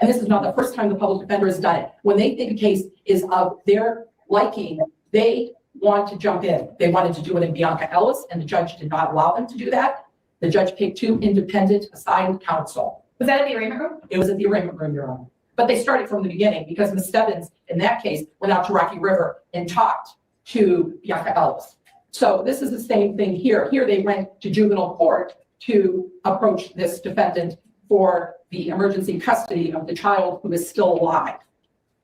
And this is not the first time the public defender has done it. When they think a case is of their liking, they want to jump in. They wanted to do it in Bianca Ellis, and the judge did not allow them to do that. The judge picked 2 independent assigned counsel. Was that at the arraignment room? It was at the arraignment room, Your Honor. But they started from the beginning because Ms. Stebbins, in that case, went out to Rocky River and talked to Bianca Ellis. So this is the same thing here. Here they went to juvenile court to approach this defendant for the emergency custody of the child who is still alive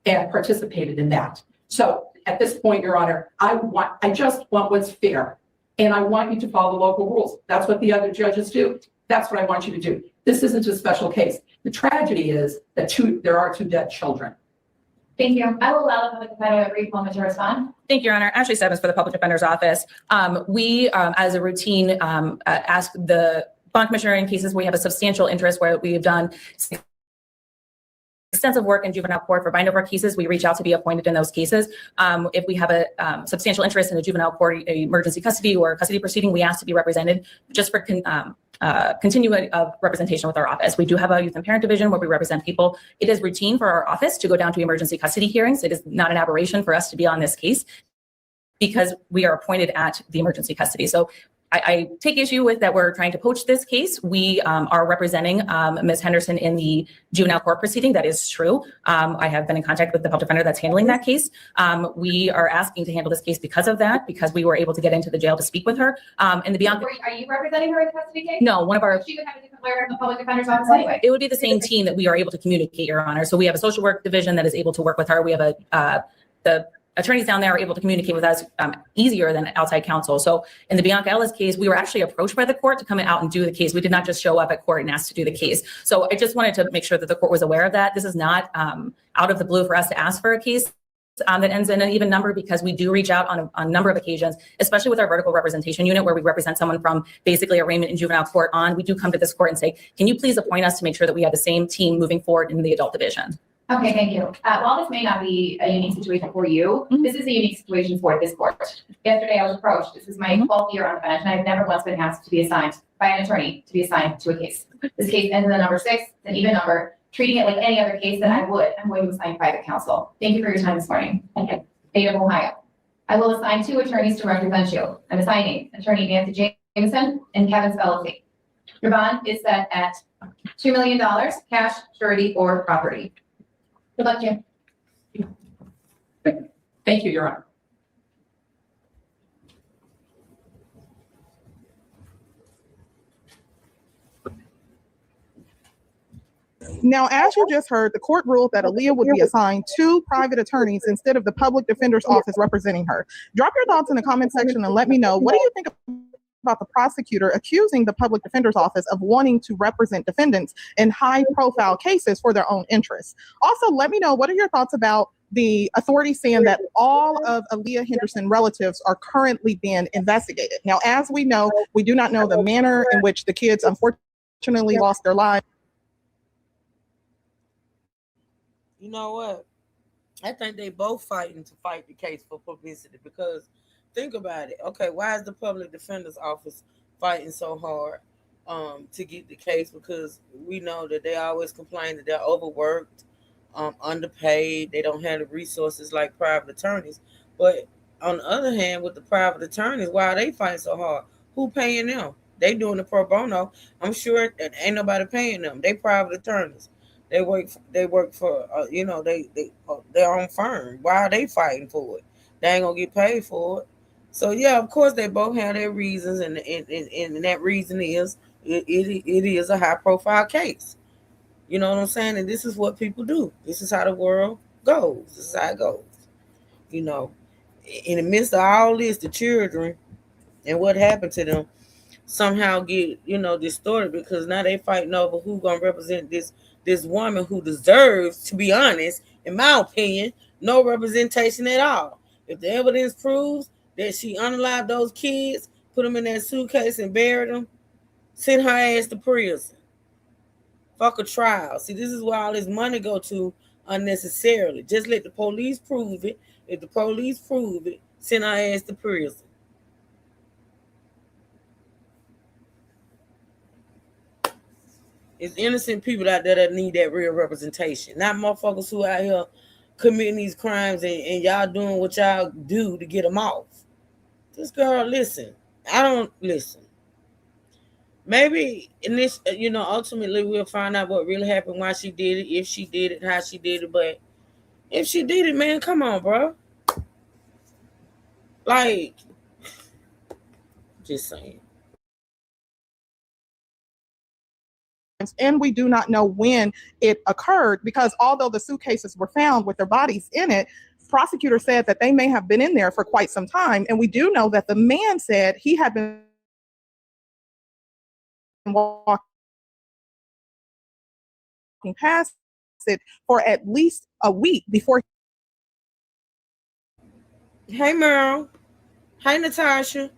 and participated in that. So at this point, Your Honor, I just want what's fair. And I want you to follow the local rules. That's what the other judges do. That's what I want you to do. This isn't a special case. The tragedy is that there are 2 dead children. Thank you. I will allow the public defender a brief moment to respond. Thank you, Your Honor. Ashley Stebbins for the Public Defender's Office. We, as a routine, ask the bond commissioner in cases where we have a substantial interest, where we have done extensive work in juvenile court for bind over cases, we reach out to be appointed in those cases. If we have a substantial interest in a juvenile court emergency custody or custody proceeding, we ask to be represented just for continuity of representation with our office. We do have a youth and parent division where we represent people. It is routine for our office to go down to emergency custody hearings. It is not an aberration for us to be on this case because we are appointed at the emergency custody. So I take issue with that we're trying to poach this case. We are representing Ms. Henderson in the juvenile court proceeding. That is true. I have been in contact with the public defender that's handling that case. We are asking to handle this case because of that, because we were able to get into the jail to speak with her. And the Bianca. Are you representing her in the custody case? No, one of our. She would have a different lawyer in the public defender's office anyway. It would be the same team that we are able to communicate, Your Honor. So we have a social work division that is able to work with her. We have the attorneys down there are able to communicate with us easier than outside counsel. So in the Bianca Ellis case, we were actually approached by the court to come out and do the case. We did not just show up at court and ask to do the case. So I just wanted to make sure that the court was aware of that. This is not out of the blue for us to ask for a case that ends in an even number, because we do reach out on a number of occasions, especially with our vertical representation unit, where we represent someone from basically arraignment in juvenile court on. We do come to this court and say, can you please appoint us to make sure that we have the same team moving forward in the adult division? Okay, thank you. While this may not be a unique situation for you, this is a unique situation for this court. Yesterday, I was approached. This is my 12th year on the bench, and I've never once been asked to be assigned by an attorney to be assigned to a case. This case ends in the number 6. It's an even number. Treating it like any other case that I'm going to assign private counsel. Thank you for your time this morning. Okay. State of Ohio. I will assign 2 attorneys to represent you. I'm assigning Attorney Nancy Jameson and Kevin Spelletti. Your bond is set at $2 million, cash, surety, or property. Good luck, Jim. Thank you, Your Honor. Now, as you just heard, the court ruled that Aaliyah would be assigned 2 private attorneys instead of the public defender's office representing her. Drop your thoughts in the comment section and let me know, what do you think about the prosecutor accusing the public defender's office of wanting to represent defendants in high-profile cases for their own interests? Also, let me know, what are your thoughts about the authorities saying that all of Aaliyah Henderson relatives are currently being investigated? Now, as we know, we do not know the manner in which the kids unfortunately lost their lives. You know what? I think they both fighting to fight the case for publicity, because think about it. Okay, why is the public defender's office fighting so hard to get the case? Because we know that they always complain that they're overworked, underpaid. They don't have the resources like private attorneys. But on the other hand, with the private attorneys, why are they fighting so hard? Who paying them? They doing the pro bono. I'm sure that ain't nobody paying them. They private attorneys. They work for their own firm. Why are they fighting for it? They ain't gonna get paid for it. So yeah, of course they both have their reasons, and that reason is it is a high profile case. You know what I'm saying? And this is what people do. This is how the world goes. This is how it goes. You know, in the midst of all this, the children and what happened to them somehow get distorted, because now they fighting over who gonna represent this woman who deserves, to be honest, in my opinion, no representation at all. If the evidence proves that she unalived those kids, put them in that suitcase and buried them, send her ass to prison. Fuck a trial. See, this is where all this money go to unnecessarily. Just let the police prove it. If the police prove it, send her ass to prison. It's innocent people out there that need that real representation, not motherfuckers who out here committing these crimes and y'all doing what y'all do to get them off. This girl, listen. I don't listen. Maybe in this, ultimately we'll find out what really happened, why she did it, if she did it, how she did it. But if she did it, man, come on, bro. Like, just saying. And we do not know when it occurred because although the suitcases were found with their bodies in it, prosecutors said that they may have been in there for quite some time. And we do know that the man said he had been walking past it for at least a week before. Hey, Merle. Hey, Natasha.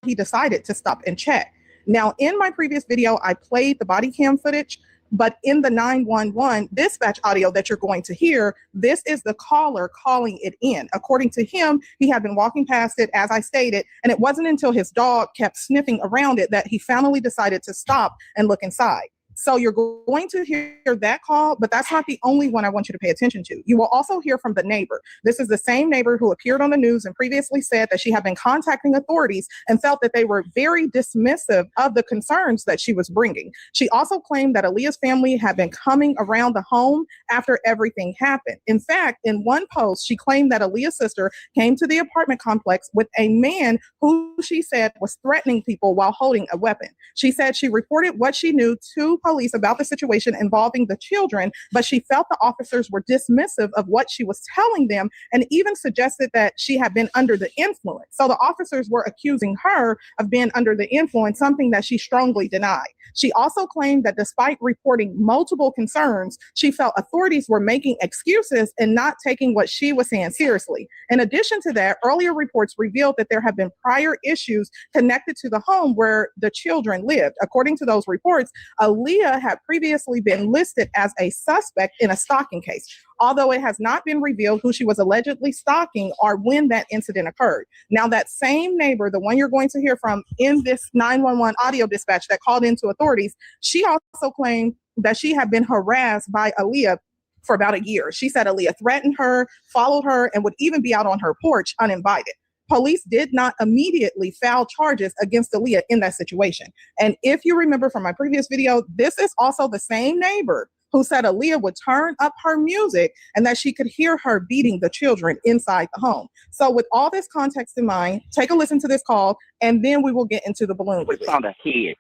He decided to stop and check. Now, in my previous video, I played the body cam footage, but in the 911 dispatch audio that you're going to hear, this is the caller calling it in. According to him, he had been walking past it, as I stated, and it wasn't until his dog kept sniffing around it that he finally decided to stop and look inside. So you're going to hear that call, but that's not the only one I want you to pay attention to. You will also hear from the neighbor. This is the same neighbor who appeared on the news and previously said that she had been contacting authorities and felt that they were very dismissive of the concerns that she was bringing. She also claimed that Aaliyah's family had been coming around the home after everything happened. In fact, in one post, she claimed that Aaliyah's sister came to the apartment complex with a man who she said was threatening people while holding a weapon. She said she reported what she knew to police about the situation involving the children, but she felt the officers were dismissive of what she was telling them and even suggested that she had been under the influence. So the officers were accusing her of being under the influence, something that she strongly denied. She also claimed that despite reporting multiple concerns, she felt authorities were making excuses and not taking what she was saying seriously. In addition to that, earlier reports revealed that there have been prior issues connected to the home where the children lived. According to those reports, Aaliyah had previously been listed as a suspect in a stalking case, although it has not been revealed who she was allegedly stalking or when that incident occurred. Now, that same neighbor, the one you're going to hear from in this 911 audio dispatch that called into authorities, she also claimed that she had been harassed by Aaliyah for about a year. She said Aaliyah threatened her, followed her, and would even be out on her porch uninvited. Police did not immediately file charges against Aaliyah in that situation. And if you remember from my previous video, this is also the same neighbor who said Aaliyah would turn up her music and that she could hear her beating the children inside the home. So with all this context in mind, take a listen to this call, and then we will get into the balloon. We found a head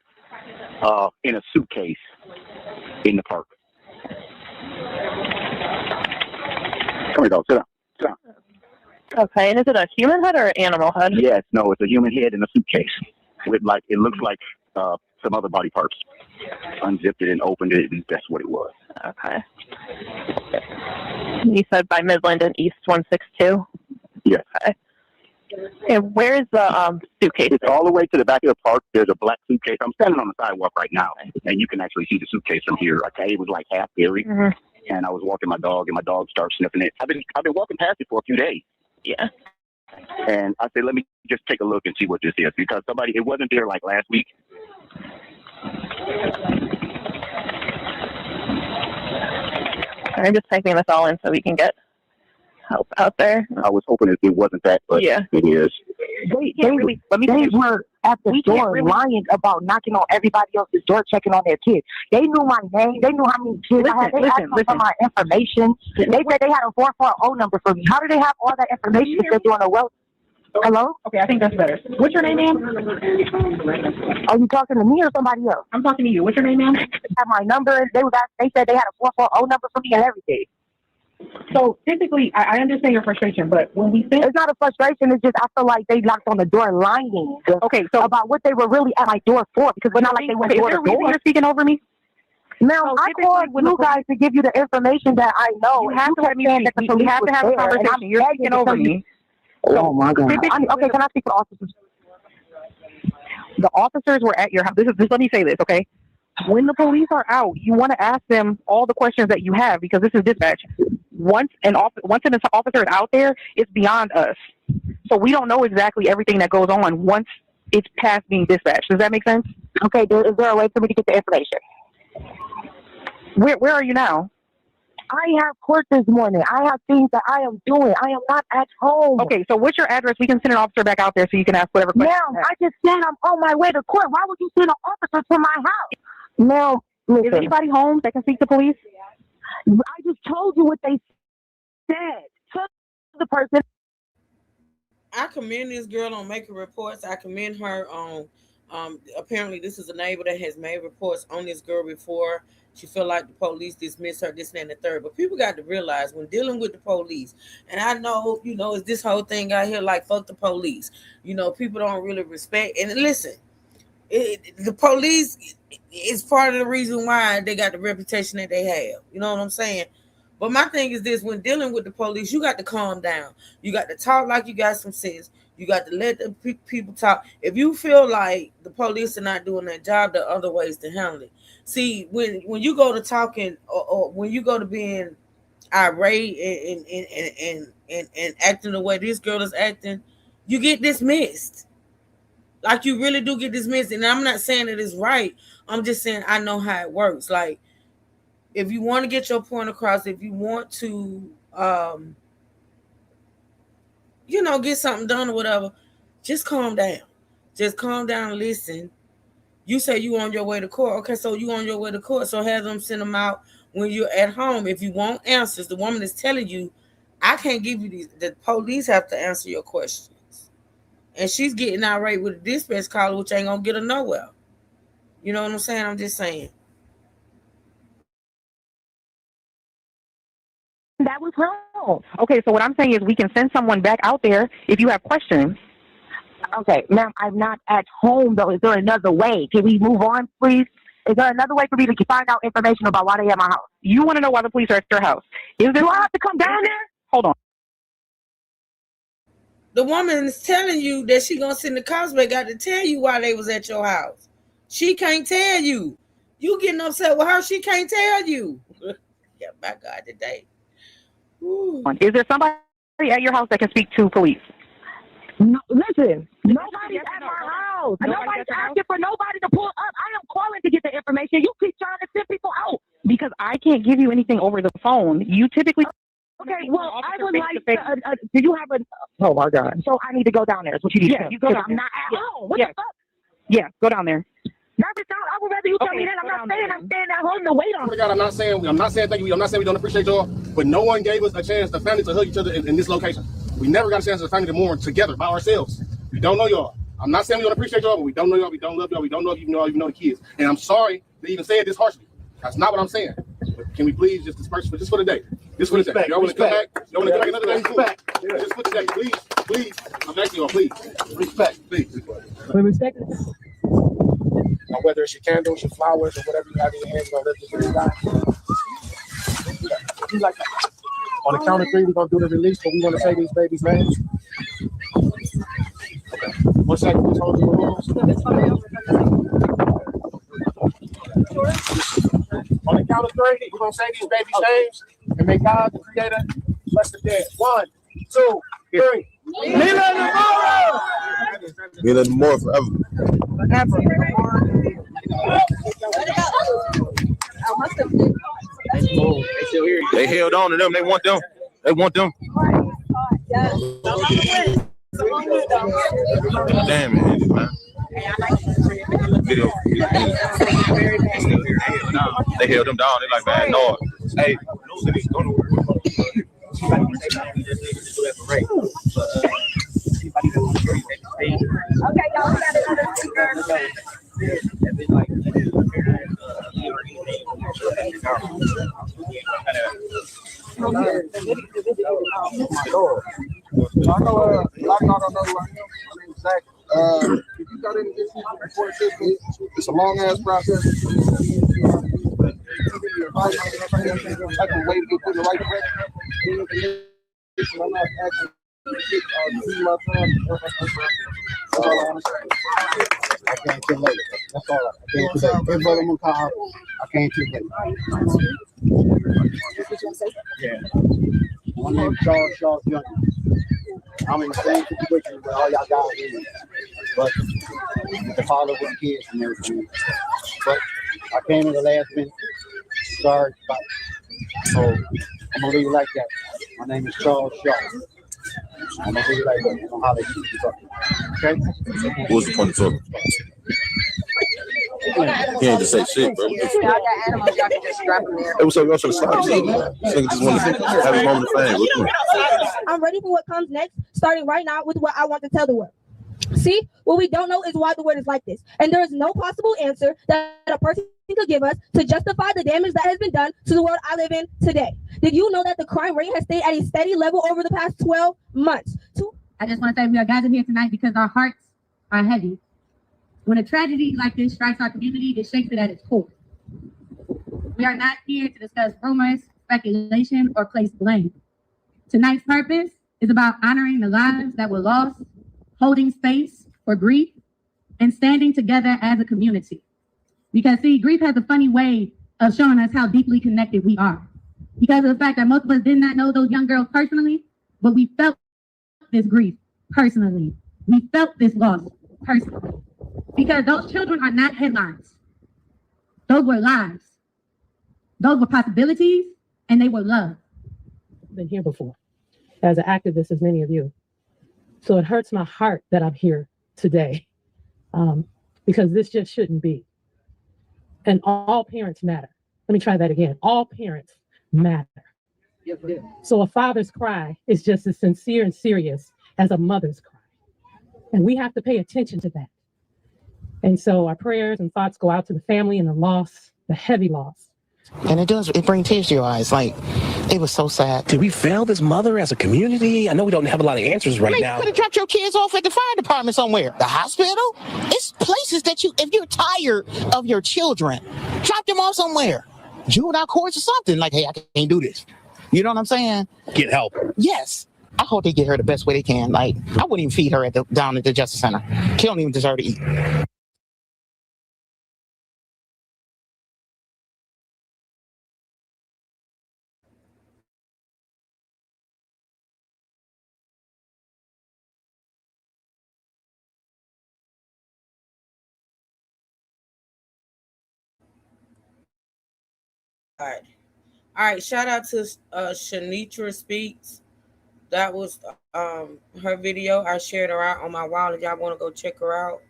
in a suitcase in the park. Come here, dog. Sit down. Sit down. Okay, and is it a human head or an animal head? Yes, no, it's a human head in a suitcase with it looks like some other body parts. Unzipped it and opened it, and that's what it was. Okay. You said by Midland and East 162? Yes. Okay. And where is the suitcase? It's all the way to the back of the park. There's a black suitcase. I'm standing on the sidewalk right now, and you can actually see the suitcase from here. Okay, it was like half buried, and I was walking my dog, and my dog started sniffing it. I've been walking past it for a few days. Yeah. And I said, let me just take a look and see what this is, because it wasn't there like last week. I'm just typing this all in so we can get help out there. I was hoping it wasn't that, but yeah, it is. They were at the door lying about knocking on everybody else's door, checking on their kids. They knew my name. They knew how many kids I had. They asked me for my information. They said they had a 440 number for me. How do they have all that information if they're doing a well? Hello? Okay, I think that's better. What's your name, ma'am? Are you talking to me or somebody else? I'm talking to you. What's your name, ma'am? They had my number. They said they had a 440 number for me and everything. So typically, I understand your frustration, but when we think it's not a frustration, it's just I feel like they knocked on the door lying. Okay, so about what they were really at my door for, because it's not like they went door to door. You're speaking over me. Now, I called you guys to give you the information that I know. You have to let me speak. We have to have a conversation. You're speaking over me. Oh my God. Okay, can I speak to the officers? The officers were at your house. Just let me say this, okay? When the police are out, you want to ask them all the questions that you have, because this is dispatch. Once an officer is out there, it's beyond us. So we don't know exactly everything that goes on once it's past being dispatched. Does that make sense? Okay, is there a way for me to get the information? Where are you now? I have court this morning. I have things that I am doing. I am not at home. Okay, so what's your address? We can send an officer back out there so you can ask whatever questions. Ma'am, I just said I'm on my way to court. Why would you send an officer to my house? Ma'am, listen. Is anybody home that can speak to police? I just told you what they said. To the person. I commend this girl on making reports. I commend her on apparently this is a neighbor that has made reports on this girl before. She feel like the police dismiss her, this and the third. But people got to realize when dealing with the police, and I know, it's this whole thing out here like fuck the police. People don't really respect. And listen, the police is part of the reason why they got the reputation that they have. You know what I'm saying? But my thing is this: when dealing with the police, you got to calm down. You got to talk like you got some sense. You got to let the people talk. If you feel like the police are not doing their job, there are other ways to handle it. See, when you go to talking or when you go to being irate and acting the way this girl is acting, you get dismissed. Like you really do get dismissed. And I'm not saying that it's right. I'm just saying I know how it works. Like if you want to get your point across, if you want to get something done or whatever, just calm down. Just calm down and listen. You say you on your way to court. Okay, so you on your way to court. So have them send them out when you're at home. If you want answers, the woman is telling you, I can't give you these. The police have to answer your questions. And she's getting irate with a dispatch caller, which ain't going to get her nowhere. You know what I'm saying? I'm just saying. That was wrong. Okay, so what I'm saying is we can send someone back out there if you have questions. Okay, ma'am, I'm not at home, though. Is there another way? Can we move on, please? Is there another way for me to find out information about why they at my house? You want to know why the police are at your house. Do I have to come down there? Hold on. The woman is telling you that she going to send the cops back out to tell you why they was at your house. She can't tell you. You getting upset with her, she can't tell you. Yeah, my God, today. Ooh. Is there somebody at your house that can speak to police? No, listen, nobody's at my house. Nobody's asking for nobody to pull up. I am calling to get the information. You keep trying to send people out. Because I can't give you anything over the phone. You typically... Okay, well, I would like to... do you have a... Oh, my God. So I need to go down there. That's what you need to do. You go down I'm there. not at home. What the fuck? Yeah, go down there. I would rather you tell me that. I'm not saying I'm staying at home to wait on. God, I'm not saying thank you. I'm not saying we don't appreciate y'all, but no one gave us a chance, the family, to hug each other in this location. We never got a chance as a family to mourn together by ourselves. We don't know y'all. I'm not saying we don't appreciate y'all, but we don't know y'all. We don't love y'all. We don't know if you know the kids. And I'm sorry to even say it this harshly. That's not what I'm saying. But can we please just disperse just for the day? Just for the day. Y'all want to come back? Y'all want to come back another day? Cool. Just for the day, please. I'm asking y'all, please. Respect, please. Respect. Now, whether it's your candles, your flowers, or whatever you have in your hands, you're going to lift it to the sky. Do like that. On the count of three, we're going to do the release, but we want to say these babies' names. Okay. 1 second, please hold the rules. On the count of three, we're going to say these babies' names, and may God, the Creator, bless the dead. 1, 2, 3. Mila Namora! Mila Namora forever. They held on to them. They want them. They want them. Damn it, man. Video. They held them down. They like, man, no. Hey, Okay, y'all got another speaker. If you got any issues with the court system, it's a long ass process. I can wait to get in the right direction. I'm not asking my time. That's all I want to say. I can't too late. That's all right. I can't too late. Everybody on my car, I can't too late. Yeah. My name is Charles Young. I'm in the same situation with all y'all guys in, but the father with the kids and everything. But I came in the last minute. Sorry about So I'm gonna leave it like that. My name is Charles Shaw. I'm gonna leave it like that. I'm gonna holler at you. Okay? What's the point of talking? You can't just say shit, bro. Hey, what's up? Y'all trying to slide? This nigga just want to have a moment of fame. What you doing? I'm ready for what comes next, starting right now with what I want to tell the world. See, what we don't know is why the world is like this. And there is no possible answer that a person could give us to justify the damage that has been done to the world I live in today. Did you know that the crime rate has stayed at a steady level over the past 12 months? I just want to say we are gathered here tonight because our hearts are heavy. When a tragedy like this strikes our community, it shakes it at its core. We are not here to discuss rumors, speculation, or place blame. Tonight's purpose is about honoring the lives that were lost, holding space for grief, and standing together as a community. Because see, grief has a funny way of showing us how deeply connected we are. Because of the fact that most of us did not know those young girls personally, but we felt this grief personally. We felt this loss personally. Because those children are not headlines. Those were lives. Those were possibilities, and they were love. Been here before as an activist, as many of you. So it hurts my heart that I'm here today because this just shouldn't be. And all parents matter. Let me try that again. All parents matter. So a father's cry is just as sincere and serious as a mother's cry. And we have to pay attention to that. And so our prayers and thoughts go out to the family and the loss, the heavy loss. And it brings tears to your eyes. Like, it was so sad. Did we fail this mother as a community? I know we don't have a lot of answers right now. You could have dropped your kids off at the fire department somewhere. The hospital? It's places that if you're tired of your children, drop them off somewhere. Juvenile courts or something. Like, hey, I can't do this. You know what I'm saying? Get help. Yes. I hope they get her the best way they can. Like, I wouldn't even feed her down at the Justice Center. She don't even deserve to eat. All right. Shout out to Shanitra Speaks. That was her video. I shared her out on my wall. If y'all want to go check her out,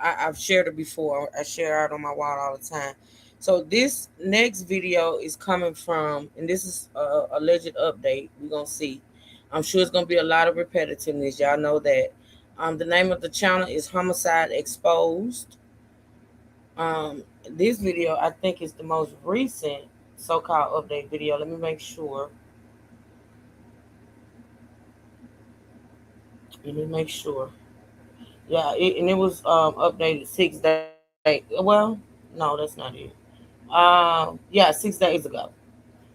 I've shared her before. I share her out on my wall all the time. So this next video is coming from, and this is a alleged update. We're gonna see. I'm sure it's gonna be a lot of repetitiveness. Y'all know that. The name of the channel is Homicide Exposed. This video, I think, is the most recent so-called update video. Let me make sure. Yeah, it was updated 6 days. Well, no, that's not it. 6 days ago.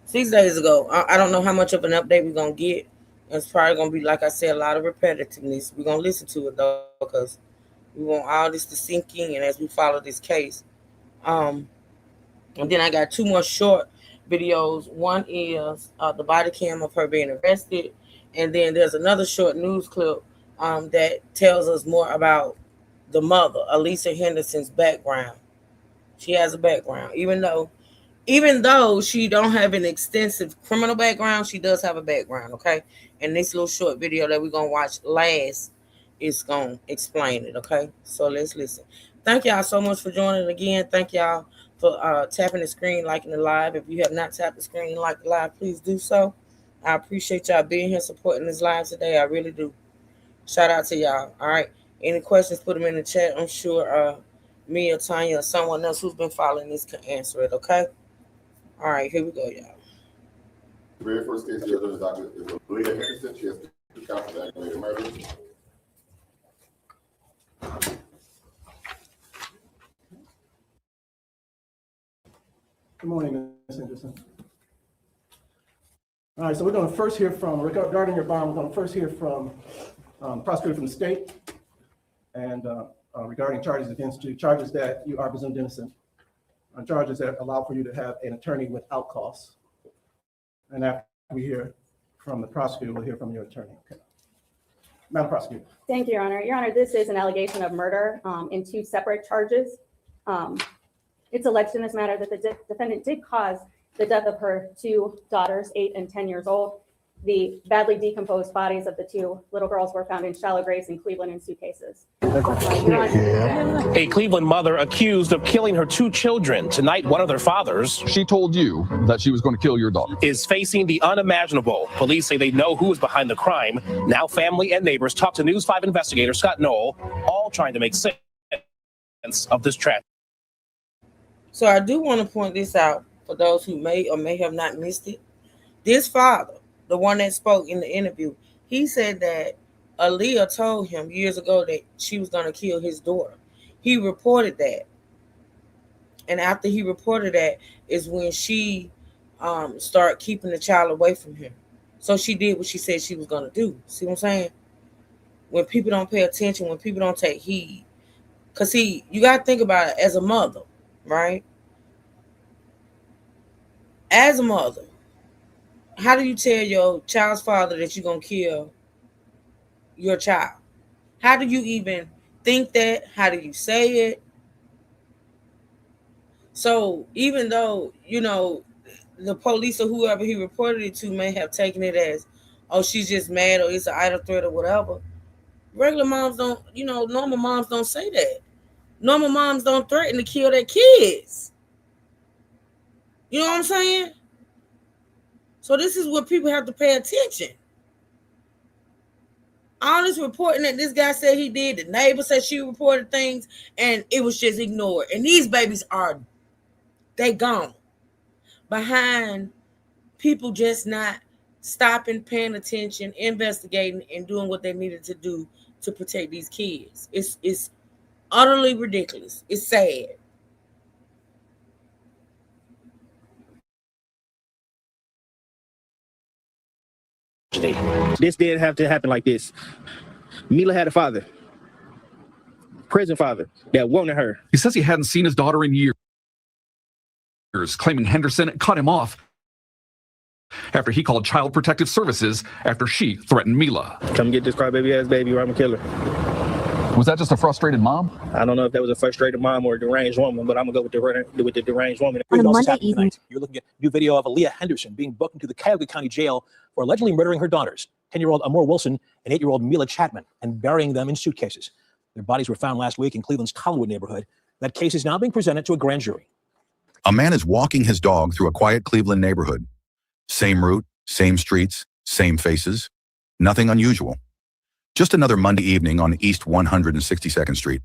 6 days ago. I don't know how much of an update we're gonna get. It's probably gonna be, like I said, a lot of repetitiveness. We're gonna listen to it though, because we want all this to sink in as we follow this case. And then I got two more short videos. One is the body cam of her being arrested, and then there's another short news clip that tells us more about the mother, Alisa Henderson's background. She has a background, even though she don't have an extensive criminal background, she does have a background. Okay, and this little short video that we're gonna watch last is gonna explain it. Okay, so let's listen. Thank y'all so much for joining again. Thank y'all for tapping the screen, liking the live. If you have not tapped the screen and liked the live, please do so. I appreciate y'all being here supporting this live today. I really do. Shout out to y'all. All right. Any questions, put them in the chat. I'm sure me or Tanya or someone else who's been following this can answer it. Okay. All right. Here we go, y'all. The very first case the other is Dr. Leah Henderson. She has 2 counts of aggravated murder. Good morning, Ms. Henderson. All right, so we're going to first hear from, regarding your bond, we're going to first hear from the prosecutor from the state, and regarding charges against you, charges that you are presumed innocent, on charges that allow for you to have an attorney without costs. And after we hear from the prosecutor, we'll hear from your attorney. Okay. Madam Prosecutor. Thank you, Your Honor. Your Honor, this is an allegation of murder in 2 separate charges. It's alleged in this matter that the defendant did cause the death of her two daughters, 8 and 10 years old. The badly decomposed bodies of the two little girls were found in shallow graves in Cleveland in suitcases. A Cleveland mother accused of killing her two children. Tonight, one of their fathers, she told you that she was going to kill your daughter, is facing the unimaginable. Police say they know who is behind the crime. Now family and neighbors talk to News 5 investigator Scott Knoll, all trying to make sense of this tragedy. So I do want to point this out for those who may or may have not missed it. This father, the one that spoke in the interview, he said that Aaliyah told him years ago that she was going to kill his daughter. He reported that. And after he reported that is when she started keeping the child away from him. So she did what she said she was going to do. See what I'm saying? When people don't pay attention, when people don't take heed. Because, see, you got to think about it as a mother, right? As a mother, how do you tell your child's father that you're going to kill your child? How do you even think that? How do you say it? So even though, you know, the police or whoever he reported it to may have taken it as, oh, she's just mad or it's an idle threat or whatever. Regular moms don't, you know, normal moms don't say that. Normal moms don't threaten to kill their kids. You know what I'm saying? So this is what people have to pay attention. All this reporting that this guy said he did, the neighbor said she reported things, and it was just ignored. And these babies they gone. Behind people just not stopping, paying attention, investigating, and doing what they needed to do to protect these kids. It's utterly ridiculous. It's sad. This didn't have to happen like this. Mila had a father, prison father, that wanted her. He says he hadn't seen his daughter in years, claiming Henderson cut him off after he called Child Protective Services after she threatened Mila. Come get this crybaby ass baby or I'm gonna kill her. Was that just a frustrated mom? I don't know if that was a frustrated mom or a deranged woman, but I'm gonna go with the deranged woman. On a Monday evening, You're looking at a new video of Aaliyah Henderson being booked into the Cuyahoga County Jail for allegedly murdering her daughters, 10-year-old Amor Wilson and 8-year-old Mila Chapman, and burying them in suitcases. Their bodies were found last week in Cleveland's Collinwood neighborhood. That case is now being presented to a grand jury. A man is walking his dog through a quiet Cleveland neighborhood. Same route, same streets, same faces. Nothing unusual. Just another Monday evening on East 162nd Street.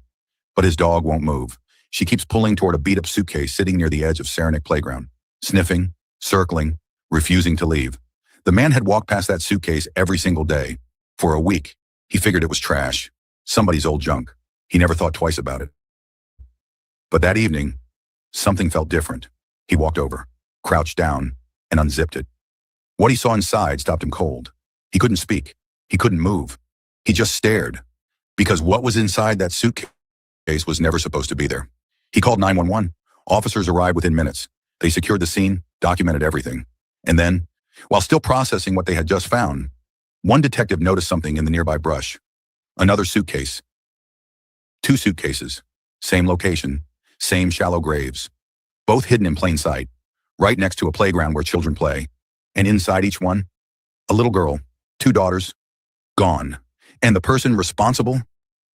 But his dog won't move. She keeps pulling toward a beat-up suitcase sitting near the edge of Saranac Playground, sniffing, circling, refusing to leave. The man had walked past that suitcase every single day. For a week, he figured it was trash, somebody's old junk. He never thought twice about it. But that evening, something felt different. He walked over, crouched down, and unzipped it. What he saw inside stopped him cold. He couldn't speak. He couldn't move. He just stared, because what was inside that suitcase was never supposed to be there. He called 911. Officers arrived within minutes. They secured the scene, documented everything. And then, while still processing what they had just found, one detective noticed something in the nearby brush. Another suitcase. 2 suitcases. Same location. Same shallow graves. Both hidden in plain sight, right next to a playground where children play. And inside each one, a little girl, 2 daughters, gone. And the person responsible,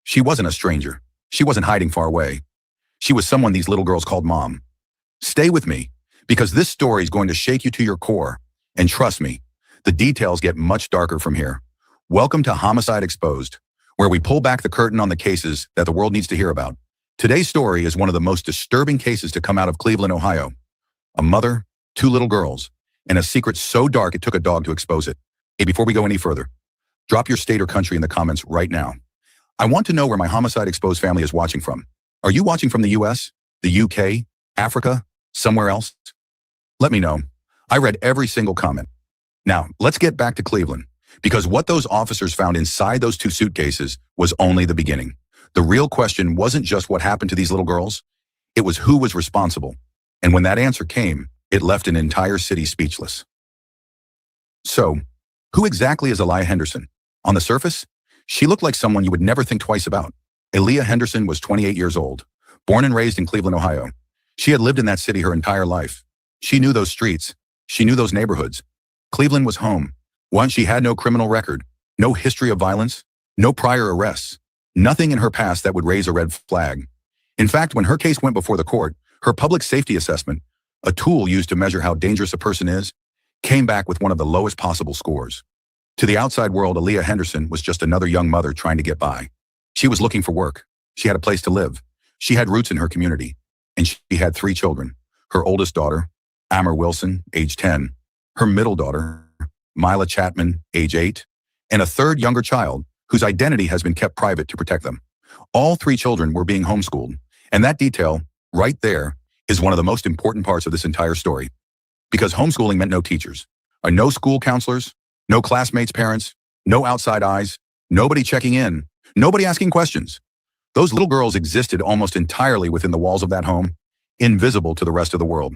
she wasn't a stranger. She wasn't hiding far away. She was someone these little girls called mom. Stay with me, because this story is going to shake you to your core. And trust me, the details get much darker from here. Welcome to Homicide Exposed, where we pull back the curtain on the cases that the world needs to hear about. Today's story is one of the most disturbing cases to come out of Cleveland, Ohio. A mother, 2 little girls, and a secret so dark it took a dog to expose it. Hey, before we go any further, drop your state or country in the comments right now. I want to know where my Homicide Exposed family is watching from. Are you watching from the US, the UK, Africa, somewhere else? Let me know. I read every single comment. Now, let's get back to Cleveland, because what those officers found inside those 2 suitcases was only the beginning. The real question wasn't just what happened to these little girls, it was who was responsible. And when that answer came, it left an entire city speechless. So, who exactly is Aaliyah Henderson? On the surface, she looked like someone you would never think twice about. Aaliyah Henderson was 28 years old, born and raised in Cleveland, Ohio. She had lived in that city her entire life. She knew those streets. She knew those neighborhoods. Cleveland was home. One, she had no criminal record, no history of violence, no prior arrests, nothing in her past that would raise a red flag. In fact, when her case went before the court, her public safety assessment, a tool used to measure how dangerous a person is, came back with one of the lowest possible scores. To the outside world, Aaliyah Henderson was just another young mother trying to get by. She was looking for work. She had a place to live. She had roots in her community. And she had 3 children. Her oldest daughter, Amber Wilson, age 10. Her middle daughter, Mila Chapman, age 8. And a third younger child whose identity has been kept private to protect them. All 3 children were being homeschooled. And that detail, right there, is one of the most important parts of this entire story. Because homeschooling meant no teachers, no school counselors, no classmates' parents, no outside eyes, nobody checking in, nobody asking questions. Those little girls existed almost entirely within the walls of that home, invisible to the rest of the world.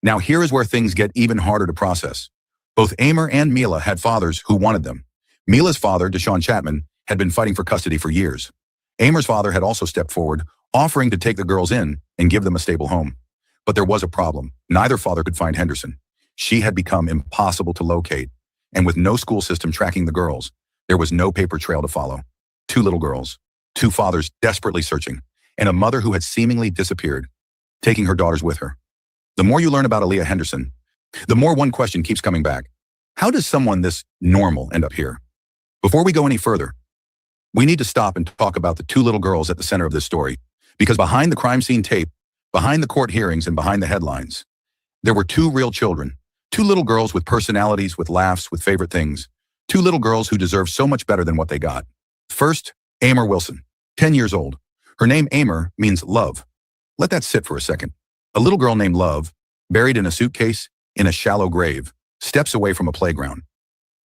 Now here is where things get even harder to process. Both Amer and Mila had fathers who wanted them. Mila's father, Deshaun Chapman, had been fighting for custody for years. Amer's father had also stepped forward, offering to take the girls in and give them a stable home. But there was a problem. Neither father could find Henderson. She had become impossible to locate. And with no school system tracking the girls, there was no paper trail to follow. 2 little girls, 2 fathers desperately searching, and a mother who had seemingly disappeared, taking her daughters with her. The more you learn about Aaliyah Henderson, the more one question keeps coming back. How does someone this normal end up here? Before we go any further, we need to stop and talk about the 2 little girls at the center of this story, because behind the crime scene tape, behind the court hearings, and behind the headlines, there were 2 real children, 2 little girls with personalities, with laughs, with favorite things, 2 little girls who deserve so much better than what they got. First, Amer Wilson, 10 years old. Her name Amer means love. Let that sit for a second. A little girl named Love, buried in a suitcase in a shallow grave, steps away from a playground.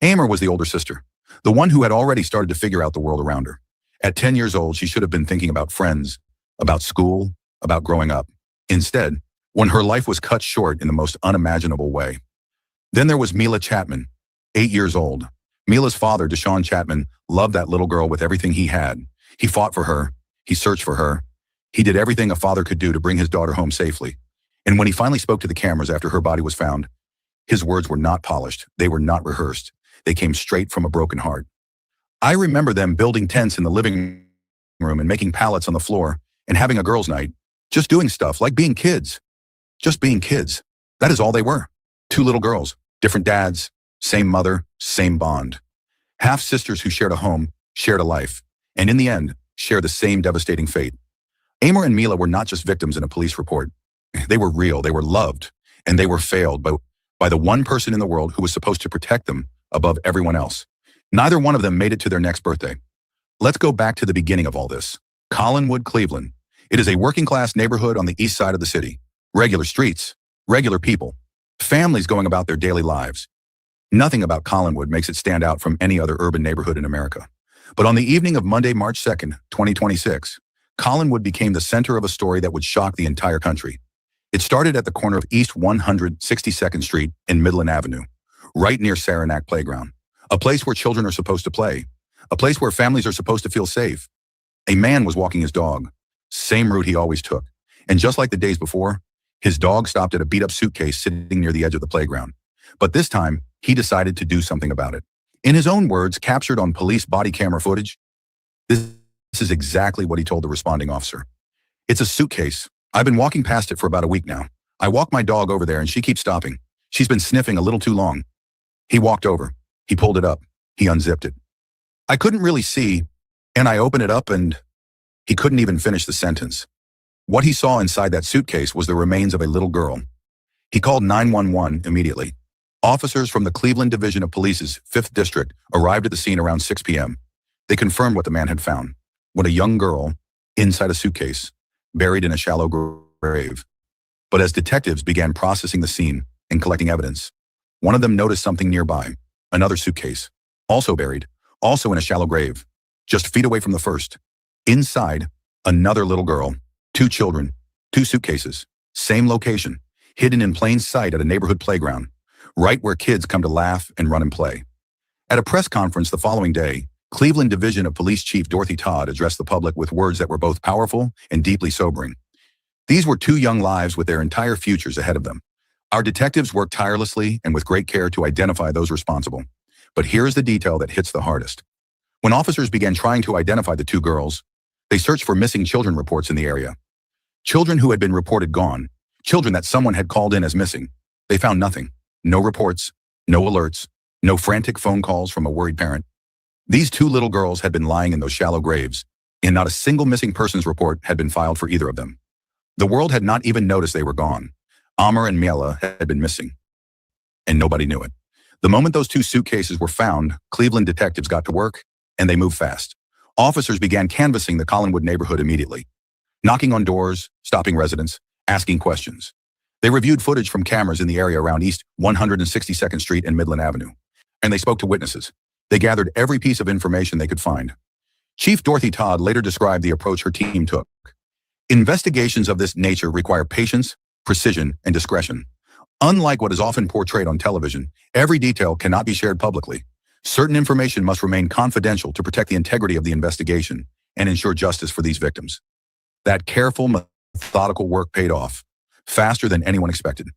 Amer was the older sister, the one who had already started to figure out the world around her. At 10 years old, she should have been thinking about friends, about school, about growing up. Instead, when her life was cut short in the most unimaginable way. Then there was Mila Chapman, 8 years old. Mila's father, Deshaun Chapman, loved that little girl with everything he had. He fought for her. He searched for her. He did everything a father could do to bring his daughter home safely. And when he finally spoke to the cameras after her body was found, his words were not polished. They were not rehearsed. They came straight from a broken heart. I remember them building tents in the living room and making pallets on the floor and having a girls' night, just doing stuff like being kids. Just being kids. That is all they were. 2 little girls, different dads, same mother, same bond. Half sisters who shared a home, shared a life, and in the end, shared the same devastating fate. Amer and Mila were not just victims in a police report. They were real, they were loved, and they were failed by the one person in the world who was supposed to protect them above everyone else. Neither one of them made it to their next birthday. Let's go back to the beginning of all this. Collinwood, Cleveland. It is a working-class neighborhood on the east side of the city. Regular streets, regular people, families going about their daily lives. Nothing about Collinwood makes it stand out from any other urban neighborhood in America. But on the evening of Monday, March 2nd, 2026, Collinwood became the center of a story that would shock the entire country. It started at the corner of East 162nd Street and Midland Avenue, right near Saranac Playground, a place where children are supposed to play, a place where families are supposed to feel safe. A man was walking his dog, same route he always took. And just like the days before, his dog stopped at a beat-up suitcase sitting near the edge of the playground. But this time, he decided to do something about it. In his own words, captured on police body camera footage, this is exactly what he told the responding officer. "It's a suitcase. I've been walking past it for about a week now. I walk my dog over there and she keeps stopping. She's been sniffing a little too long." He walked over. He pulled it up. He unzipped it. "I couldn't really see, and I opened it up and..." He couldn't even finish the sentence. What he saw inside that suitcase was the remains of a little girl. He called 911 immediately. Officers from the Cleveland Division of Police's 5th District arrived at the scene around 6 p.m. They confirmed what the man had found. What a young girl, inside a suitcase, buried in a shallow grave. But as detectives began processing the scene and collecting evidence, one of them noticed something nearby, another suitcase, also buried, also in a shallow grave, just feet away from the first. Inside, another little girl, 2 children, 2 suitcases, same location, hidden in plain sight at a neighborhood playground, right where kids come to laugh and run and play. At a press conference the following day, Cleveland Division of Police Chief Dorothy Todd addressed the public with words that were both powerful and deeply sobering. These were 2 young lives with their entire futures ahead of them. Our detectives worked tirelessly and with great care to identify those responsible. But here's the detail that hits the hardest. When officers began trying to identify the two girls, they searched for missing children reports in the area. Children who had been reported gone, children that someone had called in as missing. They found nothing. No reports, no alerts, no frantic phone calls from a worried parent. These two little girls had been lying in those shallow graves, and not a single missing persons report had been filed for either of them. The world had not even noticed they were gone. Amr and Mila had been missing, and nobody knew it. The moment those two suitcases were found, Cleveland detectives got to work, and they moved fast. Officers began canvassing the Collinwood neighborhood immediately, knocking on doors, stopping residents, asking questions. They reviewed footage from cameras in the area around East 162nd Street and Midland Avenue, and they spoke to witnesses. They gathered every piece of information they could find. Chief Dorothy Todd later described the approach her team took. Investigations of this nature require patience, precision, and discretion. Unlike what is often portrayed on television, every detail cannot be shared publicly. Certain information must remain confidential to protect the integrity of the investigation and ensure justice for these victims. That careful, methodical work paid off, faster than anyone expected.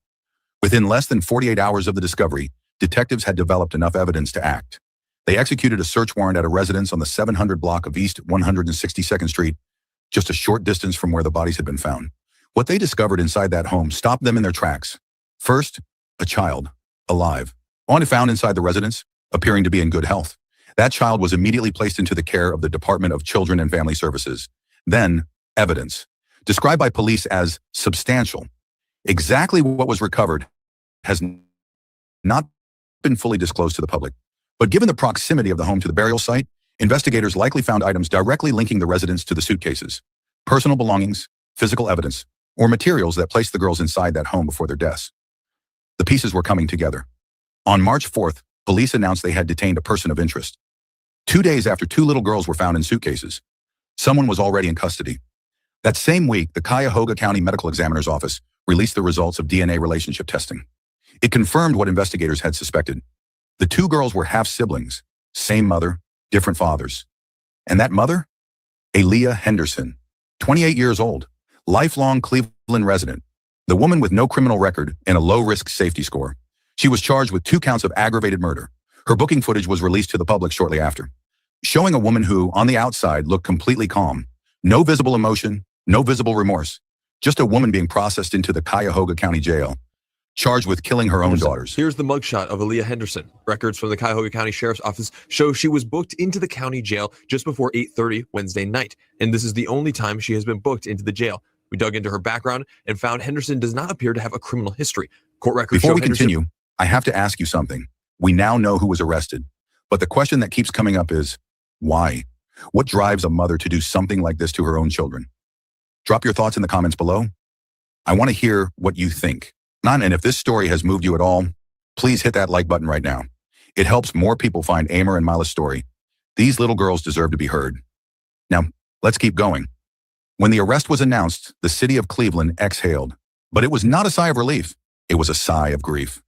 Within less than 48 hours of the discovery, detectives had developed enough evidence to act. They executed a search warrant at a residence on the 700 block of East 162nd Street, just a short distance from where the bodies had been found. What they discovered inside that home stopped them in their tracks. First, a child, alive, only found inside the residence, appearing to be in good health. That child was immediately placed into the care of the Department of Children and Family Services. Then, evidence, described by police as substantial. Exactly what was recovered has not been fully disclosed to the public. But given the proximity of the home to the burial site, investigators likely found items directly linking the residents to the suitcases, personal belongings, physical evidence, or materials that placed the girls inside that home before their deaths. The pieces were coming together. On March 4th, police announced they had detained a person of interest. 2 days after two little girls were found in suitcases, someone was already in custody. That same week, the Cuyahoga County Medical Examiner's Office released the results of DNA relationship testing. It confirmed what investigators had suspected. The two girls were half-siblings, same mother, different fathers. And that mother? Aaliyah Henderson, 28 years old, lifelong Cleveland resident, the woman with no criminal record and a low-risk safety score. She was charged with 2 counts of aggravated murder. Her booking footage was released to the public shortly after, showing a woman who, on the outside, looked completely calm. No visible emotion, no visible remorse. Just a woman being processed into the Cuyahoga County Jail, charged with killing her own daughters. Here's the mugshot of Aaliyah Henderson. Records from the Cuyahoga County Sheriff's Office show she was booked into the county jail just before 8:30 Wednesday night, and this is the only time she has been booked into the jail. We dug into her background and found Henderson does not appear to have a criminal history. Court records Before show we Henderson continue, I have to ask you something. We now know who was arrested, but the question that keeps coming up is, why? What drives a mother to do something like this to her own children? Drop your thoughts in the comments below. I want to hear what you think. And if this story has moved you at all, please hit that like button right now. It helps more people find Amr and Mila's story. These little girls deserve to be heard. Now, let's keep going. When the arrest was announced, the city of Cleveland exhaled, but it was not a sigh of relief. It was a sigh of grief.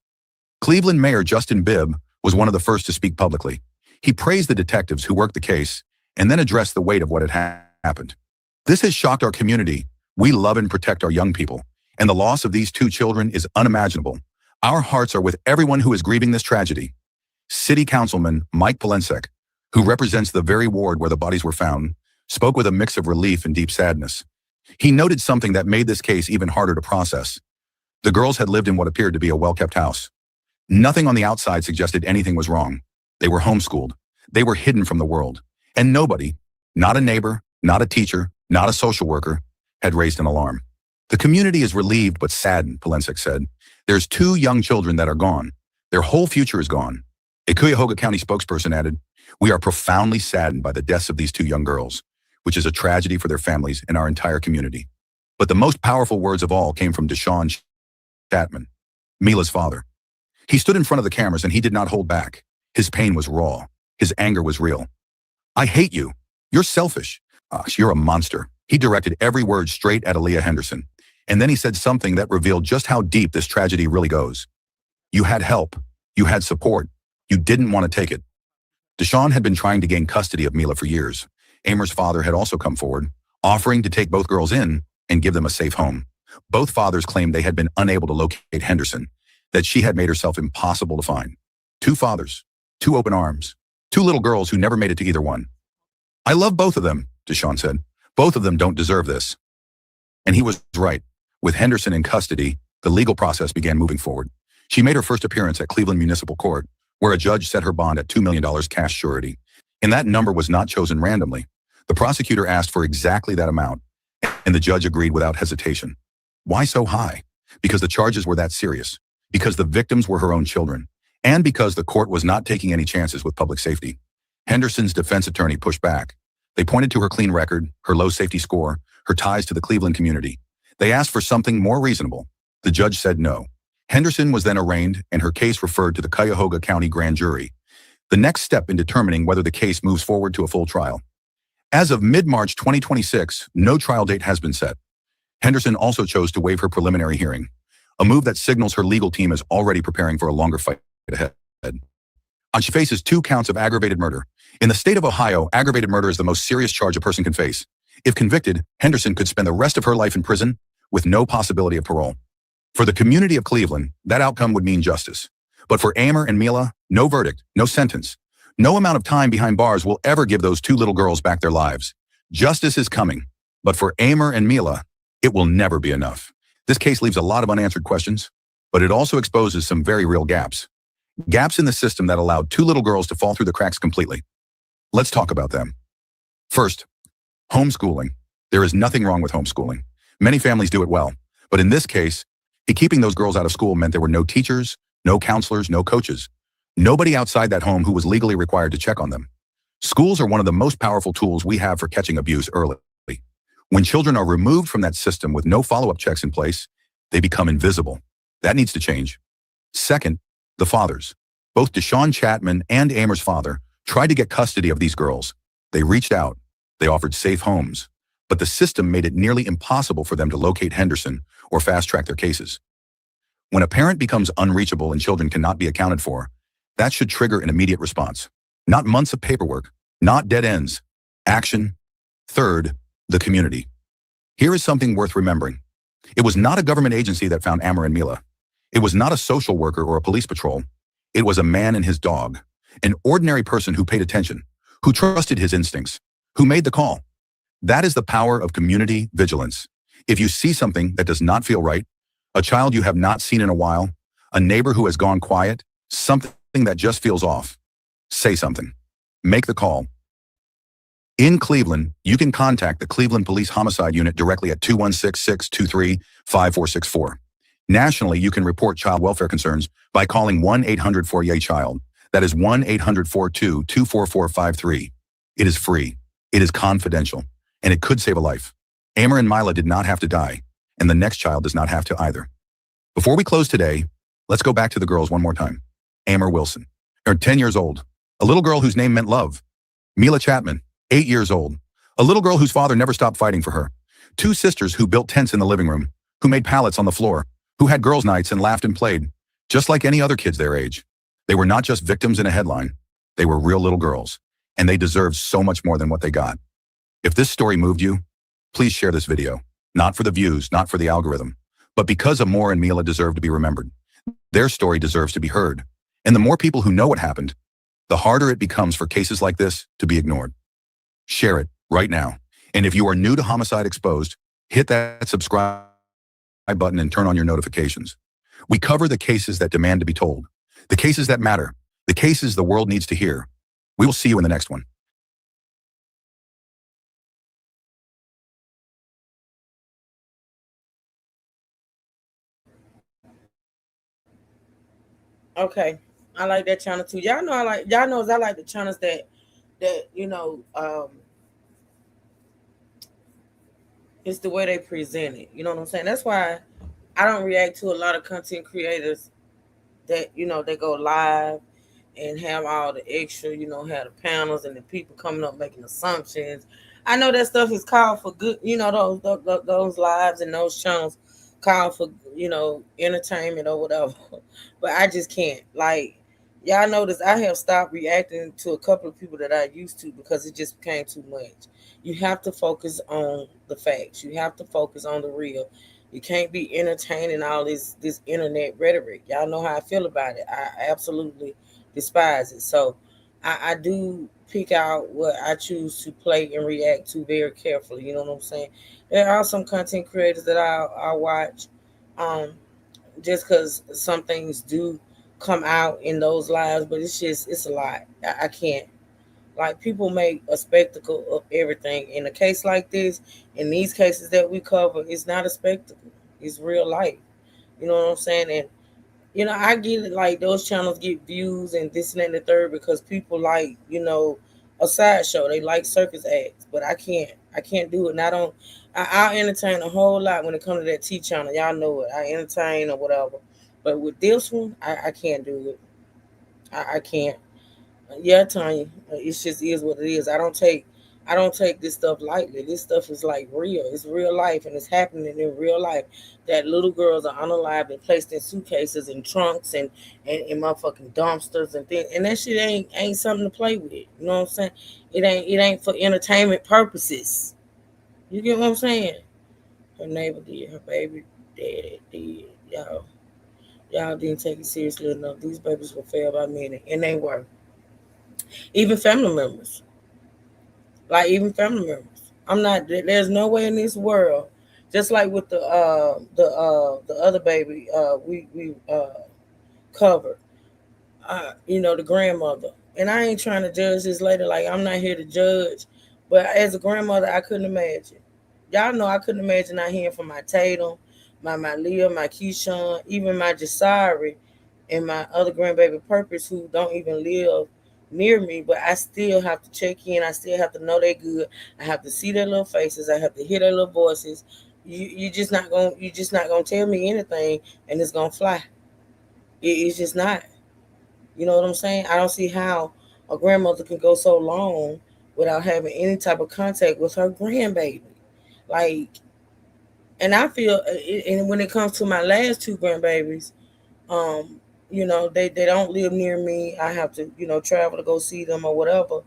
Cleveland Mayor Justin Bibb was one of the first to speak publicly. He praised the detectives who worked the case and then addressed the weight of what had happened. This has shocked our community. We love and protect our young people, and the loss of these 2 children is unimaginable. Our hearts are with everyone who is grieving this tragedy. City Councilman Mike Polensek, who represents the very ward where the bodies were found, spoke with a mix of relief and deep sadness. He noted something that made this case even harder to process. The girls had lived in what appeared to be a well-kept house. Nothing on the outside suggested anything was wrong. They were homeschooled. They were hidden from the world. And nobody, not a neighbor, not a teacher, not a social worker, had raised an alarm. The community is relieved but saddened, Polensek said. There's 2 young children that are gone. Their whole future is gone. A Cuyahoga County spokesperson added, "We are profoundly saddened by the deaths of these 2 young girls, which is a tragedy for their families and our entire community." But the most powerful words of all came from Deshaun Chapman, Mila's father. He stood in front of the cameras and he did not hold back. His pain was raw. His anger was real. "I hate you. You're selfish. You're a monster." He directed every word straight at Aaliyah Henderson. And then he said something that revealed just how deep this tragedy really goes. "You had help. You had support. You didn't want to take it." Deshaun had been trying to gain custody of Mila for years. Amr's father had also come forward, offering to take both girls in and give them a safe home. Both fathers claimed they had been unable to locate Henderson, that she had made herself impossible to find. 2 fathers, 2 open arms, 2 little girls who never made it to either one. I love both of them, Deshaun said. Both of them don't deserve this. And he was right. With Henderson in custody, the legal process began moving forward. She made her first appearance at Cleveland Municipal Court, where a judge set her bond at $2 million cash surety. And that number was not chosen randomly. The prosecutor asked for exactly that amount, and the judge agreed without hesitation. Why so high? Because the charges were that serious, because the victims were her own children, and because the court was not taking any chances with public safety. Henderson's defense attorney pushed back. They pointed to her clean record, her low safety score, her ties to the Cleveland community. They asked for something more reasonable. The judge said no. Henderson was then arraigned, and her case referred to the Cuyahoga County Grand Jury, the next step in determining whether the case moves forward to a full trial. As of mid-March 2026, no trial date has been set. Henderson also chose to waive her preliminary hearing, a move that signals her legal team is already preparing for a longer fight ahead. She faces 2 counts of aggravated murder. In the state of Ohio, aggravated murder is the most serious charge a person can face. If convicted, Henderson could spend the rest of her life in prison with no possibility of parole. For the community of Cleveland, that outcome would mean justice. But for Amer and Mila, no verdict, no sentence. No amount of time behind bars will ever give those 2 little girls back their lives. Justice is coming, but for Amer and Mila, it will never be enough. This case leaves a lot of unanswered questions, but it also exposes some very real gaps. Gaps in the system that allowed 2 little girls to fall through the cracks completely. Let's talk about them. First, homeschooling. There is nothing wrong with homeschooling. Many families do it well, but in this case, keeping those girls out of school meant there were no teachers, no counselors, no coaches. Nobody outside that home who was legally required to check on them. Schools are one of the most powerful tools we have for catching abuse early. When children are removed from that system with no follow-up checks in place, they become invisible. That needs to change. Second, the fathers. Both Deshaun Chapman and Amer's father tried to get custody of these girls. They reached out. They offered safe homes. But the system made it nearly impossible for them to locate Henderson or fast-track their cases. When a parent becomes unreachable and children cannot be accounted for, that should trigger an immediate response. Not months of paperwork, not dead ends. Action. Third, the community. Here is something worth remembering. It was not a government agency that found Amer and Mila. It was not a social worker or a police patrol. It was a man and his dog, an ordinary person who paid attention, who trusted his instincts, who made the call. That is the power of community vigilance. If you see something that does not feel right, a child you have not seen in a while, a neighbor who has gone quiet, something that just feels off, say something. Make the call. In Cleveland, you can contact the Cleveland Police Homicide Unit directly at 216-623-5464. Nationally, you can report child welfare concerns by calling 1-800-4YAY-CHILD. That is 1-800-42-24453. It is free. It is confidential, and it could save a life. Amer and Mila did not have to die, and the next child does not have to either. Before we close today, let's go back to the girls one more time. Amer Wilson, 10 years old, a little girl whose name meant love. Mila Chapman, 8 years old, a little girl whose father never stopped fighting for her. 2 sisters who built tents in the living room, who made pallets on the floor, who had girls' nights and laughed and played, just like any other kids their age. They were not just victims in a headline. They were real little girls, and they deserved so much more than what they got. If this story moved you, please share this video. Not for the views, not for the algorithm, but because Amor and Mila deserve to be remembered. Their story deserves to be heard. And the more people who know what happened, the harder it becomes for cases like this to be ignored. Share it right now. And if you are new to Homicide Exposed, hit that subscribe button and turn on your notifications. We cover the cases that demand to be told, the cases that matter, the cases the world needs to hear. We will see you in the next one. Okay, I like that channel too. Y'all know I like the channels that it's the way they present it. You know what I'm saying? That's why I don't react to a lot of content creators that they go live and have all the extra, have the panels and the people coming up making assumptions. I know that stuff is called for good, those lives and those channels call for entertainment or whatever. But I just can't. Like, y'all notice I have stopped reacting to a couple of people that I used to because it just became too much. You have to focus on the facts. You have to focus on the real. You can't be entertaining all this internet rhetoric. Y'all know how I feel about it. I absolutely despise it. So I do pick out what I choose to play and react to very carefully. You know what I'm saying? There are some content creators that I watch, just because some things do come out in those lives, but it's a lot. I can't. Like, people make a spectacle of everything. In a case like this, in these cases that we cover, it's not a spectacle. It's real life. You know what I'm saying? And, you know, I get it, like, those channels get views and this and that and the third because people like, you know, a sideshow. They like circus acts. But I can't do it. And I'll entertain a whole lot when it comes to that T channel. Y'all know it. I entertain or whatever. But with this one, I can't do it. I can't. Yeah, Tanya, it just is what it is. I don't take this stuff lightly. This stuff is like real. It's real life, and it's happening in real life. That little girls are unalived and placed in suitcases and trunks and motherfucking dumpsters and things. And that shit ain't something to play with. You know what I'm saying? It ain't for entertainment purposes. You get what I'm saying? Her neighbor did. Her baby daddy did. Y'all didn't take it seriously enough. These babies were failed by many, and they were. Even family members. Like, even family members. There's no way in this world, just like with the other baby we covered, you know, the grandmother. And I ain't trying to judge this lady. Like, I'm not here to judge. But as a grandmother, I couldn't imagine. Y'all know I couldn't imagine not hearing from my Tatum, my Leah, my Keyshawn, even my Jasari, and my other grandbaby Purpose, who don't even live near me, but I still have to check in. I still have to know they're good. I have to see their little faces. I have to hear their little voices. You just not gonna tell me anything and it's gonna fly. It's just not. You know what I'm saying? I don't see how a grandmother can go so long without having any type of contact with her grandbaby. Like, and I feel, and when it comes to my last two grandbabies, you know, they don't live near me. I have to, you know, travel to go see them or whatever.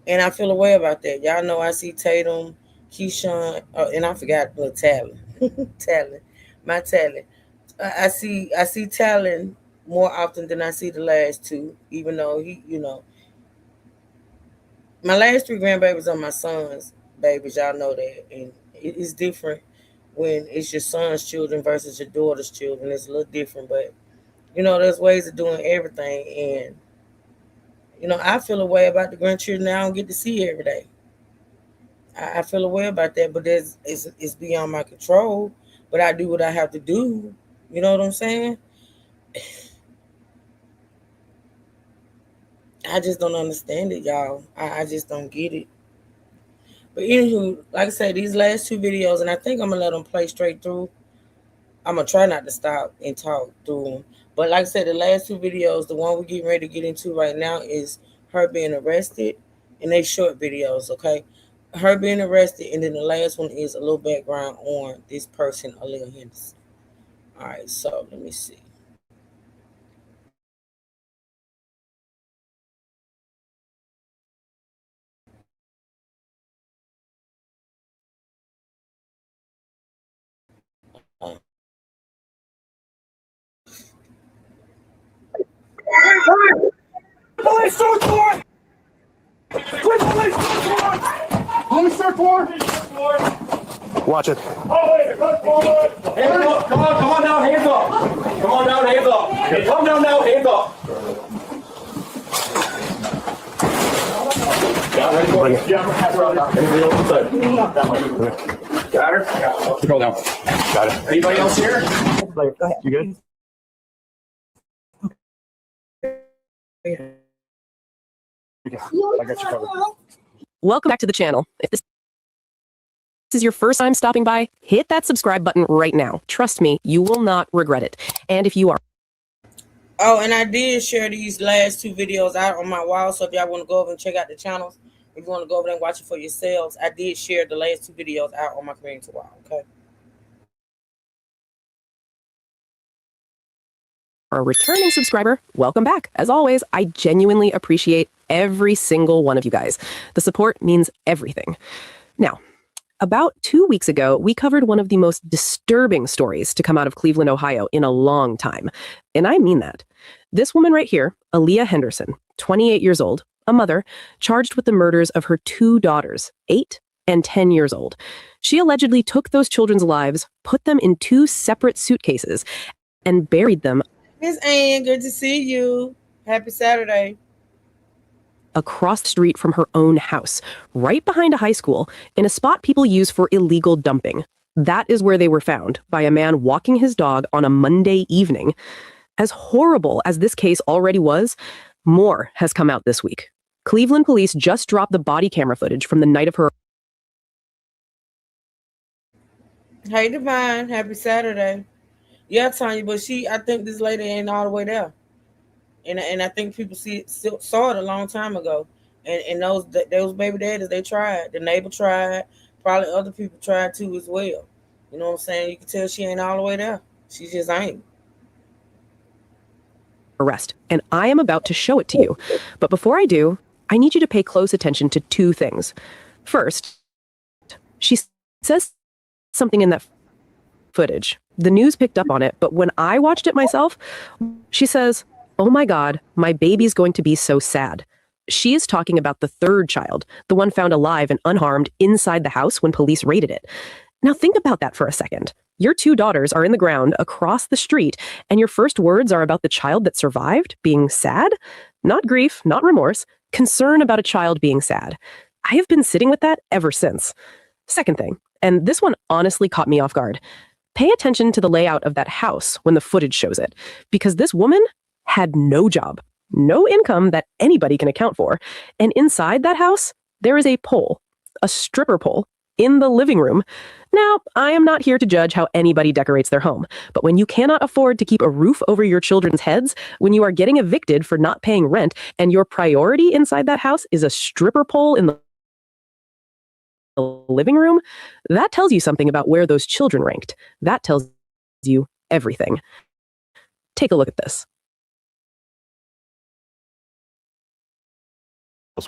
And I feel a way about that. Y'all know I see Tatum, Keyshawn, and I forgot the Talon. My Talon. I see Talon more often than I see the last two, even though he, you know. My last three grandbabies are my son's babies. Y'all know that. And it's different when it's your son's children versus your daughter's children. It's a little different, but you know, there's ways of doing everything. And, you know, I feel a way about the grandchildren I don't get to see every day. I feel a way about that, but it's beyond my control. But I do what I have to do. You know what I'm saying? I just don't understand it, y'all. I just don't get it. But anywho, like I said, these last two videos, and I think I'm going to let them play straight through. I'm going to try not to stop and talk through them. But like I said, the last two videos, the one we're getting ready to get into right now is her being arrested, and they short videos, okay? Her being arrested, and then the last one is a little background on this person, Aaliyah Henderson. All right, so let me see. Police search warrant! Police search warrant! Police search warrant! Watch it. Oh, wait, come on down, hands up. Come on down, hands up. Come down now, hands up. Bring it. Yeah, I'm gonna have her out now. Anybody else inside? Got her? Control down. Got it. Anybody else here? Go ahead. You good? I got you covered. Welcome back to the channel. If this is your first time stopping by, hit that subscribe button right now. Trust me, you will not regret it. And if you are... Oh, and I did share these last two videos out on my wall, so if y'all want to go over and check out the channels, if you want to go over there and watch it for yourselves, I did share the last two videos out on my community wall, okay? Are a returning subscriber, welcome back. As always, I genuinely appreciate every single one of you guys. The support means everything. Now, About 2 weeks ago, we covered one of the most disturbing stories to come out of Cleveland, Ohio in a long time. And I mean that. This woman right here, Aaliyah Henderson, 28 years old, a mother, charged with the murders of her 2 daughters, 8 and 10 years old. She allegedly took those children's lives, put them in 2 separate suitcases, and buried them. Miss Ann, good to see you. Happy Saturday. Across the street from her own house, right behind a high school, in a spot people use for illegal dumping. That is where they were found, by a man walking his dog on a Monday evening. As horrible as this case already was, more has come out this week. Cleveland police just dropped the body camera footage from the night of her. Hey, Divine. Happy Saturday. Yeah, Tanya, but I think this lady ain't all the way there. And I think people saw it a long time ago. And those baby daddies, they tried. The neighbor tried. Probably other people tried too as well. You know what I'm saying? You can tell she ain't all the way there. She just ain't. Arrest, and I am about to show it to you. But before I do, I need you to pay close attention to 2 things. First, she says something in that footage. The news picked up on it, but when I watched it myself, she says, "Oh my God, my baby's going to be so sad." She is talking about the 3rd child, the one found alive and unharmed inside the house when police raided it. Now think about that for a second. Your 2 daughters are in the ground across the street, and your first words are about the child that survived being sad? Not grief, not remorse, concern about a child being sad. I have been sitting with that ever since. Second thing, and this one honestly caught me off guard. Pay attention to the layout of that house when the footage shows it, because this woman had no job, no income that anybody can account for. And inside that house, there is a pole, a stripper pole, in the living room. Now, I am not here to judge how anybody decorates their home, but when you cannot afford to keep a roof over your children's heads, when you are getting evicted for not paying rent, and your priority inside that house is a stripper pole in the living room, that tells you something about where those children ranked. That tells you everything. Take a look at this.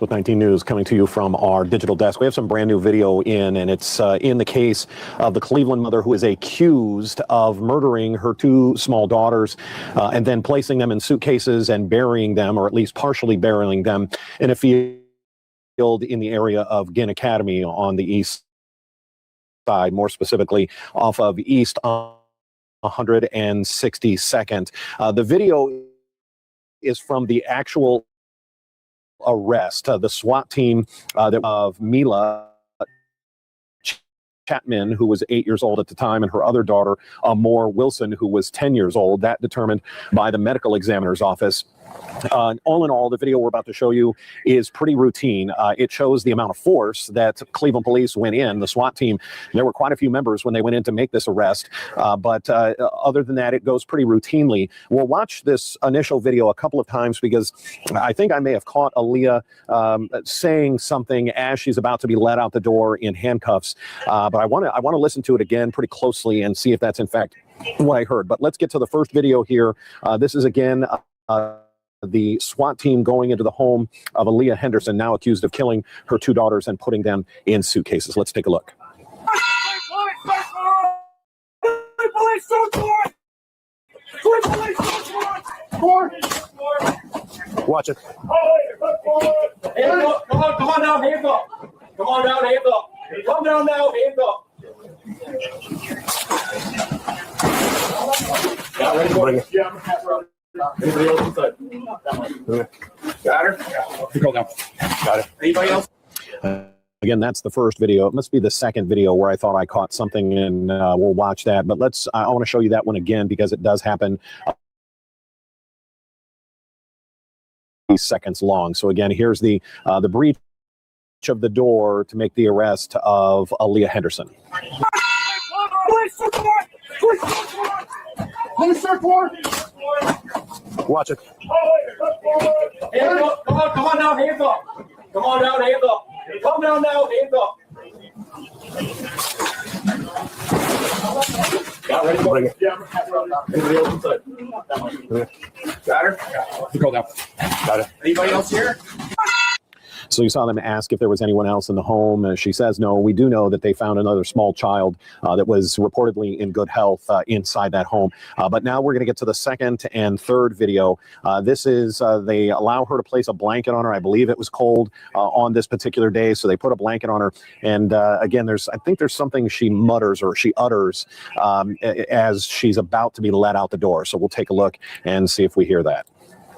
With 19 News coming to you from our digital desk. We have some brand new video in, and it's in the case of the Cleveland mother who is accused of murdering her 2 small daughters and then placing them in suitcases and burying them, or at least partially burying them, in a field in the area of Ginn Academy on the east side, more specifically off of East 162nd. The video is from the actual arrest. The SWAT team of Mila Chapman, who was 8 years old at the time, and her other daughter, Amor Wilson, who was 10 years old. That determined by the medical examiner's office. All in all, the video we're about to show you is pretty routine. It shows the amount of force that Cleveland police went in, the SWAT team. There were quite a few members when they went in to make this arrest. But other than that, it goes pretty routinely. We'll watch this initial video a couple of times because I think I may have caught Aaliyah saying something as she's about to be led out the door in handcuffs. But I want to listen to it again pretty closely and see if that's in fact what I heard. But let's get to the first video here. This is again the SWAT team going into the home of Aaliyah Henderson, now accused of killing her 2 daughters and putting them in suitcases. Let's take a look. Watch it. Come on down, hands up. Come on down, hands up. Come down now, hands up. Bring it. Yeah, I'm gonna pass around. Anybody else inside? Got her? Go down. Got it. Anybody else? Again, that's the first video. It must be the second video where I thought I caught something, and we'll watch that. But I want to show you that one again because it does happen seconds long. So again, here's the breach of the door to make the arrest of Aaliyah Henderson. Watch it. Hands up. Come on now, hands up. Come on down, hands up. Come down now, hands up. Got ready to go. Yeah, I'm gonna pass around. Anybody else inside? Got her? Go down. Got it. Anybody else here? So you saw them ask if there was anyone else in the home. She says no. We do know that they found another small child that was reportedly in good health inside that home. But now we're going to get to the second and third video. This is they allow her to place a blanket on her. I believe it was cold on this particular day, so they put a blanket on her. And again, I think there's something she mutters or she utters as she's about to be let out the door. So we'll take a look and see if we hear that.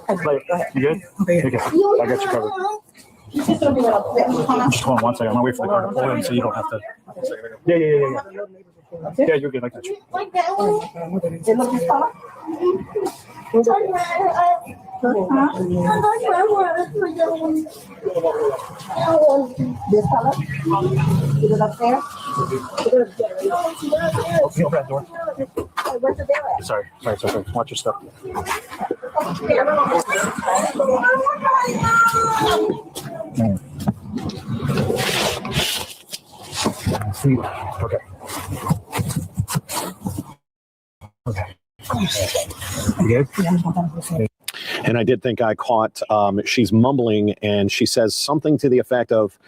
You good? Okay. I got you covered. Just hold on 1 second. I'm gonna wait for the car to pull in so you don't have to. Yeah. Yeah, you're good. I got you. This color? Is it upstairs? Open that door. Where's the door at? Sorry. Watch your stuff. Okay. You good? And I did think I caught, she's mumbling and she says something to the effect of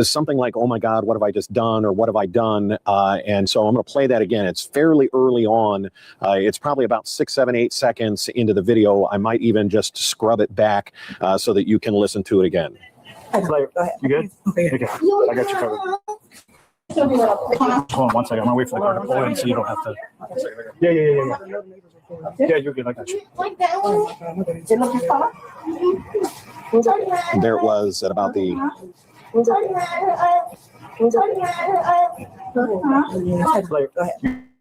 something like, oh my God, what have I just done? Or what have I done? And so I'm going to play that again. It's fairly early on. It's probably about 6, 7, 8 seconds into the video. I might even just scrub it back so that you can listen to it again. You good? Okay. I got you covered. Hold on 1 second. I'm gonna wait for the car to pull in so you don't have to. Yeah. Yeah, you're good. I got you. There it was at about the. You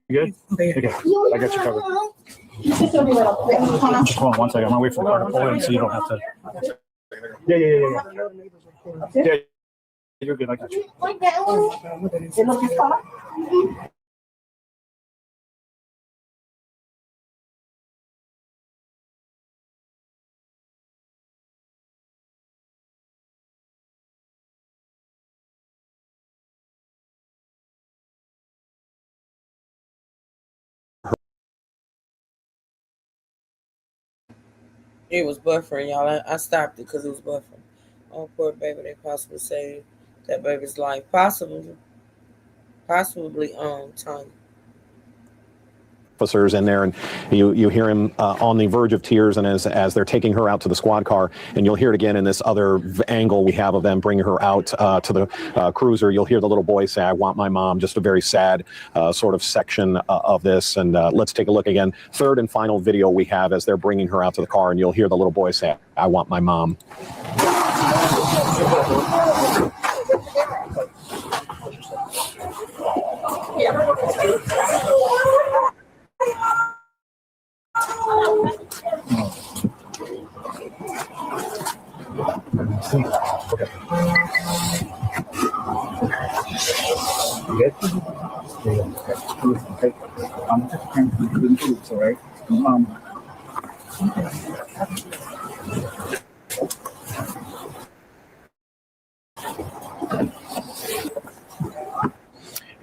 good? Okay. I got you covered. Just hold on 1 second. I'm gonna wait for the car to pull in so you don't have to. Yeah. Yeah. You're good. I got you. It was buffering, y'all. I stopped it because it was buffering. Oh, poor baby. They possibly saved that baby's life. Possibly Tanya. Officers in there, and you hear him on the verge of tears, and as they're taking her out to the squad car, and you'll hear it again in this other angle we have of them bringing her out to the cruiser. You'll hear the little boy say, "I want my mom." Just a very sad sort of section of this, and let's take a look again. Third and final video we have as they're bringing her out to the car, and you'll hear the little boy say, "I want my mom." Okay. You good? Okay. I'm just trying to do this, all right?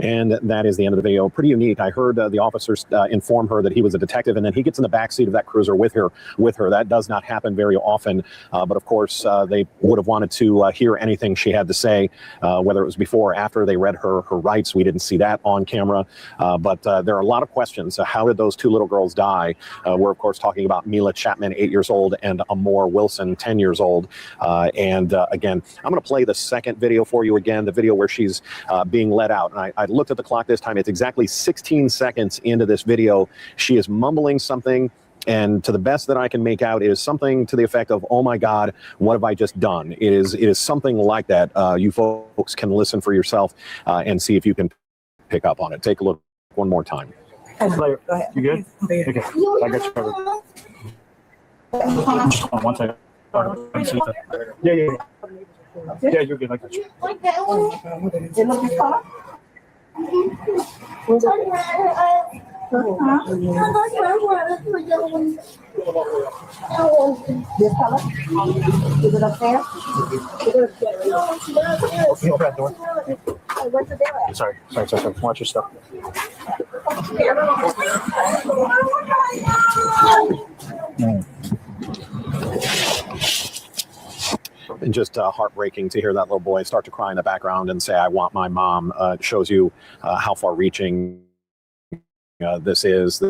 And that is the end of the video. Pretty unique. I heard the officers inform her that he was a detective, and then he gets in the backseat of that cruiser with her. That does not happen very often. But of course, they would have wanted to hear anything she had to say, whether it was before or after they read her rights. We didn't see that on camera. But there are a lot of questions. How did those two little girls die? We're, of course, talking about Mila Chapman, 8 years old, and Amor Wilson, 10 years old. And again, I'm going to play the second video for you again, the video where she's being let out. And I looked at the clock this time. It's exactly 16 seconds into this video. She is mumbling something, and to the best that I can make out, it is something to the effect of, "Oh my God, what have I just done?" It is something like that. You folks can listen for yourself and see if you can pick up on it. Take a look one more time. You good? Okay. I got you covered. Just hold on 1 second. Yeah. Yeah, you're good. I got you. This color? Is it upstairs? Open that door. Where's the door at? Sorry. Watch your stuff. And just heartbreaking to hear that little boy start to cry in the background and say, "I want my mom." It shows you how far-reaching this is.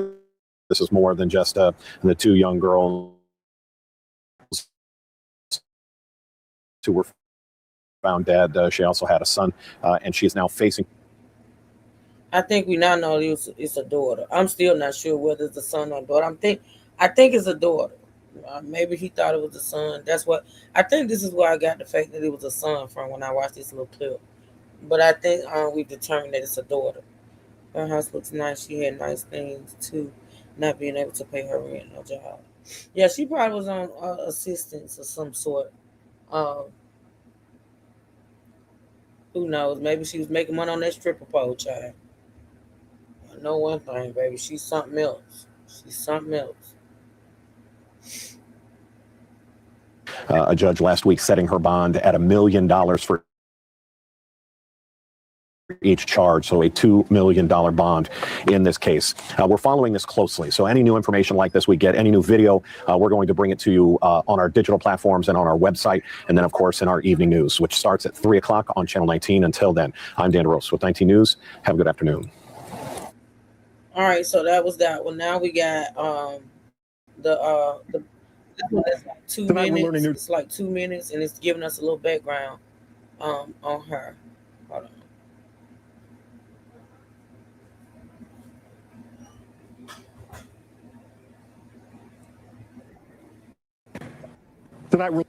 This is more than just the two young girls who were found dead. She also had a son, and she is now facing. I think we now know it's a daughter. I'm still not sure whether it's a son or a daughter. I think it's a daughter. Maybe he thought it was a son. That's what I think. This is where I got the fact that it was a son from when I watched this little clip. But I think we've determined that it's a daughter. Her house looks nice. She had nice things too. Not being able to pay her rent, no job. Yeah, she probably was on assistance of some sort. Who knows? Maybe she was making money on that stripper pole, child. I know one thing, baby. She's something else. She's something else. A judge last week setting her bond at $1 million for each charge, so a $2 million bond in this case. We're following this closely, so any new information like this we get, any new video, we're going to bring it to you on our digital platforms and on our website, and then of course in our evening news, which starts at 3 o'clock on Channel 19. Until then, I'm Dan DeRose with 19 News. Have a good afternoon. All right, so that was that one. Now we got this one is like 2 minutes. It's like 2 minutes, and it's giving us a little background on her. Hold on. Tonight, we're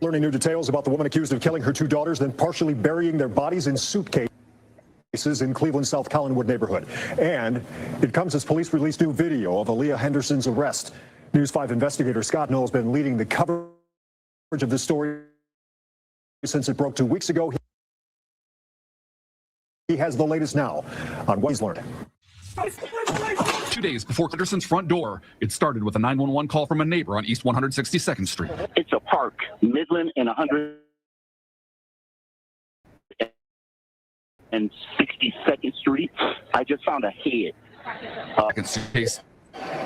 learning new details about the woman accused of killing her two daughters, then partially burying their bodies in suitcases in Cleveland's South Collinwood neighborhood. And it comes as police release new video of Aaliyah Henderson's arrest. News 5 investigator Scott Knoll has been leading the coverage of this story since it broke 2 weeks ago. He has the latest now on what he's learned. 2 days before Henderson's front door, it started with a 911 call from a neighbor on East 162nd Street. It's a park, Midland and 162nd Street. I just found a head. Second suitcase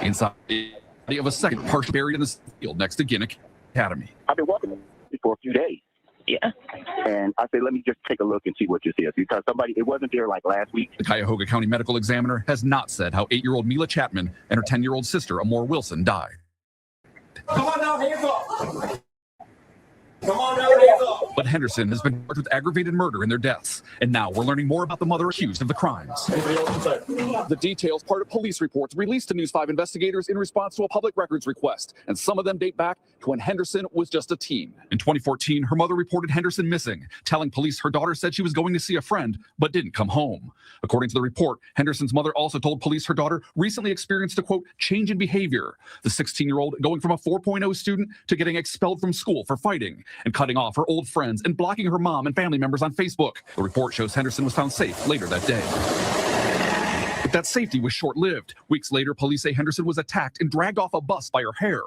inside the body of a second partially buried in the field next to Ginnick Academy. I've been walking for a few days. Yeah. And I said, let me just take a look and see what this is, because it wasn't there like last week. The Cuyahoga County Medical Examiner has not said how 8-year-old Mila Chapman and her 10-year-old sister, Amor Wilson, died. Come on now, hands up. Come on now, hands up. But Henderson has been charged with aggravated murder in their deaths. And now we're learning more about the mother accused of the crimes. The details part of police reports released to News 5 investigators in response to a public records request. And some of them date back to when Henderson was just a teen. In 2014, her mother reported Henderson missing, telling police her daughter said she was going to see a friend, but didn't come home. According to the report, Henderson's mother also told police her daughter recently experienced a, quote, change in behavior. The 16-year-old going from a 4.0 student to getting expelled from school for fighting and cutting off her old friends and blocking her mom and family members on Facebook. The report shows Henderson was found safe later that day. But that safety was short-lived. Weeks later, police say Henderson was attacked and dragged off a bus by her hair.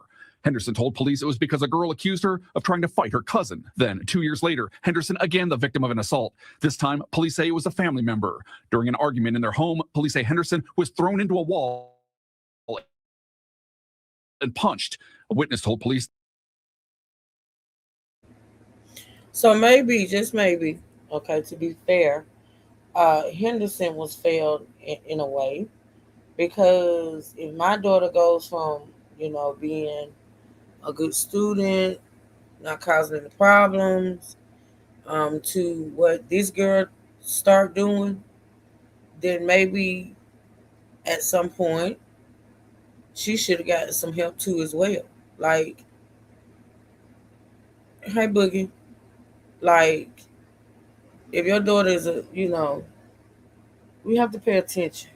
Henderson told police it was because a girl accused her of trying to fight her cousin. Then, 2 years later, Henderson again the victim of an assault. This time, police say it was a family member. During an argument in their home, police say Henderson was thrown into a wall and punched. A witness told police. So maybe, just maybe, okay, to be fair, Henderson was failed in a way, because if my daughter goes from, being a good student, not causing any problems, to what this girl start doing, then maybe at some point she should have gotten some help too as well. Like, hey, Boogie. Like, if your daughter is we have to pay attention.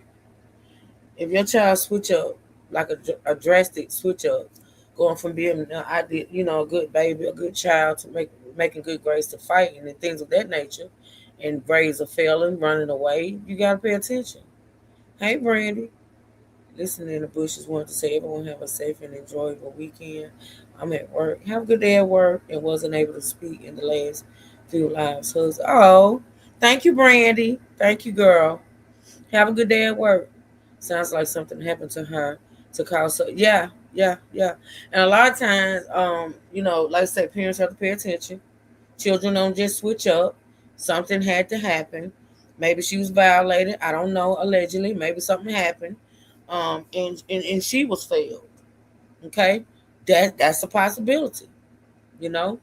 If your child switch up, like a drastic switch up, going from being a good baby, a good child, to making good grades, to fighting and things of that nature, and grades are failing, running away, you got to pay attention. Hey, Brandy. Listening in the bushes, wanted to say everyone have a safe and enjoyable weekend. I'm at work. Have a good day at work, and wasn't able to speak in the last few lives. So, thank you, Brandy. Thank you, girl. Have a good day at work. Sounds like something happened to her to cause her. Yeah, Yeah. And a lot of times, like I said, parents have to pay attention. Children don't just switch up. Something had to happen. Maybe she was violated. I don't know. Allegedly, maybe something happened, and she was failed. Okay, that's a possibility. You know.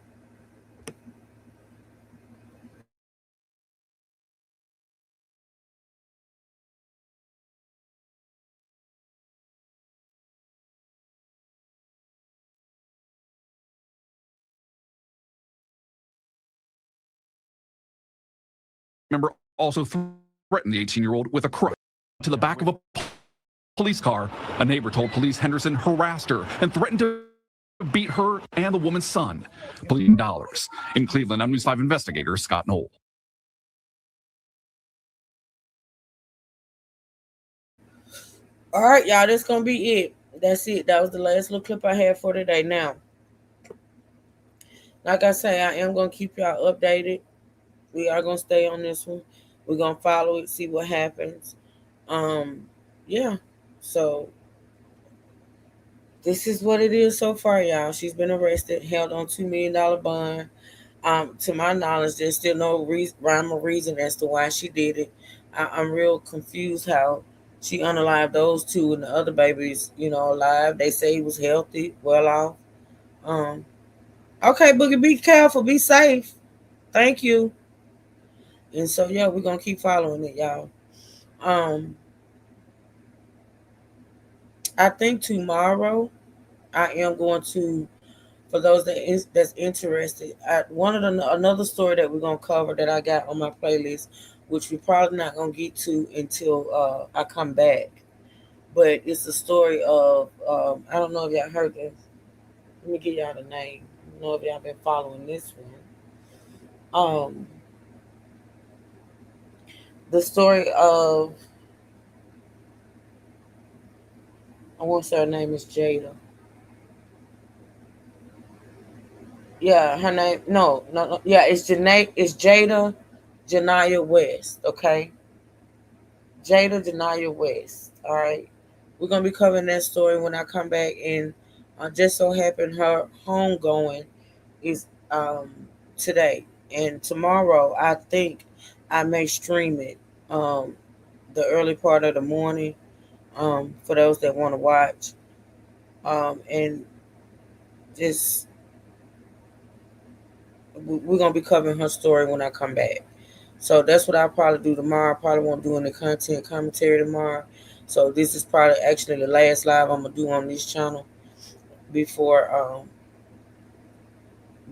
Member also threatened the 18-year-old with a crutch to the back of a police car. A neighbor told police Henderson harassed her and threatened to beat her and the woman's son. $1 in Cleveland, I'm News 5 investigator Scott Knoll. All right, y'all. That's gonna be it. That's it. That was the last little clip I had for today. Now, like I say, I am gonna keep y'all updated. We are gonna stay on this one. We're gonna follow it, see what happens. Yeah. So this is what it is so far, y'all. She's been arrested, held on $2 million bond. To my knowledge, there's still no rhyme or reason as to why she did it. I'm real confused how she unalived those two and the other babies, alive. They say he was healthy, well off. Okay, Boogie, be careful, be safe. Thank you. And so, yeah, we're going to keep following it, y'all. I think tomorrow I am going to, for those that's interested, another story that we're going to cover that I got on my playlist, which we're probably not going to get to until I come back. But it's a story of, I don't know if y'all heard this. Let me get y'all the name. I don't know if y'all been following this one. The story of, I want to say her name is Jada. Yeah, her name, no. Yeah, it's Jada Janaya West, okay? Jada Janaya West, all right? We're going to be covering that story when I come back, and just so happened her homegoing is today. And tomorrow, I think I may stream it the early part of the morning for those that want to watch. And just, we're going to be covering her story when I come back. So that's what I'll probably do tomorrow. I probably won't do any content commentary tomorrow. So this is probably actually the last live I'm going to do on this channel before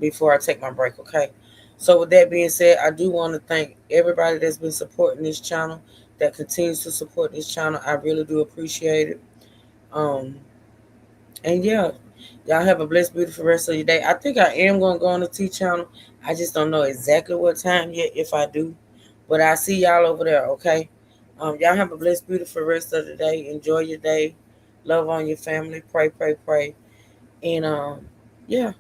I take my break, okay? So with that being said, I do want to thank everybody that's been supporting this channel, that continues to support this channel. I really do appreciate it. And yeah, y'all have a blessed, beautiful rest of your day. I think I am going to go on the T channel. I just don't know exactly what time yet, if I do. But I see y'all over there, okay? Y'all have a blessed, beautiful rest of the day. Enjoy your day. Love on your family. Pray, pray, pray. And yeah,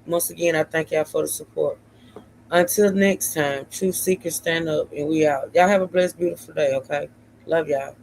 once again, I thank y'all for the support. Until next time, Truth Seekers stand up, and we out. Y'all have a blessed, beautiful day, okay? Love y'all.